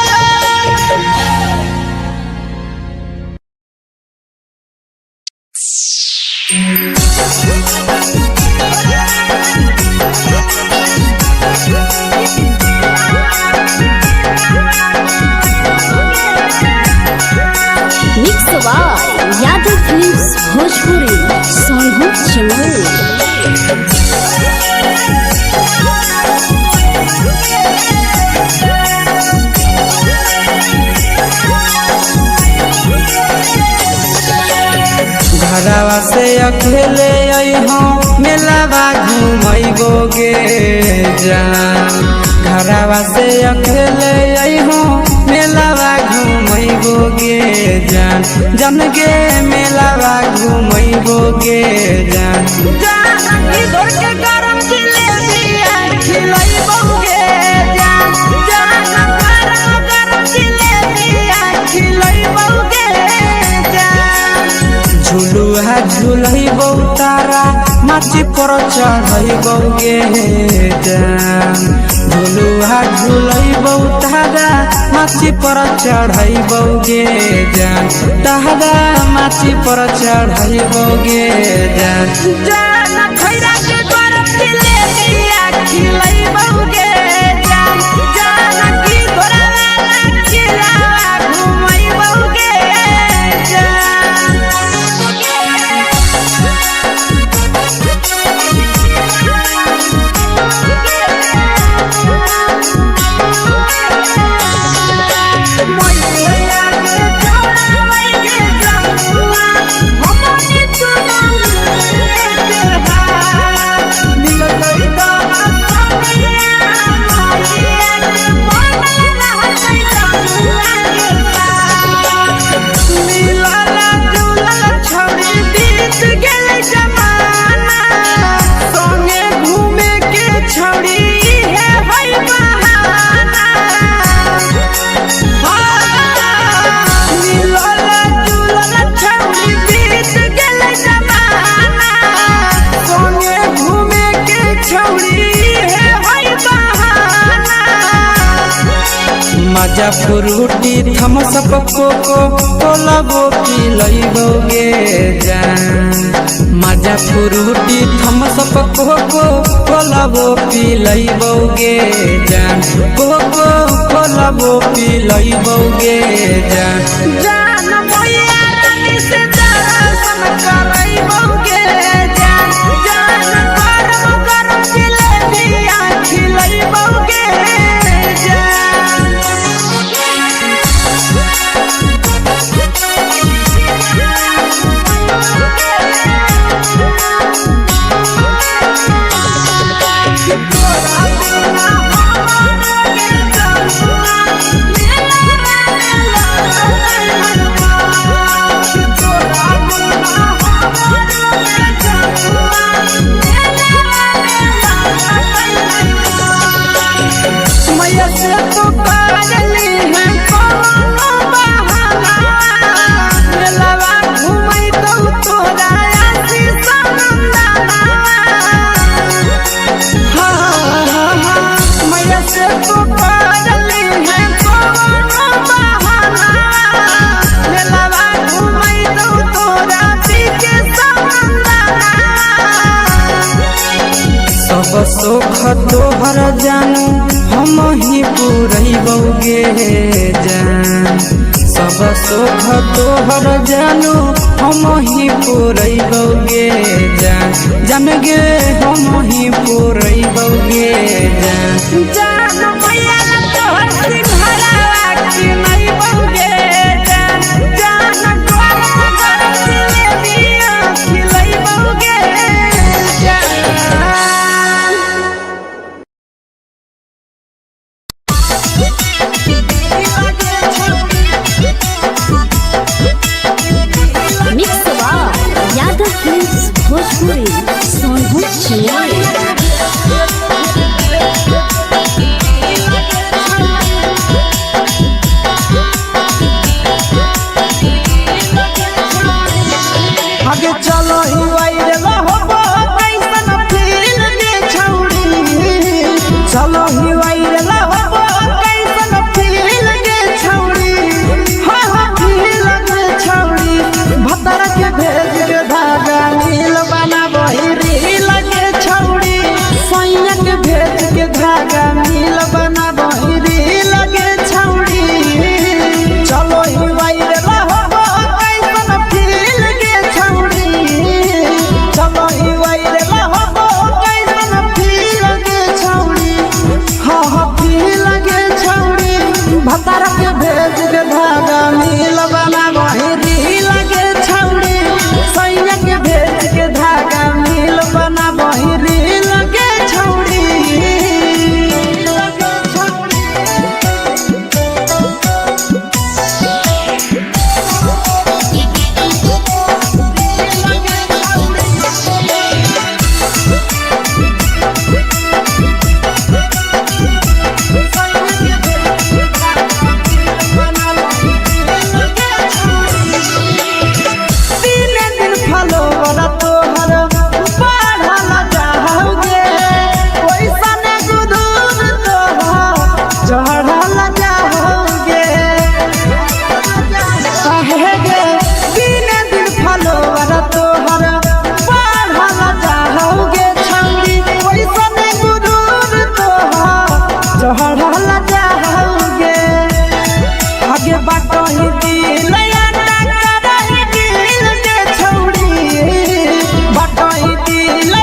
Speaker 4: mix by Yadav films Bhojpuri सोनभद्र चैनल।
Speaker 3: घरवा से अकेले अइहो मेलावा घुमैबो गे जान घरवा से अकेले अइहो मेलावा घुमैबो गे जान जन गे मेलावा घुमैबो गे जान इधर के गरम जिलेबिया खिलैबो गे जान गरम जिलेबिया खिलैबो गे जान झुलुहा झुलैबो तारा माची पर चढ़ैबो गे जान झुलुहा झुलैबो तारा माची पर चढ़ैबो गे जान तारा माची पर चढ़ैबो गे जान जान खैरा के गरम जिलेबिया खिलैबो गे जान की घोड़ावाला खिलावा घुमैबो गे जान मजा फ्रूटी थम्स अप कोको कोलाबो पिलैबो गे जान मजा फ्रूटी थम्स अप कोको कोलाबो पिलैबो गे जान कोको कोलाबो पिलैबो गे जान जान भैया रानी से दर्शन करैबो गे जान गरम गरम जिलेबिया खिलैबो गे सुख तोहर जानू हम ही पुरैबौ गे जान सब सुख तोहर जानू हम ही पुरैबौ गे जान जान गे हम ही पुरैबौ गे जान जान भैया
Speaker 4: चमोली।
Speaker 3: आगे चलो ही वायरल होबो कैसन फील के छौड़ी, चलो ही वायरल होबो कैसन फील के छौड़ी, हाँ हाँ फील के छौड़ी। भतर के भेज के धागा नील बनाबो रील के छौड़ी, सैया के भेज के धागा नील बनाबो रील के छौड़ी। चलो ही वायरल होबो कैसन फील के छौड़ी, चलो ही वायरल होबो कैसन फील के छौड़ी, हाँ हाँ फील के छौड़ी। भतर के भेज के धागा नील बनाबो रील के छौड़ी, सैया के भेज के धागा नील बनाबो रील के छौड़ी। आगे बाटो ही दिल के छौड़ी, बाटो ही दिल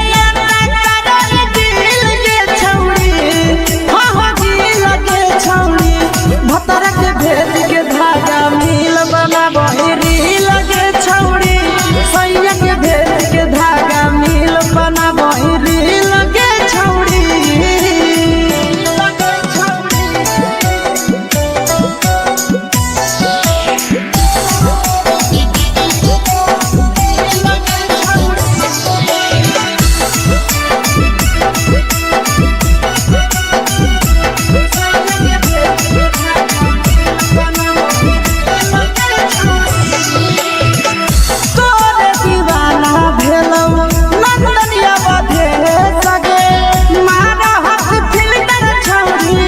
Speaker 3: के छौड़ी, हाँ हाँ दिल के छौड़ी। भतर के भेज के धागा नील बनाबो रील के छौड़ी, सैया के भेज के धागा नील बनाबो रील के छौड़ी। तोरे दीवाना भेलौ नंदनिया बधे सगे, मारा हाथ फिल्टर छौड़ी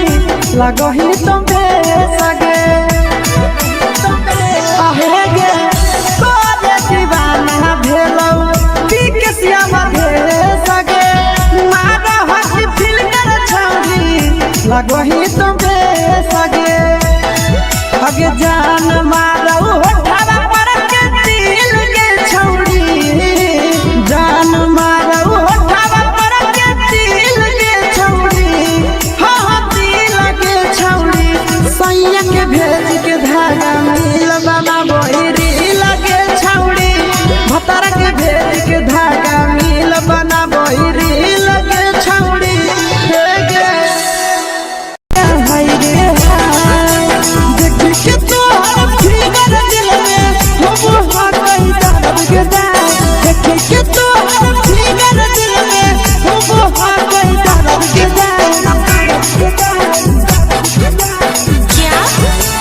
Speaker 3: लगही तुम्हे सगे। आहे गे तोरे दीवाना भेलौ बिकसिया बधे सगे, मारा हाथ फिल्टर छौड़ी लगही तुम्हे सगे। आगे जान मारौ होठवा पर के दिल के छौड़ी, जान मारौ होठवा पर के दिल के छौड़ी, हाँ हाँ दिल के छौड़ी। सैया के भेज के धागा नील बनाबो रील के छौड़ी, भतर के भेज के धागा नील बनाबो रील के छौड़ी। हे गे हाय रे हाय, देख के तोहर फिगर दिल में होबो हाय दर्द के दाग, देख के तोहर फिगर दिल में होबो हाय दर्द के दाग।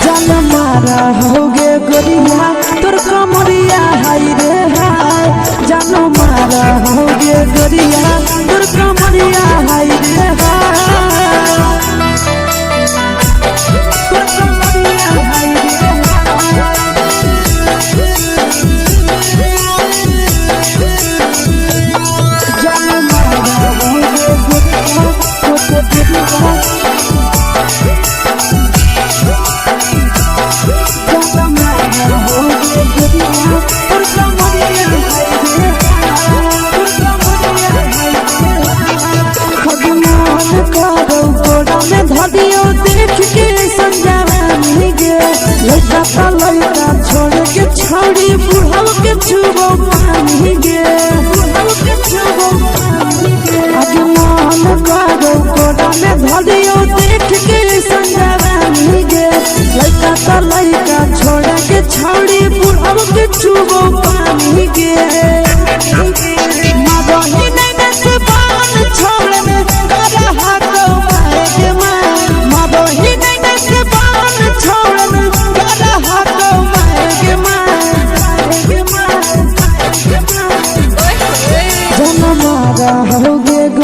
Speaker 3: जान मारा होगे गोरिया तोर कमरिया हाय रे हाय, जान मारा होगे गोरिया तोर कमरिया हाय रे हाय, तोर कमरिया हाय रे हाय। जान मारा होगे गोरिया तोर धदियो देख के संजावानी गे, लड़का का लड़का छोड़ के छौड़ी बुढ़ाव के छुबो पानी गे, बुढ़ाव के छुबो पानी गे। आगे मन करो कोड़ा में धदियो देख के संजावानी गे, लड़का का लड़का छोड़ के छौड़ी बुढ़ाव के छुबो पानी गे। मादो ही नहीं नस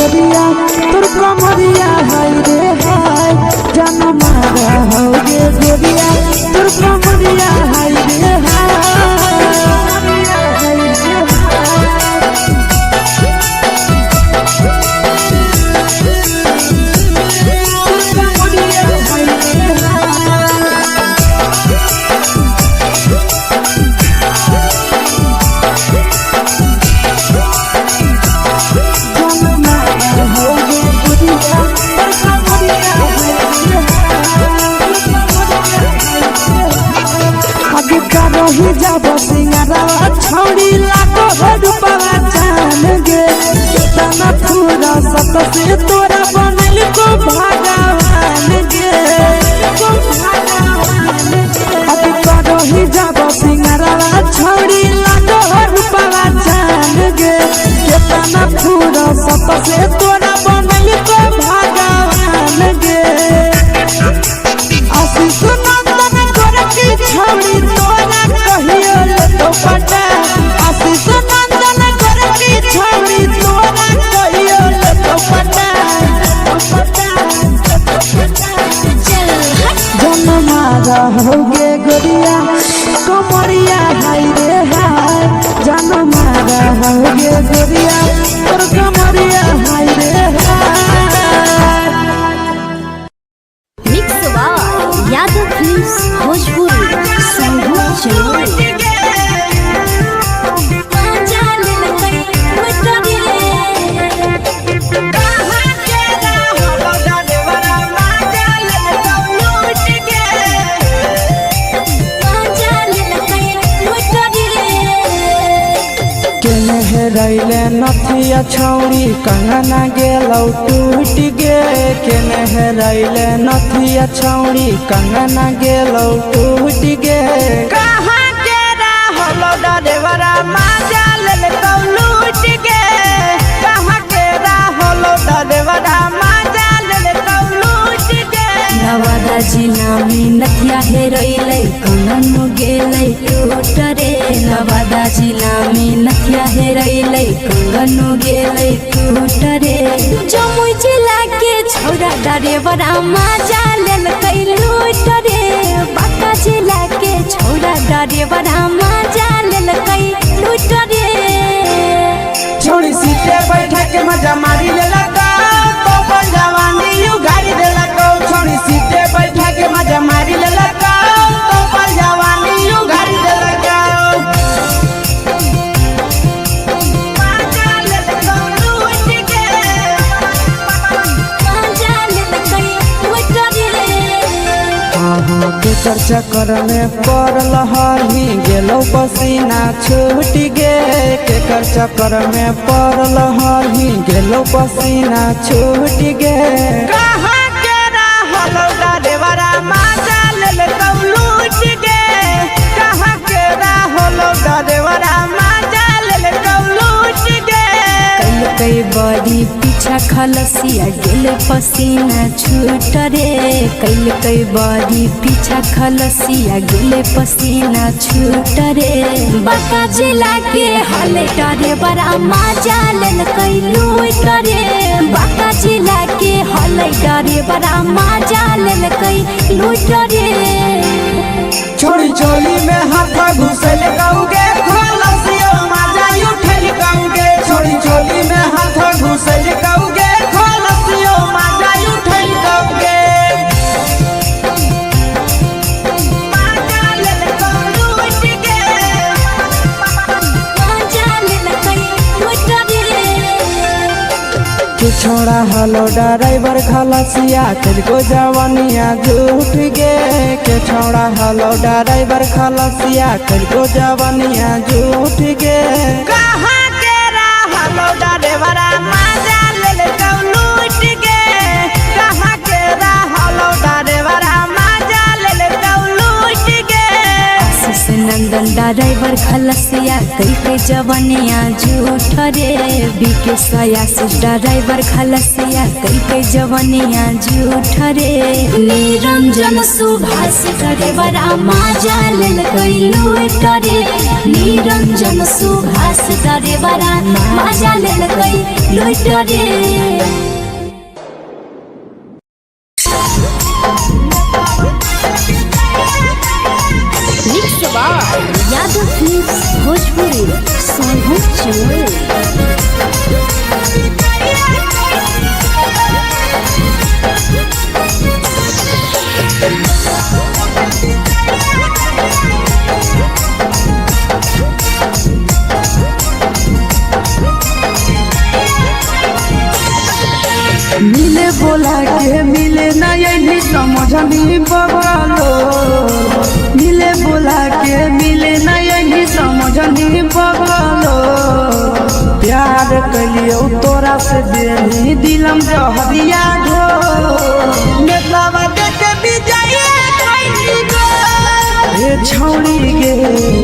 Speaker 1: गोरिया तोर कमरिया हाय रे हाय जान मारा हो गे गोरिया तोर कमरिया हाय रे रही जब सिंगारा छौड़ी लागो रुपवा जान गे कितना पूरा सत से तोरा बनल को भगवान गे अभी रही जब सिंगारा छौड़ी लागो रुपवा जान गे कितना पूरा सत से तोरा बनल को भगवान गे आशीष नंदन गोरखी छौड़ी तोरा कहियो तो पटा आशीष नंदन गोरखी छौड़ी तोरा कहियो तो पटा जनमा रहोगे गोरिया कमरिया हाय रे हाय जनमा रहोगे गोरिया और कमरिया हाय रे हाय।
Speaker 4: Mix by Yadav films Bhojpuri संगीत चैनल।
Speaker 1: रैले नथिया छौड़ी कंगना गेलौ टूट गे केने रैले नथिया छौड़ी कंगना गेलौ टूट गे
Speaker 3: कहाँ के रहलो डरेवरा माजा लेलकौ लूट गे कहाँ के रहलो डरेवरा माजा लेलकौ लूट गे
Speaker 2: नवादा जिला में नथिया हेरैलै कंगन गेलै टूट रे नवादा जिला में नथिया हेरैलै कंगन गेलै टूट रे जमुई जिला के छौरा डरेवरा माजा लेलकै लूट रे बांका जिला के छौरा डरेवरा माजा लेलकै लूट रे
Speaker 3: छोड़ी सीटे बैठा के मजा मारी लेलकौ तो अपन जवानी यू गाड़ी देलकौ छोड़ी सीटे बैठा के मजा मारी लेलकौ तो अपन जवानी यू गाड़ी देलकौ माजा लेलकौ लूट गे
Speaker 2: माजा लेलकै लूट रे
Speaker 1: केकर चक्कर में पड़ल हही गेलौ पसीना छूट गे केकर चक्कर में पड़ल हही गेलौ पसीना छूट गे
Speaker 3: कहाँ के रहलो डरेवरा माजा लेलकौ लूट गे कहाँ के रहलो डरेवरा माजा लेलकौ लूट गे
Speaker 2: कई बड़ी पीछा खलसिया गेल पसीना छूट रे कई बड़ी पीछा खलसिया गेल पसीना छूट रे बांका जिला के हले डरे बड़ा माजा लेलकै लूट रे बांका जिला के हले डरे बड़ा माजा लेलकै लूट रे
Speaker 3: छोड़ी चोली में हाथ घुसल कौगे खलसियो माजा उठल कौगे छोड़ी चोली में हाथ घुसल कौगे खलसियो माजा उठल कौगे माजा लेलकौ लूट गे
Speaker 2: माजा लेलकै लूट रे
Speaker 1: के छोड़ा हलो ड्राइवर खलसिया तेरे जवानिया झूठ गे के छोड़ा हलो ड्राइवर खलसिया तेरे जवानिया झूठ गे
Speaker 3: कहाँ के रहलो डरेवरा माजा लेलकौ लूट गे कहाँ के रहलो डरेवरा माजा लेलकौ लूट गे
Speaker 2: आशीष नंदन ड्राइवर खलसिया कई के जवनिया झूठ रे विकेश आशीष ड्राइवर खलसिया कई के जवनिया झूठ रे निरंजन सुभाष ड्राइवर माजा लेल कई लूट रे निरंजन सुभाष ड्राइवर माजा लेल कई लूट रे।
Speaker 4: यादव फिल्म्स भोजपुरी सोनू चमोली।
Speaker 3: मिले बोला के मिले ना यही समझनी बगलो मिले बोला के मिले ना यही समझनी बगलो प्यार कलियो तोरा से देनी दिलम जहरिया ढो नेतावा देखे विजय कैली गो ये छौड़ी गे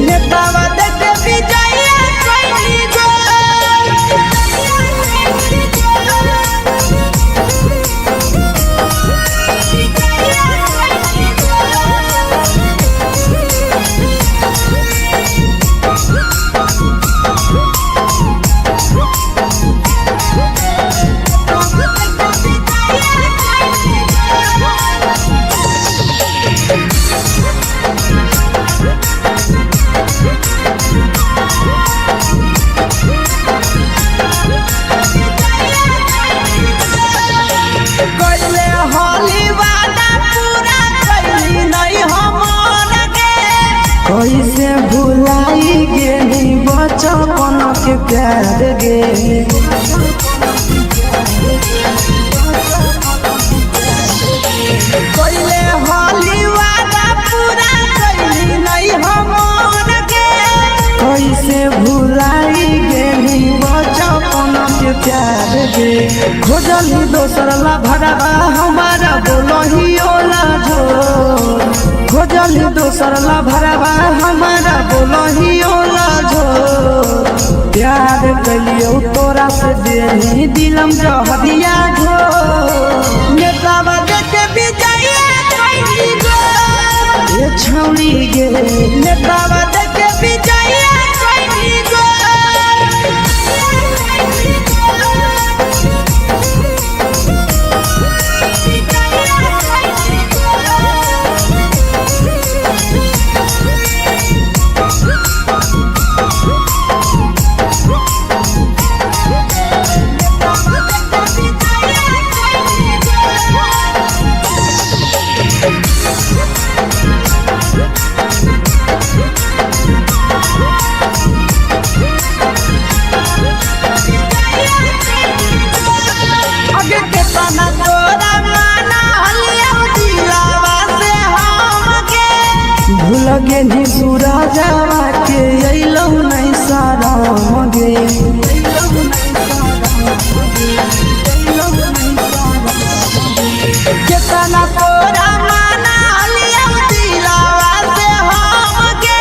Speaker 3: नेतावा देखे विजय कैली गो। कैसे भुलाई गेली बचपन के प्यार गे कैले होली वादा पूरा कैली नहीं हमन के कैसे भुलाई गेली बचपन के प्यार गे खोजली दोसर ला भरवा हमारा बोलही ओला झोर खोजली दोसर ला भरवा हमारा बोलही ओला झोर प्यार कलियो तोरा से देनी दिलम जहरिया झोर नेतावा देखे विजय कैली गो ये छौड़ी गे नेतावा देखे विजय कैली गो। लगे नी सूरजवा के अइलौ नहीं सारा मगे केतना तोरा माना लिया दिलावा से हमके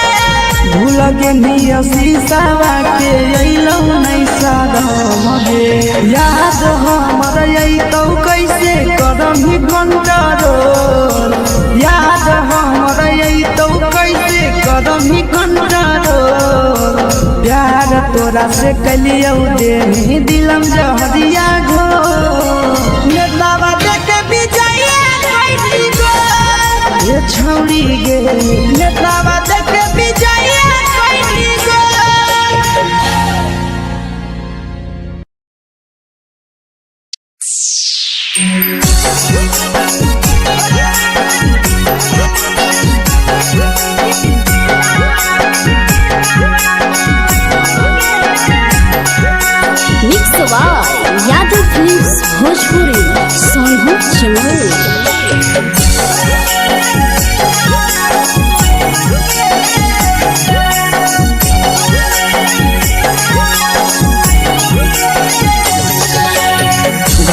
Speaker 3: भूल गे नी शीशावा के अइलौ नहीं सारा मगे याद हमर अइतौ कैसे करही कंट्रोल याद हमर अइतौ कैसे करही कंट्रोल प्यार तोरा से कलियो देनी दिलम जहरिया घो नेतावा देखे विजय कैली गो ये छौड़ी गे नेतावा देखे विजय कैली गो।
Speaker 4: यादव फिल्म्स भोजपुरी सोनू चमोली।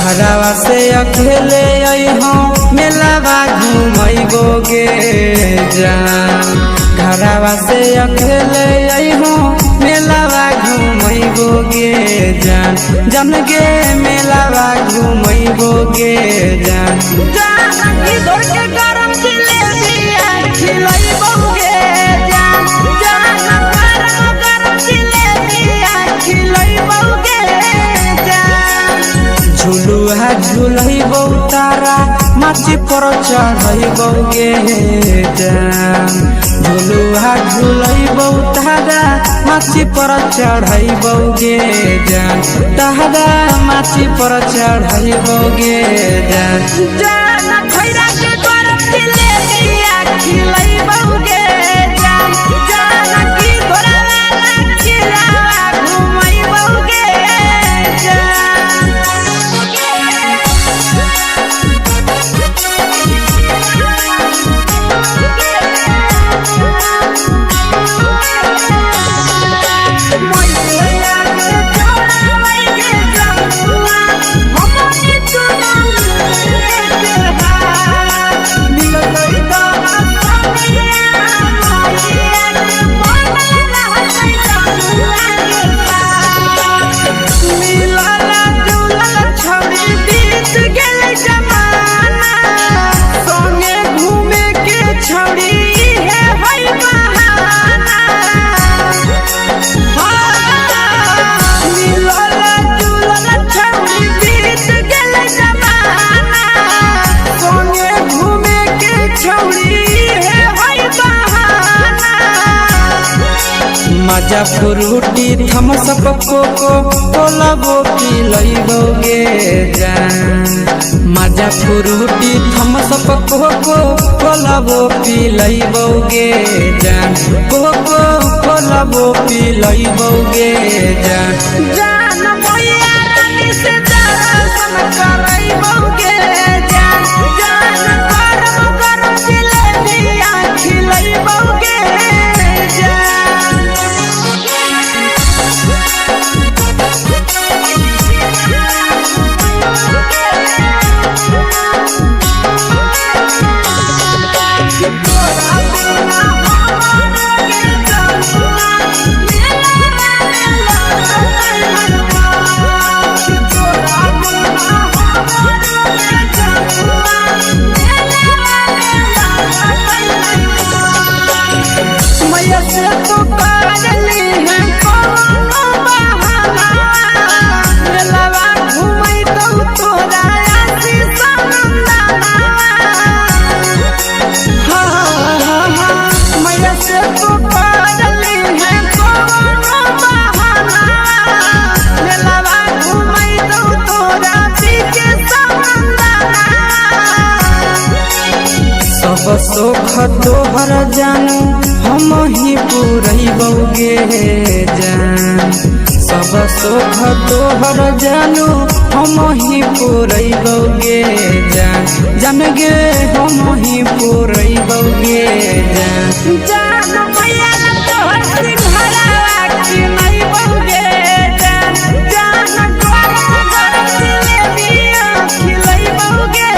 Speaker 3: घरवा से अकेले अइहो मेलावा घुमैबो गे जान घरवा से अकेले अइहो मेलावा घूमैबो गे जान जन गे मेलावा घूमैबो गे जान
Speaker 1: जानकी दौड़ के गरम जिलेबिया खिलैबो गे जान गरम जिलेबिया खिलैबो गे जान
Speaker 3: झुलुआ झुलैबो तारा माची पर चढ़ैबो गे जान झुलुआ झुलैबो तारा माची पर चढ़ैबो गे जान तारा माची पर चढ़ैबो गे जान
Speaker 1: जान खैरा के गरम जिलेबिया खिलैबो गे जान जानकी घोड़ावाला खिलावा घुमैबो गे
Speaker 3: मजा फ्रूटी थम्स अप कोको कोलाबो पिलैबो गे जान मजा फ्रूटी थम्स अप कोको कोलाबो पिलैबो गे जान कोको कोलाबो पिलैबो गे जान
Speaker 1: जान मैया रानी से दर्शन करैबो गे जान गरम गरम जिलेबिया खिलैबो गे मैया से तो करली है कोनो बहाना मेलावा घुमै तो तोरा आसी सनंदना मैया से तो करली है कोनो बहाना मेलावा घुमै तो तोरा पीके सनंदना
Speaker 3: सब सुख तोहर जानू हम ही पुरैबो गे जान सब सुख तोहर जानू हम ही पुरैबो गे जान जान गे हम ही पुरैबो गे जान
Speaker 1: जान मैया तोहर सिंघरावा खिलैबो गे जान गरम गरम जिलेबिया खिलैबो गे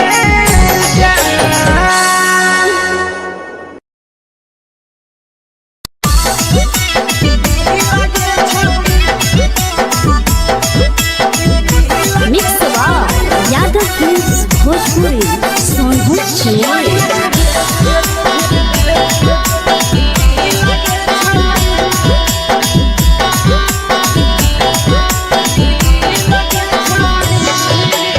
Speaker 4: मिक्स बार यादव फिल्म्स भोजपुरी सोनू चमोली।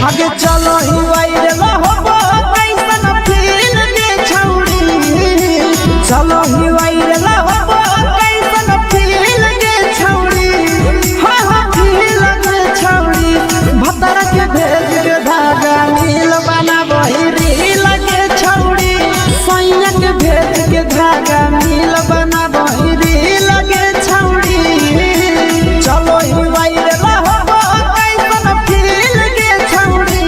Speaker 3: आगे चलो ही वायरल होबो कैसन फील के छौड़ी चलो ही वायरल होबो कैसन फील के छौड़ी हाँ फील के छौड़ी भतर के भेज के धागा मिल बना बहिरी लगे छौड़ी सैया के भेज के धागा मिल बना बहिरी लगे छौड़ी चलो ही वायरल होबो कैसन फील के छौड़ी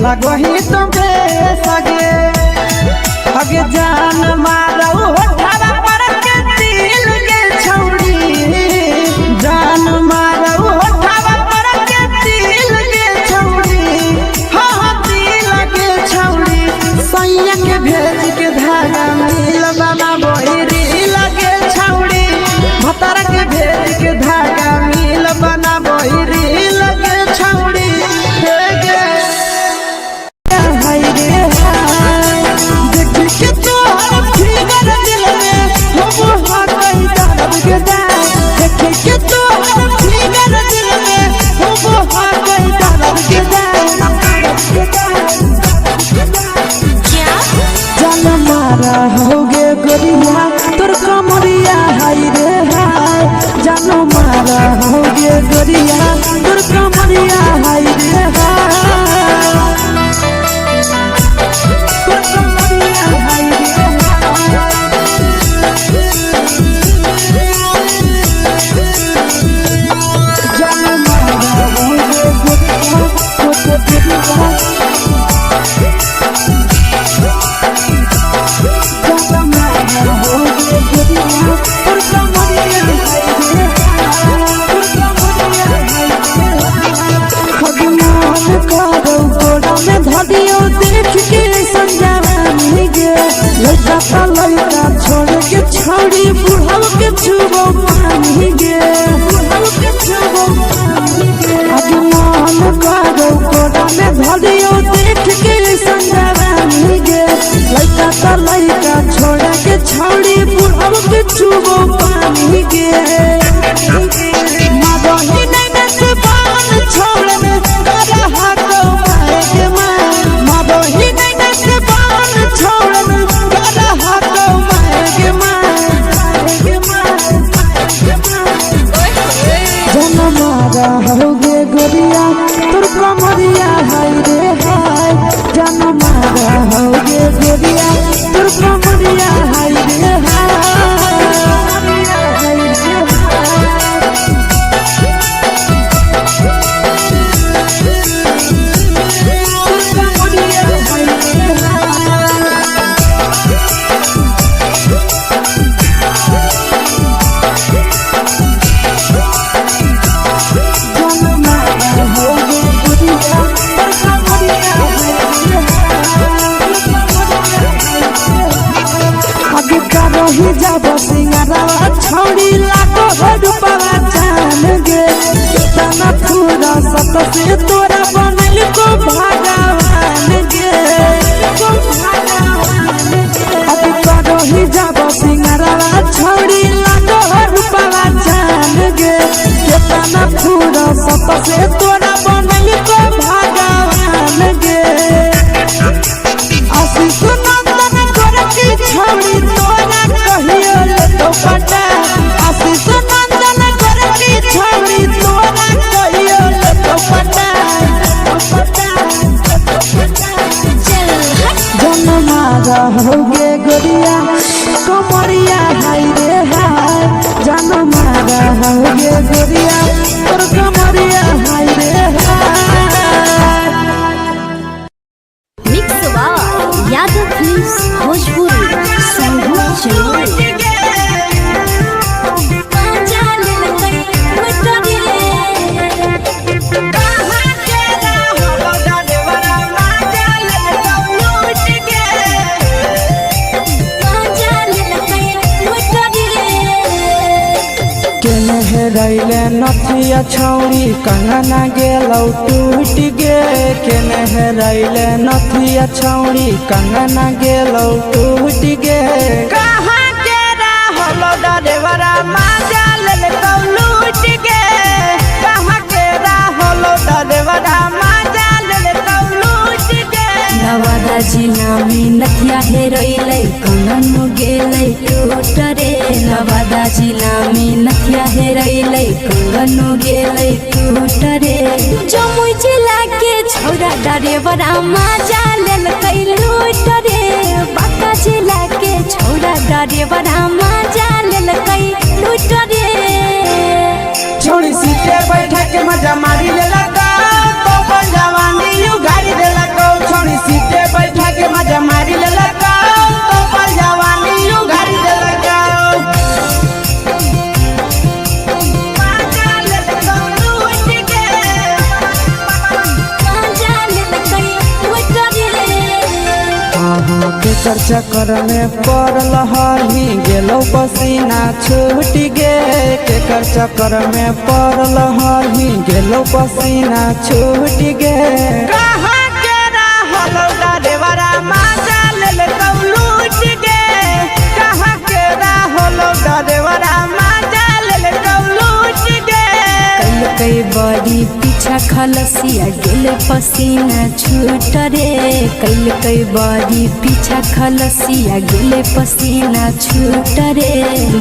Speaker 3: लगो ही तुमके सगे अगे जान मारो होठवा पर के दिल के छौड़ी जान मारो होठवा पर के दिल के छौड़ी हाँ दिल के छौड़ी सैया के भेज के धागा मिल बना बोरी लगे छौड़ी भतर के भेज के धागा मिल बना बोरी लगे छौड़ी
Speaker 1: होगे गोरिया तोर कमरिया हाय रे हाय जानो मारा होगे गोरिया तोर कमरिया हाय रे हाय तोर कमरिया हाय रे जानो मारा होगे गोरिया तोर कमरिया देख के समझावानी गे लड़का का लड़का छोड़ के छोड़ी बुढ़ाव के छुबो पानी गे बुढ़ाव के छुबो पानी गे आगे मन करो कोड़ा में धरियो देख के समझावानी गे लड़का का लड़का छोड़ के छोड़ी बुढ़ाव के छुबो पानी गे मादही नहीं नसे बाल छोड़ने करा हाथों मारे के मादही नहीं नसे बाल छोड़ने करा हाथों मारे के जन मारा होगे गोरिया तोर कमरिया हाय रे हाय जन मारा होगे गोरिया तोर कमरिया हाय रे हाय ही जब सिंगारा छोड़ी लाखों रुपया जान गे तना पूरा सत से तोरा बनल को भगवान गे अभी करो ही जब सिंगारा छोड़ी लाखों रुपया जान गे तना पूरा सत से तोरा बनल को भगवान गे आशीष नंदन कर की छोड़ी तोरा कहियो ले तो पटा आशीष नंदन कर की छोड़ी तोरा कहियो ले तो पटा जन मारा होगे गोरिया कमरिया हाय रे हाय जन मारा होगे गोरिया तोर कमरिया हाय रे हाय
Speaker 4: mix by Yadav films Bhojpuri संगीत चैनल
Speaker 1: रैले नथिया छौड़ी कंगना गेलौ टूट गे केने रैले नथिया छौड़ी कंगना गेलौ टूट गे
Speaker 3: कहाँ के रहलो डरेवरा माजा ले तो लूट गे कहाँ के रहलो डरेवरा माजा ले तो लूट गे
Speaker 2: नवादा जिला में नथिया हेरैलै कंगन गेलै टूट रे नवादा जिला में नथिया हेरैलै कंगन गेलै टूट रे जमुई जिला के छौरा डरेवरा माजा लेलकै लूट रे बांका जिला के छौरा डरेवरा माजा लेलकै लूट रे
Speaker 3: छोड़ी सीटे बैठा के मजा मारी लेला तो जवानी यू गाड़ी देला को चक्कर में पड़ल हही गेलो पसीना छूट गे केकर चक्कर में पड़ल हही गेलो पसीना छूट गे कहाँ के रहल डरेवरा माजा लेल लूट गे कहाँ के रहल डरेवरा माजा लेल लूट गे
Speaker 2: कई बड़ी पीछा खलसिया गेल पसीना छूट रे कई बड़ी पीछा खलसिया गेल पसीना छूट रे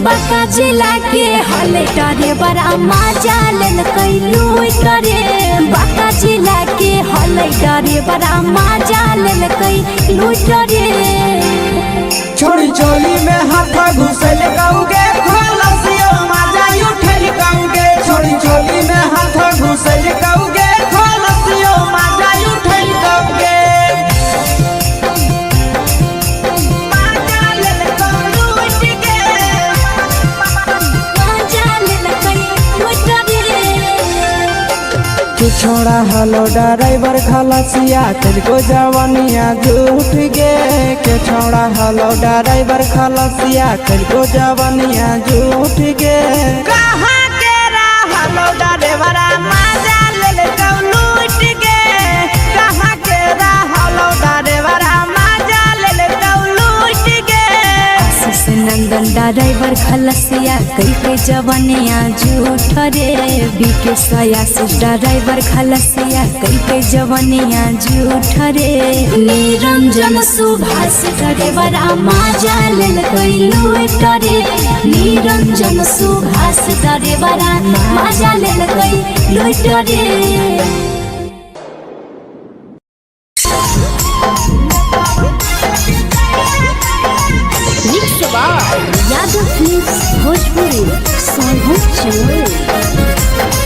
Speaker 2: बाका जिला के हले डरे बड़ा मजा लेल कई लूट रे बाका जिला के हले डरे बड़ा मजा लेल कई लूट रे
Speaker 3: छोड़ी चोली में हाथ घुसल गाऊंगे खलसिया मजा उठल गाऊंगे छोड़ी चोली में हाथ घुसल गाऊंगे खलसिया मजा उठल गाऊंगे
Speaker 2: मजा लेल कई लूट गे मजा लेल कई लूट रे
Speaker 3: तू छोड़ा हलो ड्राइवर खलसिया तेरे जवानिया झूठ गे के छोड़ा हलो ड्राइवर खलसिया तेरे जवानिया झूठ गे कहाँ के रहलो ड्राइवरा मजा लेल लूट गे कहाँ के रहलो ड्राइवरा मजा लेल लूट गे
Speaker 2: आशीष नंदन ड्राइवर खलसिया कई जवानिया झूठ रे बीके आशीष ड्राइवर खलसिया कई जवानिया झूठ रे निरंजन सुभाष ड्राइवर मजा लेल कई लूट रे निरंजन सुभाष ड्राइवर मजा लेल कई लूट रे
Speaker 4: यादव फिल्म्स भोजपुरी सोनू चोर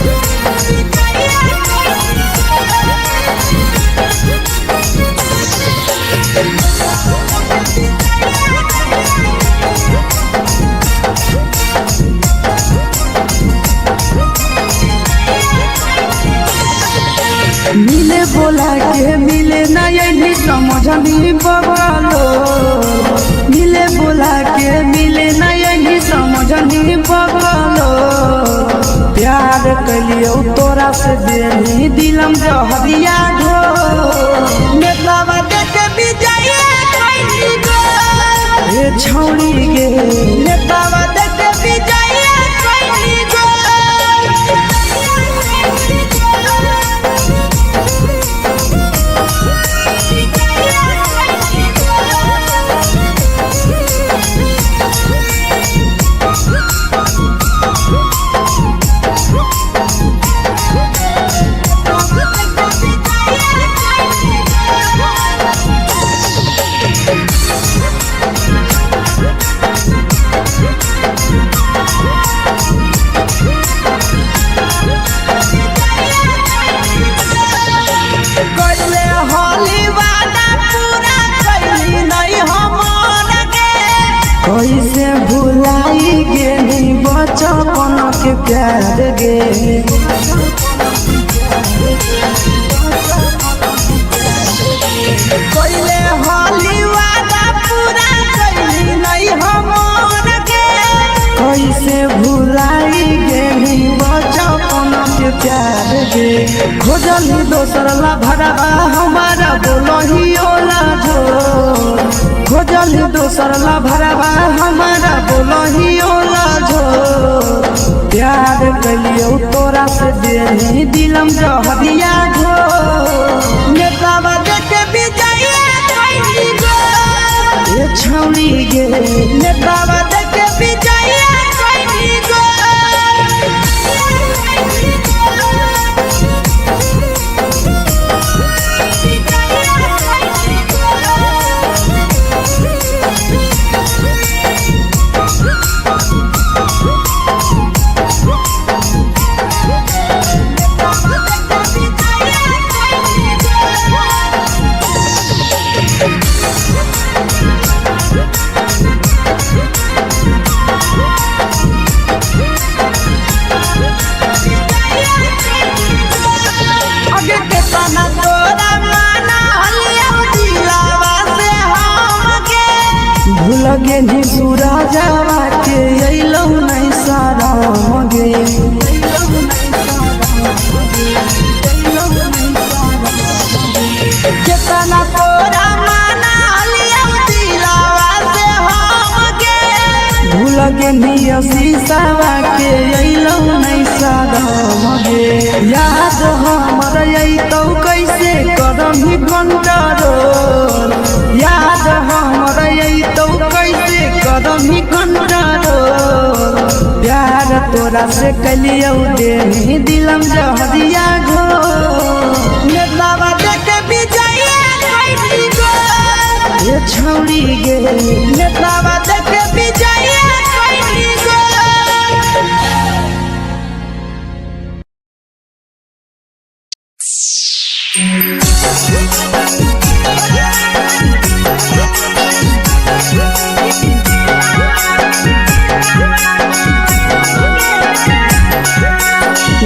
Speaker 3: मिले बोला के मिले नहीं समझनी बगलो मिले बोला के मिले नहीं समझनी बगलो प्यार कलियो तोरा से देनी दिलम जहरिया ढो नेतावा देख विजय कैली गो ए छौड़ी गे नेतावा देख विजय कैली गो कैसे भुलाई गेली बचपन के प्यार गे कैले होली वादा पूरा कैली नहीं हमर गे कैसे भुलाई गेली बचपन के प्यार गे खोजली दोसर ला भरवा हमारा बोलही ओला झो खोजली दोसर ला भरवा हमारा बोलही ओला झो प्यार कलियो तोरा से देनी दिलम जहरिया झो नेतावा देखे विजय कैली गो ए छौड़ी गे नेतावा देखे विजय कैली गो शीशावा के अइलौ नहीं सादम गे याद हमर अइतौ कैसे करही कंट्रोल याद हमर अइतौ कैसे करही कंट्रोल प्यार तोरा से कलियौ दे दिलम जहरिया घो नेतावा देखे विजया कैसी गो ये छौड़ी गे नेतावा देखे विजया कैसी गो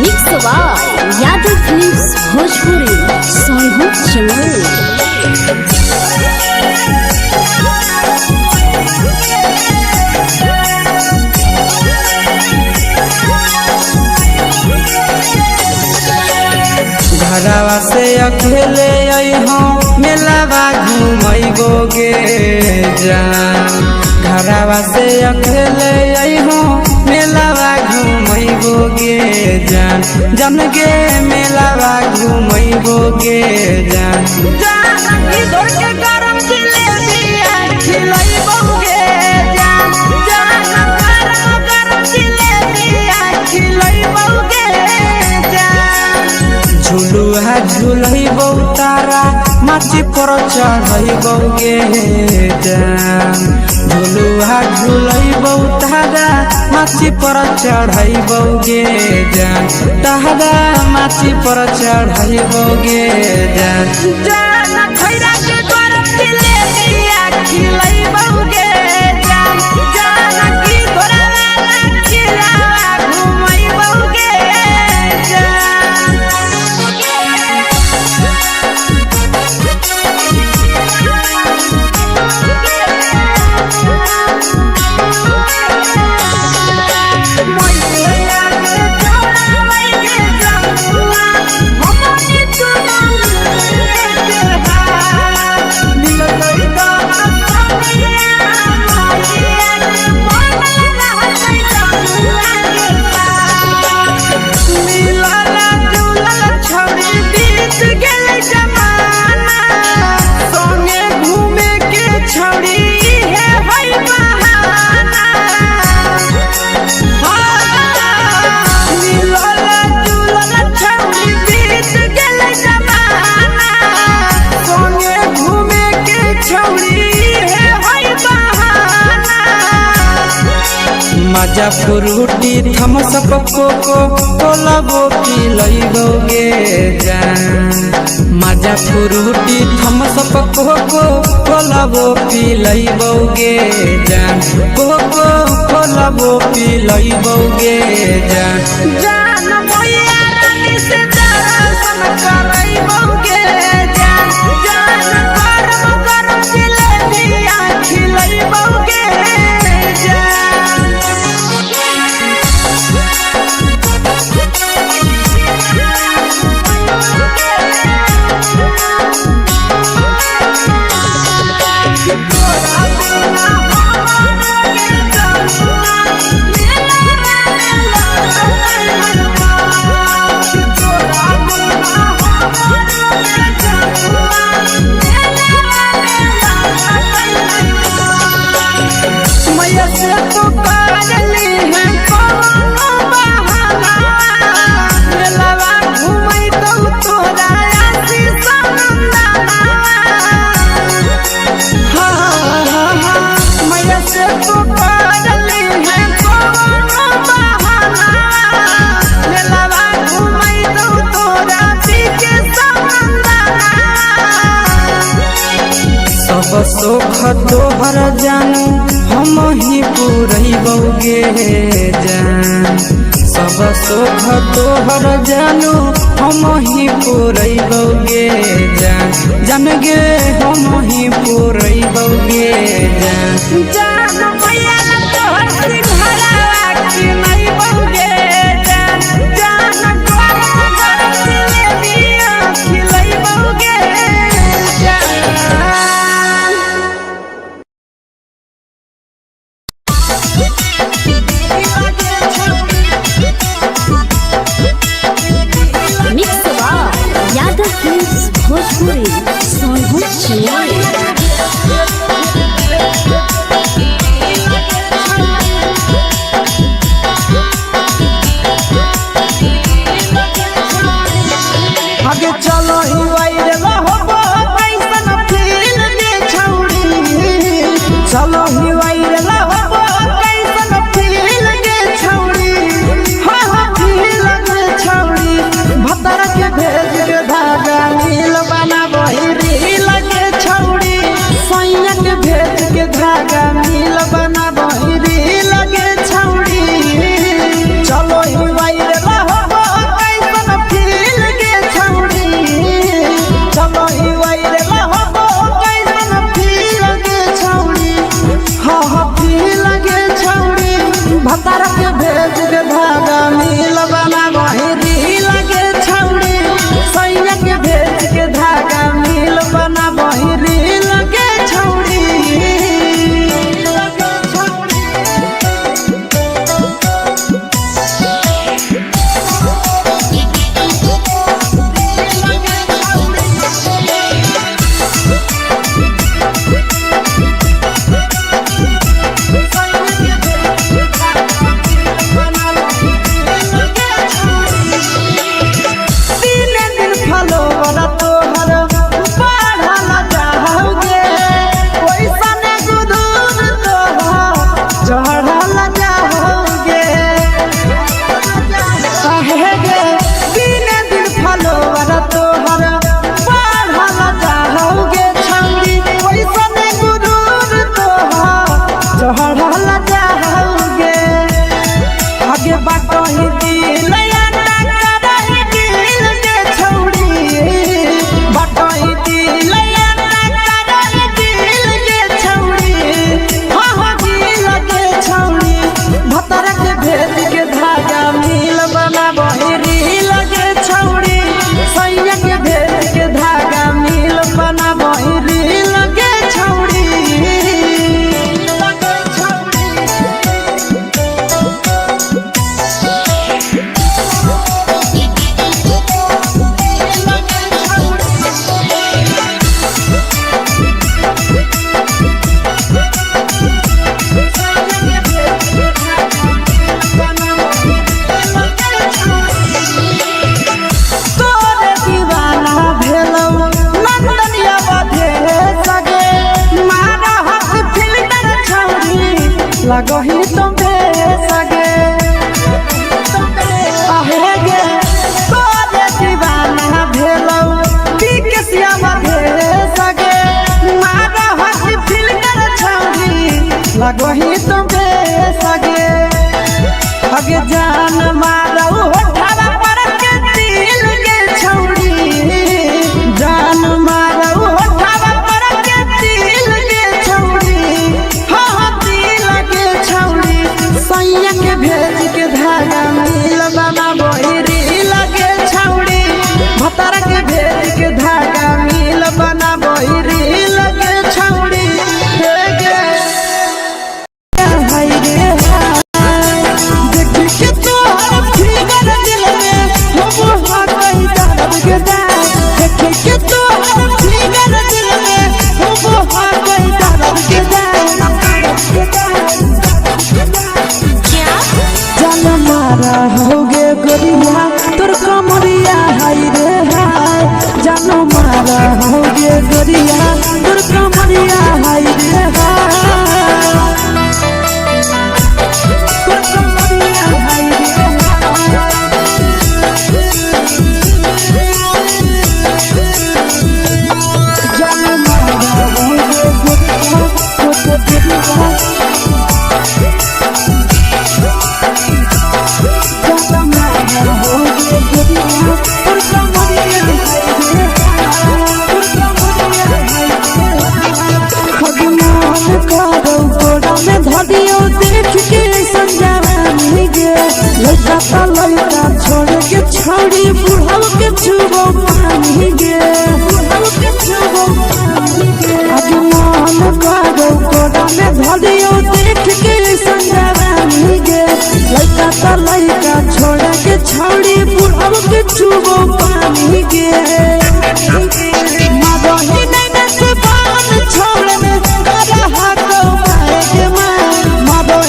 Speaker 4: mix by Yadav films Bhojpuri Sonu चमोली।
Speaker 3: घरवा से अकेले अइहो मेलावा घूमैबो गे जान घरवा से अकेले अइहो मेलावा घूमैबो गे जान जन गे मेलावा घूमैबो गे जान जान इधर के गरम जिलेबिया खिलैबो गे जान जान गरम जिलेबिया खिलैबो गे जान झुलुहा झुलैबो तारा माची पर चढ़ैबो गे जान झुलुहा झुलैबो तारा माची पर चढ़ैबो गे जान तारा माची पर चढ़ैबो गे जान जान खैरा के गरम जिलेबिया खिलैबो गे जान जान की घोड़ावाला खिलावा घुमैबो गे जान मजा फ्रूटी थमसप कोको कोलाबो पिलैबो गे जान मजा फ्रूटी थमसप कोको कोलाबो पिलैबो गे जान कोको कोलाबो पिलैबो गे जान जान मैया रानी से दर्शन करैबो गे जान जान गरम गरम जिलेबिया खिलैबो गे जान सब सुख तोहर जानू हम ही पूरैबो गे जान सब सुख तोहर जानू हम ही पूरैबो गे जान जान गे हम ही पूरैबो गे जान जान मैया तोहर सिंघारा खिलैबो गे जान जान गरम गरम जिलेबिया खिलैबो गे जान लगो ही तुमे सगे अगे जान मारो होठवा पर के दिल के छौड़ी जान मारो होठवा पर के दिल के छौड़ी हाँ दिल के छौड़ी सैया के भेज के धागा मिल बना बोरी लगे छौड़ी भतर के भेज के धागा मिल बना बोरी लगे छौड़ी
Speaker 1: होगे गोरिया तोर कमरिया हाय रे हाय जानो मारा होगे गोरिया तोर कमरिया हाय रे हाय तोर कमरिया हाय रे जानो मारा होगे गोरिया तोर कमरिया देख के संजावानी गे लड़का ता लड़का छोड़ के छौड़ी बुढ़ाव के छुबो पानी गे बुढ़ाव के छुबो पानी गे आगे मन करो कोड़ा में धरियो देख के संजावानी गे लड़का ता लड़का छोड़ के छौड़ी बुढ़ाव के छुबो पानी गे मादोही नहीं नसे पान छोड़ में करा हाथों मारे के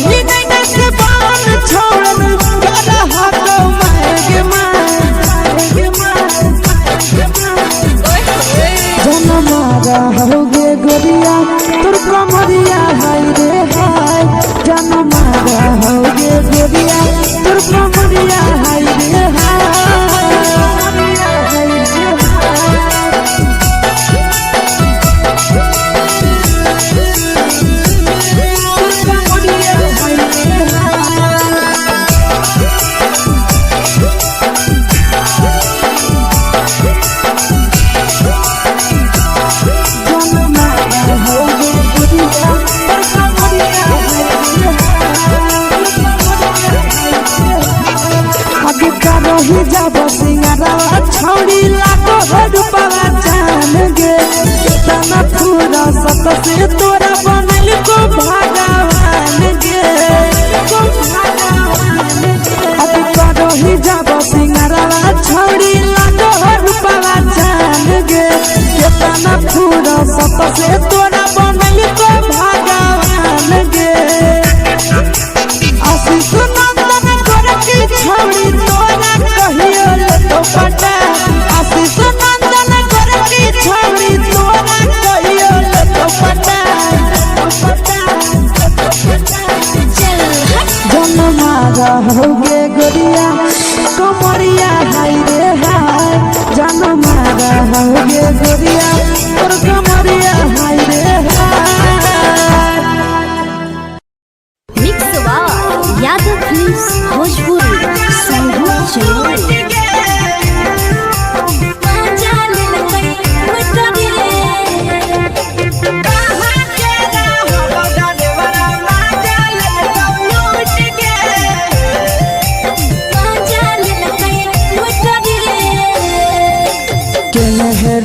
Speaker 1: ही नहीं नसे पान छोड़न करा हाथों मारे के जनमारा होगे गोरिया तोर कमरिया हाय रे हाय जनमारा होगे गोरिया तोर कमरिया हाय रे ही जब सिंगारा छौड़ी लागो रुपवा जान गे कितना पूरा सत से तोरा बनल को भगवान गे अभी करो ही जब सिंगारा छौड़ी लागो रुपवा जान गे कितना पूरा सत से तोरा बनल को भगवान गे आशीष नंदन कर की छौड़ी तोरा कहियो ले तो पटा आशीष नंदन कर की छौड़ी तोरा कहियो ले तो पटा जनमारा होगे गोरिया कमरिया हाय रे हाय जनमारा होगे गोरिया तोर कमरिया हाय रे हाय
Speaker 4: mix by Yadav films Bhojpuri संगीत चैनल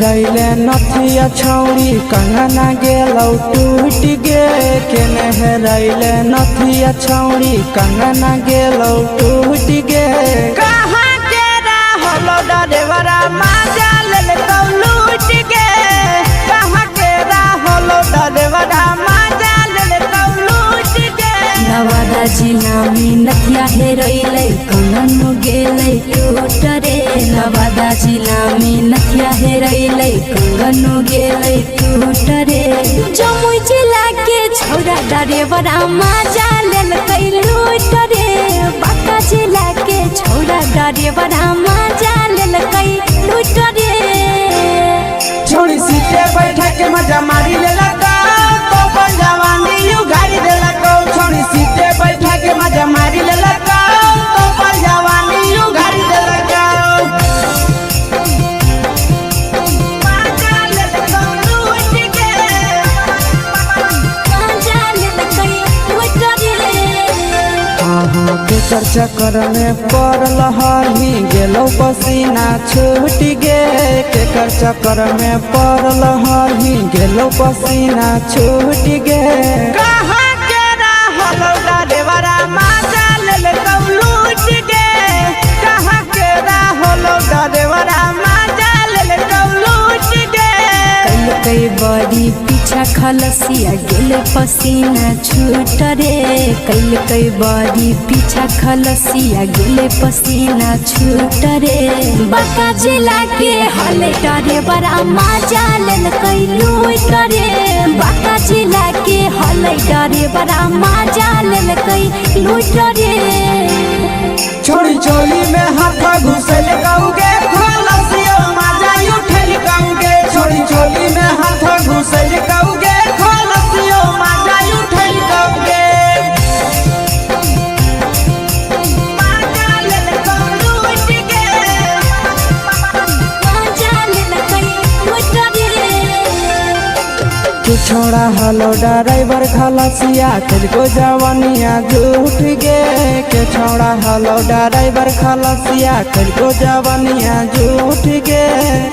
Speaker 3: रैले नथिया छौड़ी कंगना गेलौ टूट गे केने रैले नथिया छौड़ी कंगना गेलौ टूट गे कहाँ के रहलो डरेवरा माजा लेलकौ लूट गे कहाँ के रहलो डरेवरा माजा लेलकौ लूट गे
Speaker 2: नवादा जिला में नथिया हेरैलै कंगन गेलै टूट रे नवादा जिला में नथिया हेरैलै कंगन गेलै टूट रे जमुई जिला के छौड़ा डरेवरा माजा लेलकै लूट रे बांका जिला के छौड़ा डरेवरा माजा लेलकै लूट रे
Speaker 3: छोड़ी सीटे बैठा के मजा मारी लेलका तो जवानी यू गाड़ी देलका चक्कर में पड़ल हही गेलो पसीना छूट गे केकर चक्कर में पड़ल हही गेलो पसीना छूट गे कहाँ के रहलो डरेवरा माजा ले लूट गे कहाँ के रहलो डरेवरा माजा ले लूट गे
Speaker 2: कई बड़ी पीछा खलसिया गेले पसीना छूट रे कई बड़ी पीछा खलसिया गेले पसीना छूट रे बाका जिला के हले डरे बड़ा मजा लेल कई लूट रे बाका जिला के हले डरे बड़ा मजा लेल कई लूट रे
Speaker 3: छोड़ी चोली में हाथ घुसल गाऊंगे खलसियो मजा उठल गाऊंगे छोड़ी चोली में हाथ घुसल गाऊंगे खलसियो मजा उठल गाऊंगे
Speaker 2: मजा लेल कई लूट गे मजा लेल कई लूट रे
Speaker 3: तू छोड़ा हलो ड्राइवर खलसिया तुझको जवानिया झूठ गे के छोड़ा हलो ड्राइवर खलसिया तुझको जवानिया झूठ गे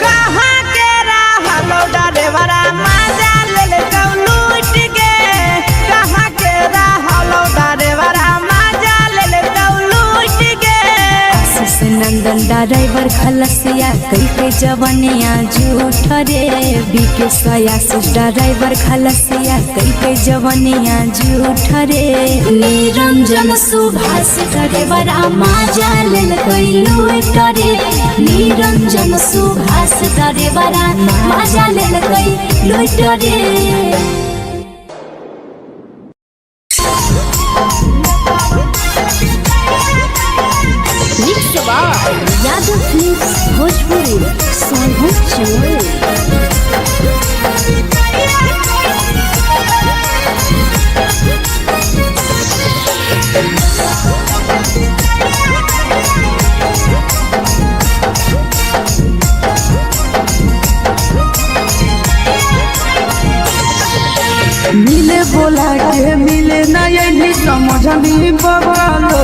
Speaker 3: कहाँ के रहलो ड्राइवर मजा ले लूट गे कहाँ के रहलो ड्राइवर मजा ले लूट गे
Speaker 2: आशीष नंदन ड्राइवर खलसिया कई जवनिया झूठ रे बीके आशीष ड्राइवर खलसिया कई जवनिया झूठ रे निरंजन सुभाष ड्राइवर मजा लेल कई लूट रे निरंजन सुभाष ड्राइवर मजा लेल कई लूट रे
Speaker 4: mix by Yadav films Bhojpuri Sonu Chamoli.
Speaker 3: मिले बोला के मिले ना यही समझनी बवालो